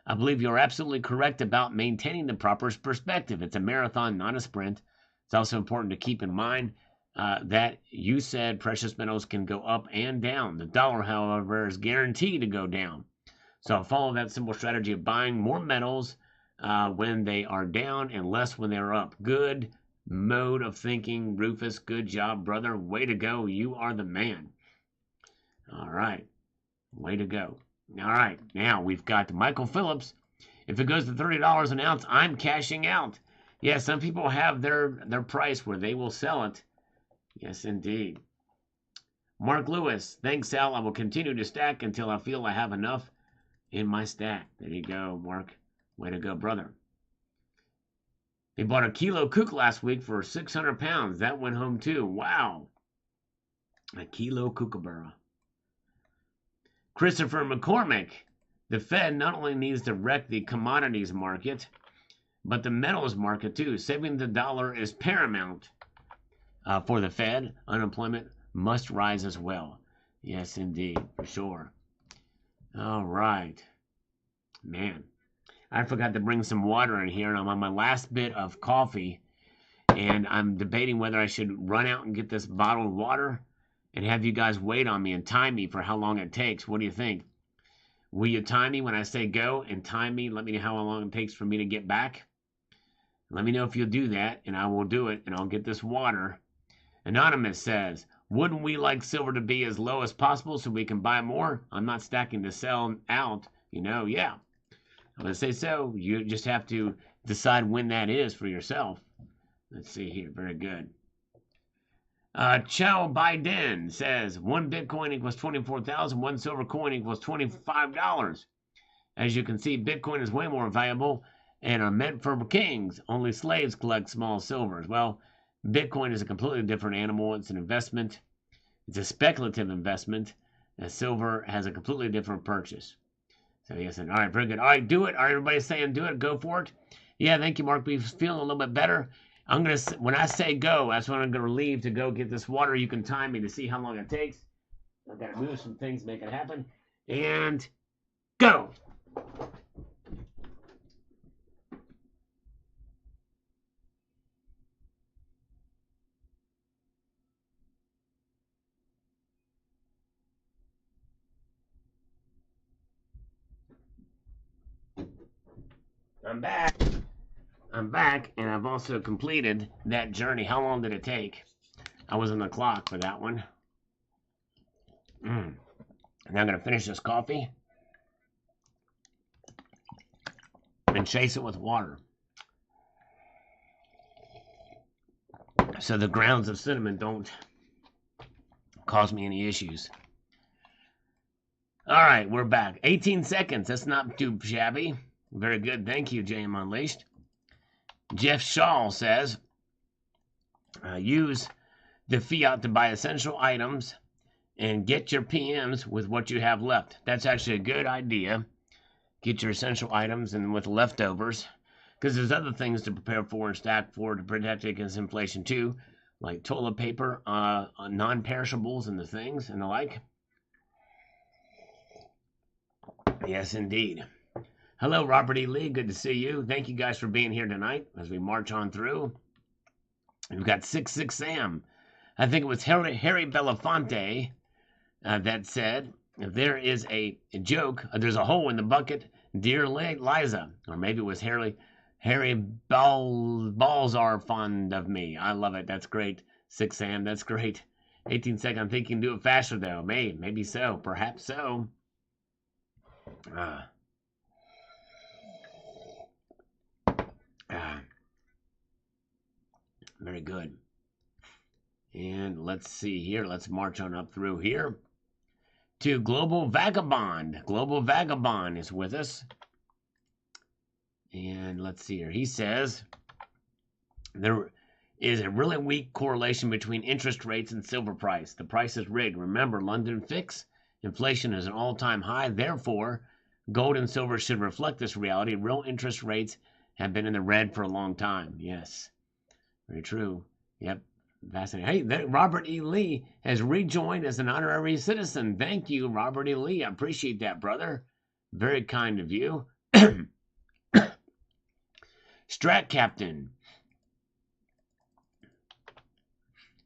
I believe you're absolutely correct about maintaining the proper perspective. It's a marathon, not a sprint. It's also important to keep in mind that you said precious metals can go up and down. The dollar, however, is guaranteed to go down. So I'll follow that simple strategy of buying more metals when they are down and less when they're up. Good mode of thinking, Rufus. Good job, brother. Way to go. You are the man. All right. Way to go. All right. Now we've got Michael Phillips. If it goes to $30 an ounce, I'm cashing out. Yeah, some people have their price where they will sell it. Yes, indeed. Mark Lewis. Thanks, Sal. I will continue to stack until I feel I have enough in my stack. There you go, Mark. Way to go, brother. He bought a kilo kook last week for 600 pounds. That went home too. Wow. A kilo kookaburra. Christopher McCormick. The Fed not only needs to wreck the commodities market, but the metals market too. Saving the dollar is paramount for the Fed. Unemployment must rise as well. Yes, indeed, for sure. All right. Man, I forgot to bring some water in here, and I'm on my last bit of coffee, and I'm debating whether I should run out and get this bottled water and have you guys wait on me and time me for how long it takes. What do you think? Will you time me when I say go and time me? Let me know how long it takes for me to get back. Let me know if you'll do that, and I will do it, and I'll get this water. Anonymous says, wouldn't we like silver to be as low as possible so we can buy more? I'm not stacking to sell out, yeah. I'm going to say so. You just have to decide when that is for yourself. Let's see here. Very good. Chow Biden says, 1 Bitcoin equals 24,000. 1 silver coin equals $25. As you can see, Bitcoin is way more valuable and are meant for kings. Only slaves collect small silvers. Well, Bitcoin is a completely different animal. It's an investment. It's a speculative investment. And silver has a completely different purchase. So yes, all right, very good. All right, do it. All right, everybody's saying do it. Go for it. Yeah, thank you, Mark. We're feeling a little bit better. When I say go, that's when I'm going to leave to go get this water. You can time me to see how long it takes. I've got to move some things, make it happen. And go. I'm back. I'm back, and I've also completed that journey. How long did it take? I was on the clock for that one. And I'm going to finish this coffee and chase it with water. So the grounds of cinnamon don't cause me any issues. All right, we're back. 18 seconds. That's not too shabby. Very good. Thank you, JM Unleashed. Jeff Shaw says, use the fiat to buy essential items and get your PMs with what you have left. That's actually a good idea. Get your essential items and with leftovers. Because there's other things to prepare for and stack for to protect against inflation too. Like toilet paper, non-perishables and the things and the like. Yes, indeed. Hello, Robert E. Lee. Good to see you. Thank you guys for being here tonight as we march on through. We've got 6 Sam. I think it was Harry Belafonte that said, if there is a joke, there's a hole in the bucket, dear Liza. Or maybe it was Harry Balls are fond of me. I love it. That's great. 6 Sam, that's great. 18 seconds. I think you can do it faster, though. Maybe so. Perhaps so. Very good. And let's see here. Let's march on up through here to Global Vagabond. Global Vagabond is with us. And let's see here. He says there is a really weak correlation between interest rates and silver price. The price is rigged. Remember, London fix. Inflation is an all-time high. Therefore, gold and silver should reflect this reality. Real interest rates have been in the red for a long time. Yes. Very true. Yep. Fascinating. Hey, Robert E. Lee has rejoined as an honorary citizen. Thank you, Robert E. Lee. I appreciate that, brother. Very kind of you. Strat Captain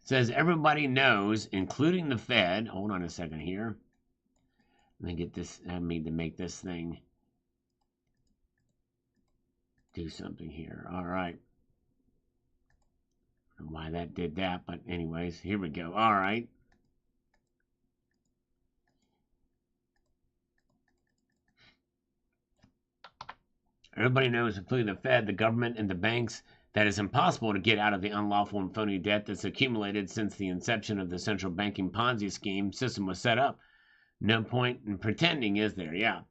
says everybody knows, including the Fed. Hold on a second here. Let me get this. I need to make this thing do something here. All right. I don't know why that did that, but anyways, here we go. All right. Everybody knows, including the Fed, the government, and the banks, that it's impossible to get out of the unlawful and phony debt that's accumulated since the inception of the central banking Ponzi scheme system was set up. No point in pretending, is there? Yeah.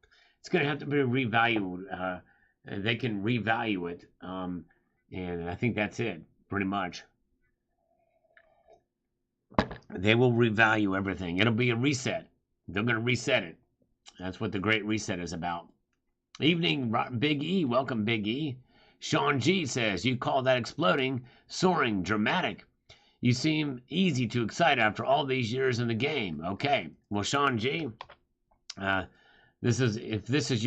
It's going to have to be revalued. They can revalue it. And I think that's it, pretty much. They will revalue everything. It'll be a reset. They're going to reset it. That's what the Great Reset is about. Evening, Big E. Welcome, Big E. Sean G says, you call that exploding, soaring, dramatic. You seem easy to excite after all these years in the game. Okay. Well, Sean G, if this is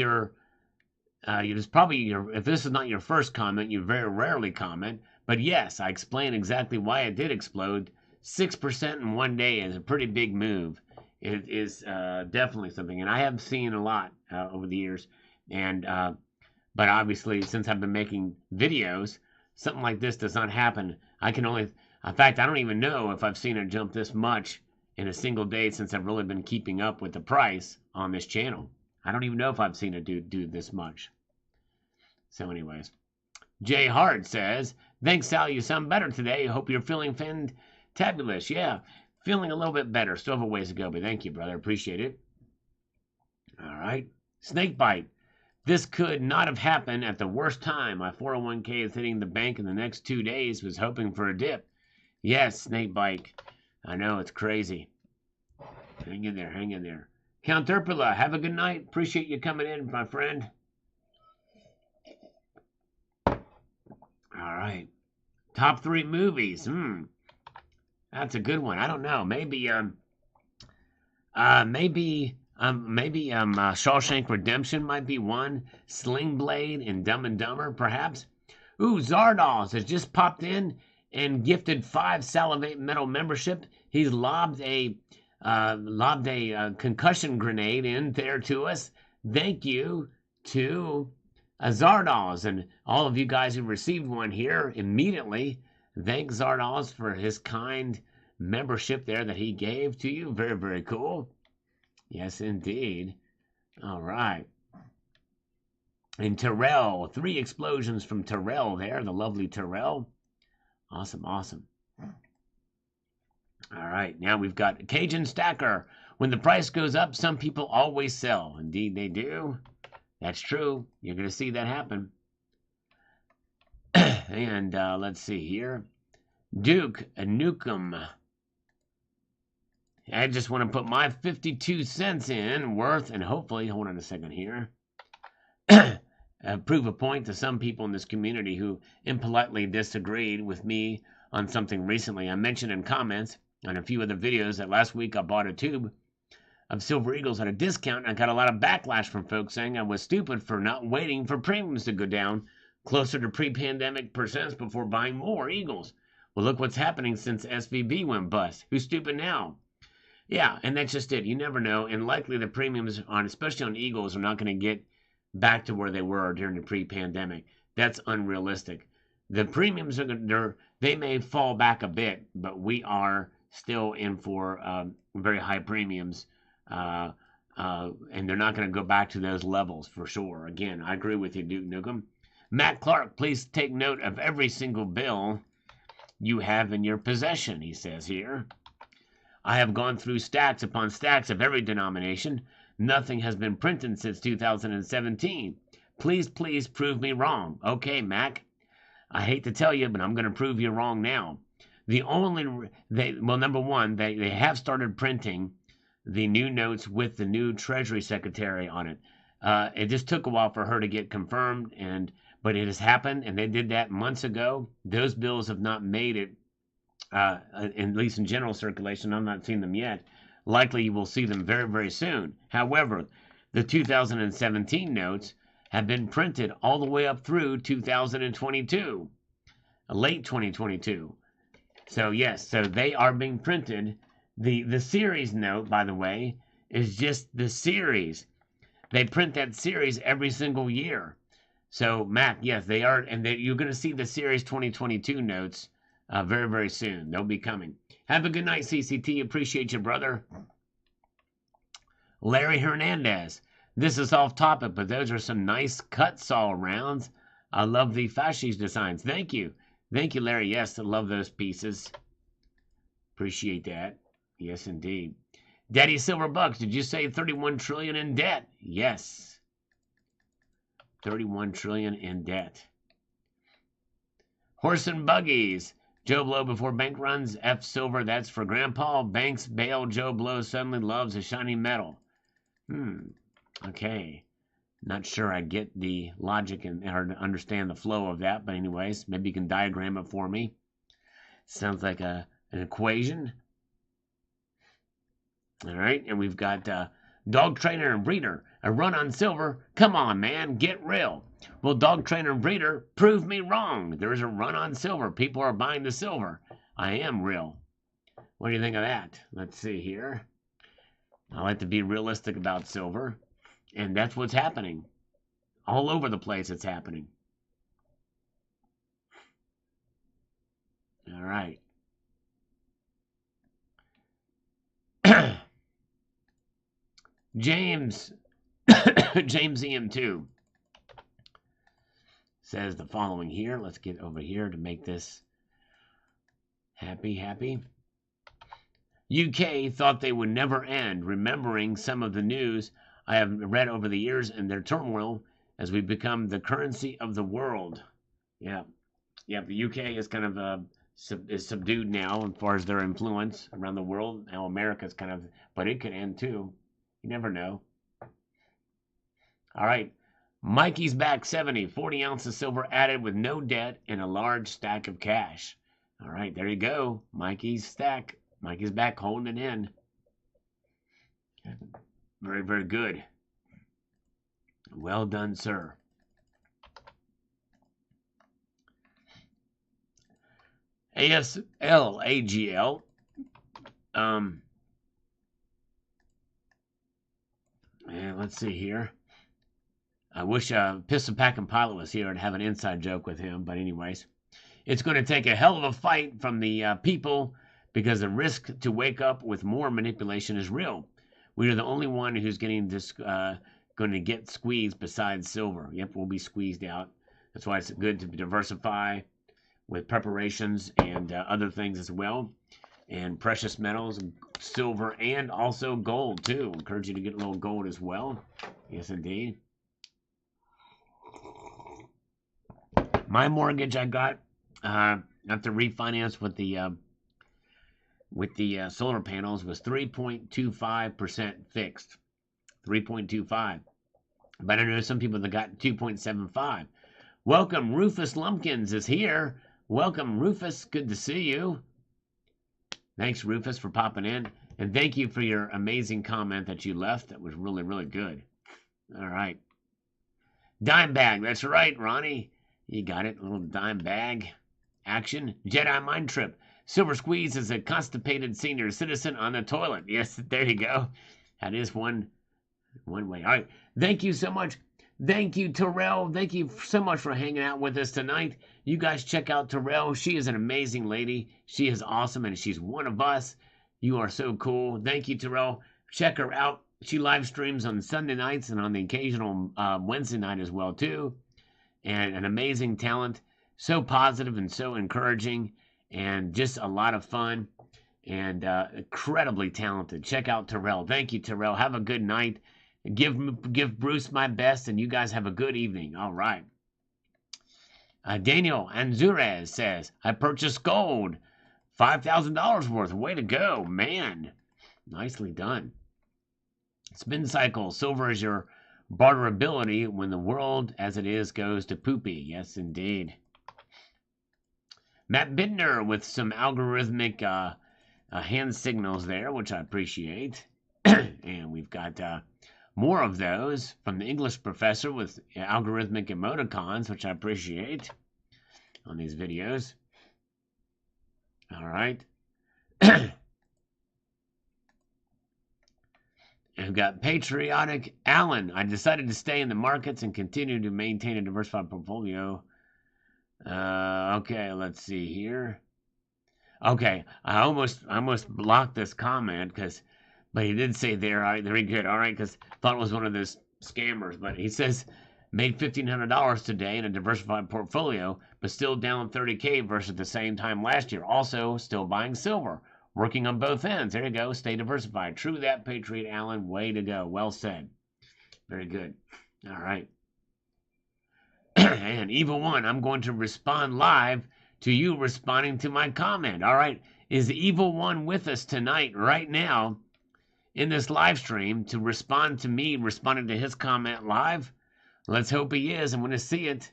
not your first comment, you very rarely comment. But yes, I explain exactly why it did explode. 6% in one day is a pretty big move. It is definitely something, and I have seen a lot over the years. And but obviously, since I've been making videos, something like this does not happen. In fact, I don't even know if I've seen it jump this much in a single day since I've really been keeping up with the price on this channel. I don't even know if I've seen it do this much. So anyways, Jay Hart says, thanks, Sal. You sound better today. Hope you're feeling fantabulous. Yeah, feeling a little bit better. Still have a ways to go, but thank you, brother. Appreciate it. All right. Snakebite. This could not have happened at the worst time. My 401k is hitting the bank in the next 2 days. Was hoping for a dip. Yes, Snakebite. I know, it's crazy. Hang in there, hang in there. Count Urpula, have a good night. Appreciate you coming in, my friend. All right. Top 3 movies. That's a good one. I don't know. Maybe Shawshank Redemption might be one. Sling Blade and Dumb and Dumber, perhaps. Ooh, Zardoz has just popped in and gifted 5 Salivate Metal membership. He's lobbed a concussion grenade in there to us. Thank you to Zardoz, and all of you guys who received one here immediately. Thank Zardoz for his kind membership there that he gave to you. Very, very cool. Yes, indeed. All right. And Terrell, 3 explosions from Terrell there, the lovely Terrell. Awesome, awesome. All right, now we've got Cajun Stacker. When the price goes up, some people always sell. Indeed, they do. That's true. You're going to see that happen. And let's see here. Duke Nukem. I just want to put my 52 cents in worth, and hopefully, hold on a second here, prove a point to some people in this community who impolitely disagreed with me on something recently. I mentioned in comments on a few other videos that last week I bought a tube of Silver Eagles at a discount, and I got a lot of backlash from folks saying I was stupid for not waiting for premiums to go down closer to pre-pandemic percents before buying more Eagles. Well, look what's happening since SVB went bust. Who's stupid now? Yeah, and that's just it. You never know, and likely the premiums on, especially on Eagles, are not going to get back to where they were during the pre-pandemic. That's unrealistic. The premiums they may fall back a bit, but we are still in for very high premiums. And they're not going to go back to those levels for sure. Again, I agree with you, Duke Nukem. Matt Clark, please take note of every single bill you have in your possession, he says here. I have gone through stacks upon stacks of every denomination. Nothing has been printed since 2017. Please, please prove me wrong. Okay, Mac. I hate to tell you, but I'm going to prove you wrong now. Number one, they have started printing the new notes with the new Treasury Secretary on it. It just took a while for her to get confirmed, but it has happened, and they did that months ago. Those bills have not made it, at least in general circulation. I'm not seeing them yet. Likely you will see them very, very soon. However, the 2017 notes have been printed all the way up through 2022, late 2022. So yes, so they are being printed. The series note, by the way, is just the series. They print that series every single year. So, Mac, yes, they are, and you're going to see the series 2022 notes very, very soon. They'll be coming. Have a good night, CCT. Appreciate you, brother. Larry Hernandez. This is off topic, but those are some nice cut saw rounds. I love the fascist designs. Thank you. Thank you, Larry. Yes, I love those pieces. Appreciate that. Yes, indeed. Daddy Silverbucks, did you say 31 trillion in debt? Yes. 31 trillion in debt. Horse and Buggies. Joe Blow before bank runs. F Silver, that's for Grandpa. Banks bail. Joe Blow suddenly loves a shiny metal. Okay. Not sure I get the logic or understand the flow of that, but anyways, maybe you can diagram it for me. Sounds like an equation. All right, and we've got Dog Trainer and Breeder. A run on silver. Come on, man, get real. Well, Dog Trainer and Breeder, prove me wrong. There is a run on silver. People are buying the silver. I am real. What do you think of that? Let's see here. I like to be realistic about silver, and that's what's happening. All over the place it's happening. All right. James EM2 says the following here. Let's get over here to make this happy. UK thought they would never end, remembering some of the news I have read over the years and their turmoil as we become the currency of the world. Yeah, the UK is kind of is subdued now as far as their influence around the world. Now America's kind of, but it could end too. You never know. All right. Mikey's back 70. 40 ounces of silver added with no debt and a large stack of cash. All right. There you go. Mikey's stack. Mikey's back holding it in. Very, very good. Well done, sir. ASLAGL. And let's see here. I wish Pistol Packing Pilot was here and have an inside joke with him. But anyways, it's going to take a hell of a fight from the people because the risk to wake up with more manipulation is real. We are the only one who's getting this, going to get squeezed besides silver. Yep, we'll be squeezed out. That's why it's good to diversify with preparations and other things as well. And precious metals, silver, and also gold too. Encourage you to get a little gold as well. Yes, indeed. My mortgage I got after refinance with the solar panels was 3.25% fixed. 3.25. But I know some people that got 2.75. Welcome, Rufus Lumpkins is here. Welcome, Rufus. Good to see you. Thanks, Rufus, for popping in. And thank you for your amazing comment that you left. That was really, really good. All right. Dime bag. That's right, Ronnie. You got it. A little dime bag action. Jedi mind trip. Silver Squeeze is a constipated senior citizen on the toilet. Yes, there you go. That is one way. All right. Thank you so much. Thank you, Terrell. Thank you so much for hanging out with us tonight. You guys check out Terrell. She is an amazing lady. She is awesome, and she's one of us. You are so cool. Thank you, Terrell. Check her out. She live streams on Sunday nights and on the occasional Wednesday night as well, too. And an amazing talent. So positive and so encouraging. And just a lot of fun. And incredibly talented. Check out Terrell. Thank you, Terrell. Have a good night. Give Bruce my best, and you guys have a good evening. All right. Daniel Anzurez says, I purchased gold. $5,000 worth. Way to go, man. Nicely done. Spin cycle. Silver is your barterability when the world as it is goes to poopy. Yes, indeed. Matt Bittner with some algorithmic hand signals there, which I appreciate. And we've got more of those from the English professor with algorithmic emoticons, which I appreciate on these videos. All right. And we've got Patriotic Allen. I decided to stay in the markets and continue to maintain a diversified portfolio. Okay, let's see here. Okay, I almost blocked this comment but he did say there, all right, very good, all right, because thought it was one of those scammers. But he says, made $1,500 today in a diversified portfolio, but still down 30K versus the same time last year. Also, still buying silver, working on both ends. There you go, stay diversified. True that, Patriot Allen, way to go. Well said. Very good. All right. And Evil One, I'm going to respond live to you responding to my comment. All right, is Evil One with us tonight, right now, in this live stream to respond to me responding to his comment live? Let's hope he is. I'm going to see it.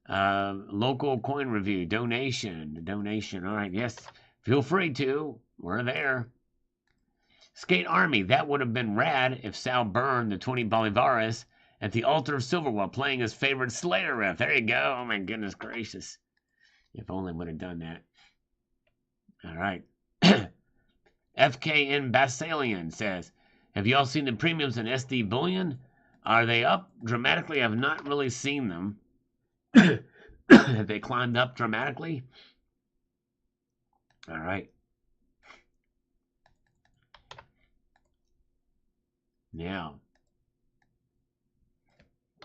Local coin review, donation. All right, yes, feel free to. We're there. Skate Army, that would have been rad if Sal burned the 20 Bolivares at the altar of silver while playing his favorite Slayer riff. There you go. Oh my goodness gracious. If only would have done that. All right. FKN Basalian says, have you all seen the premiums in SD Bullion? Are they up dramatically? I've not really seen them. Have they climbed up dramatically? All right. Now,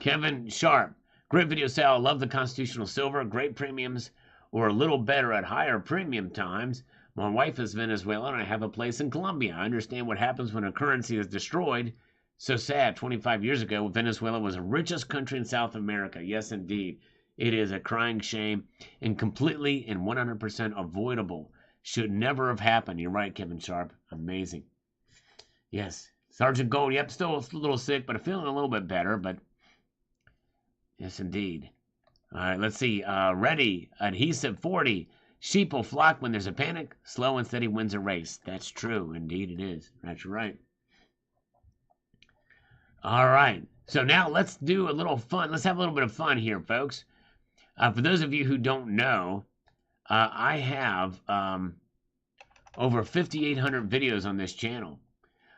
Kevin Sharp, great video, Sal. Love the constitutional silver. Great premiums, or a little better at higher premium times. My wife is Venezuelan, and I have a place in Colombia. I understand what happens when a currency is destroyed. So sad. 25 years ago, Venezuela was the richest country in South America. Yes, indeed. It is a crying shame and completely and 100% avoidable. Should never have happened. You're right, Kevin Sharp. Amazing. Yes. Sergeant Gold, yep, still a little sick, but feeling a little bit better. But yes, indeed. All right, let's see. Ready. Adhesive 40. Sheep will flock when there's a panic. Slow and steady wins a race. That's true. Indeed it is. That's right. All right. So now let's do a little fun. Let's have a little bit of fun here, folks. For those of you who don't know, I have over 5,800 videos on this channel.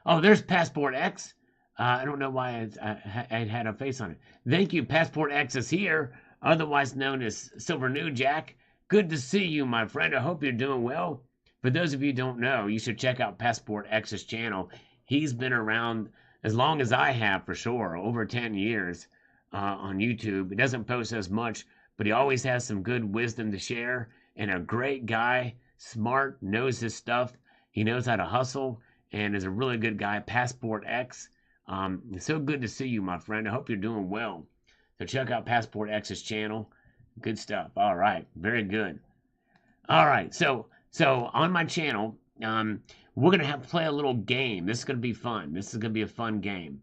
Oh, there's Passport X. I don't know why I had a face on it. Thank you, Passport X is here, otherwise known as Silver New Jack. Good to see you, my friend. I hope you're doing well. For those of you who don't know, you should check out Passport X's channel. He's been around as long as I have, for sure, over 10 years on YouTube. He doesn't post as much, but he always has some good wisdom to share, and a great guy, smart, knows his stuff. He knows how to hustle, and is a really good guy. Passport X. It's so good to see you, my friend. I hope you're doing well. So check out Passport X's channel. Good stuff. All right. Very good. All right. So on my channel, we're going to play a little game. This is going to be fun. This is going to be a fun game.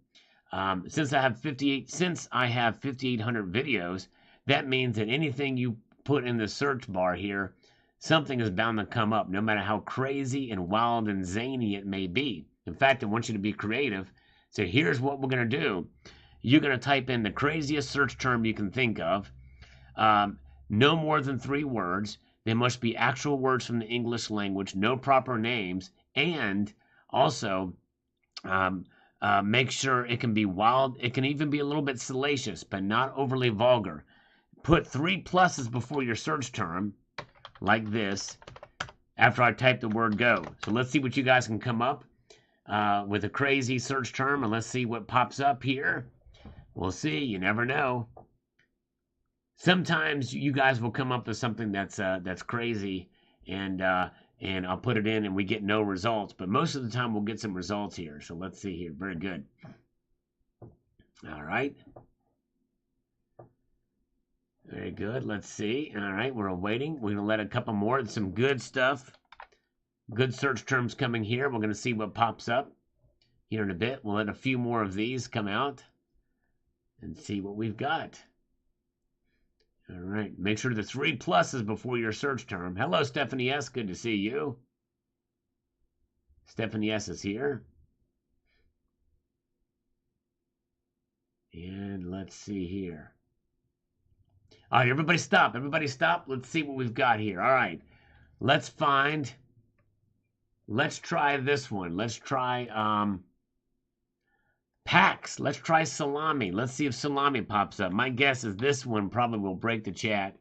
Since I have 5,800 videos, that means that anything you put in the search bar here, something is bound to come up, no matter how crazy and wild and zany it may be. In fact, I want you to be creative. So here's what we're going to do. You're going to type in the craziest search term you can think of. No more than 3 words. They must be actual words from the English language, no proper names, and also make sure it can be wild. It can even be a little bit salacious, but not overly vulgar. Put 3 pluses before your search term, like this, after I type the word go. So let's see what you guys can come up with a crazy search term, and let's see what pops up here. We'll see. You never know. Sometimes you guys will come up with something that's crazy, and I'll put it in and we get no results. But most of the time we'll get some results here. So let's see here. Very good. All right. Very good. Let's see. All right. We're waiting. We're going to let a couple more. Some good stuff. Good search terms coming here. We're going to see what pops up here in a bit. We'll let a few more of these come out and see what we've got. All right. Make sure the 3 pluses before your search term. Hello, Stephanie S. Good to see you. Stephanie S. is here. And let's see here. All right, everybody stop. Everybody stop. Let's see what we've got here. All right. Let's try this one. Let's try Pax. Let's try salami. Let's see if salami pops up. My guess is this one probably will break the chat.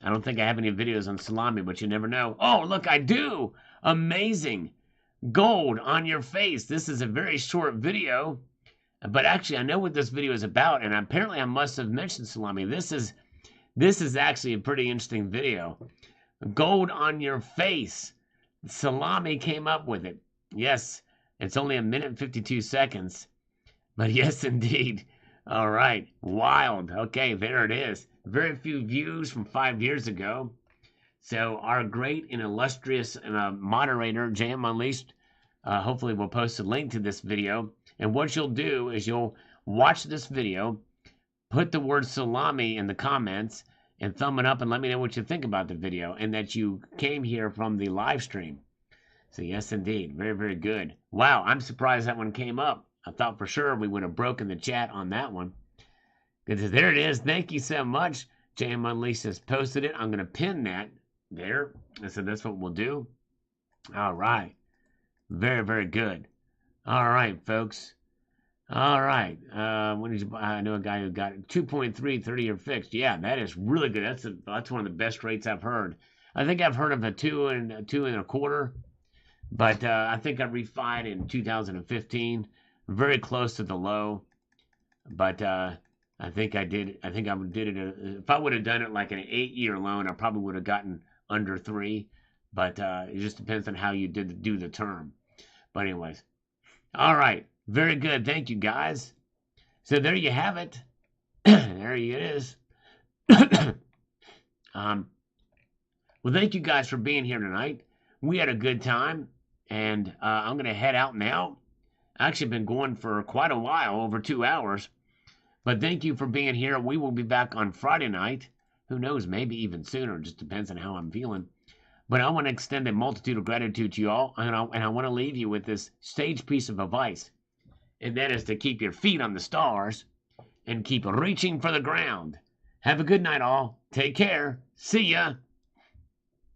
I don't think I have any videos on salami, but you never know. Oh, look, I do. Amazing. Gold on your face. This is a very short video, but actually I know what this video is about, and apparently I must have mentioned salami. This is actually a pretty interesting video. Gold on your face. Salami came up with it. Yes. It's only 1 minute and 52 seconds. But yes, indeed. All right. Wild. Okay, there it is. Very few views from 5 years ago. So our great and illustrious moderator, JM Unleashed, hopefully will post a link to this video. And what you'll do is you'll watch this video, put the word salami in the comments, and thumb it up and let me know what you think about the video and that you came here from the live stream. So yes, indeed. Very, very good. Wow, I'm surprised that one came up. I thought for sure we would have broken the chat on that one. Because there it is. Thank you so much. JM Unleashed has posted it. I'm going to pin that there. So that's what we'll do. All right. Very, very good. All right, folks. All right. When did you buy? I know a guy who got 2.3 30-year fixed. Yeah, that is really good. That's one of the best rates I've heard. I think I've heard of a 2 1/4. But I think I refied in 2015, very close to the low. But I think I did. I think I did it. If I would have done it like an 8-year loan, I probably would have gotten under 3. But it just depends on how you do the term. But anyways, all right, very good. Thank you, guys. So there you have it. There it is. Well, thank you guys for being here tonight. We had a good time. And I'm going to head out now. I've actually been going for quite a while, over 2 hours. But thank you for being here. We will be back on Friday night. Who knows, maybe even sooner. It just depends on how I'm feeling. But I want to extend a multitude of gratitude to you all. And I want to leave you with this sage piece of advice. And that is to keep your feet on the stars and keep reaching for the ground. Have a good night, all. Take care. See ya.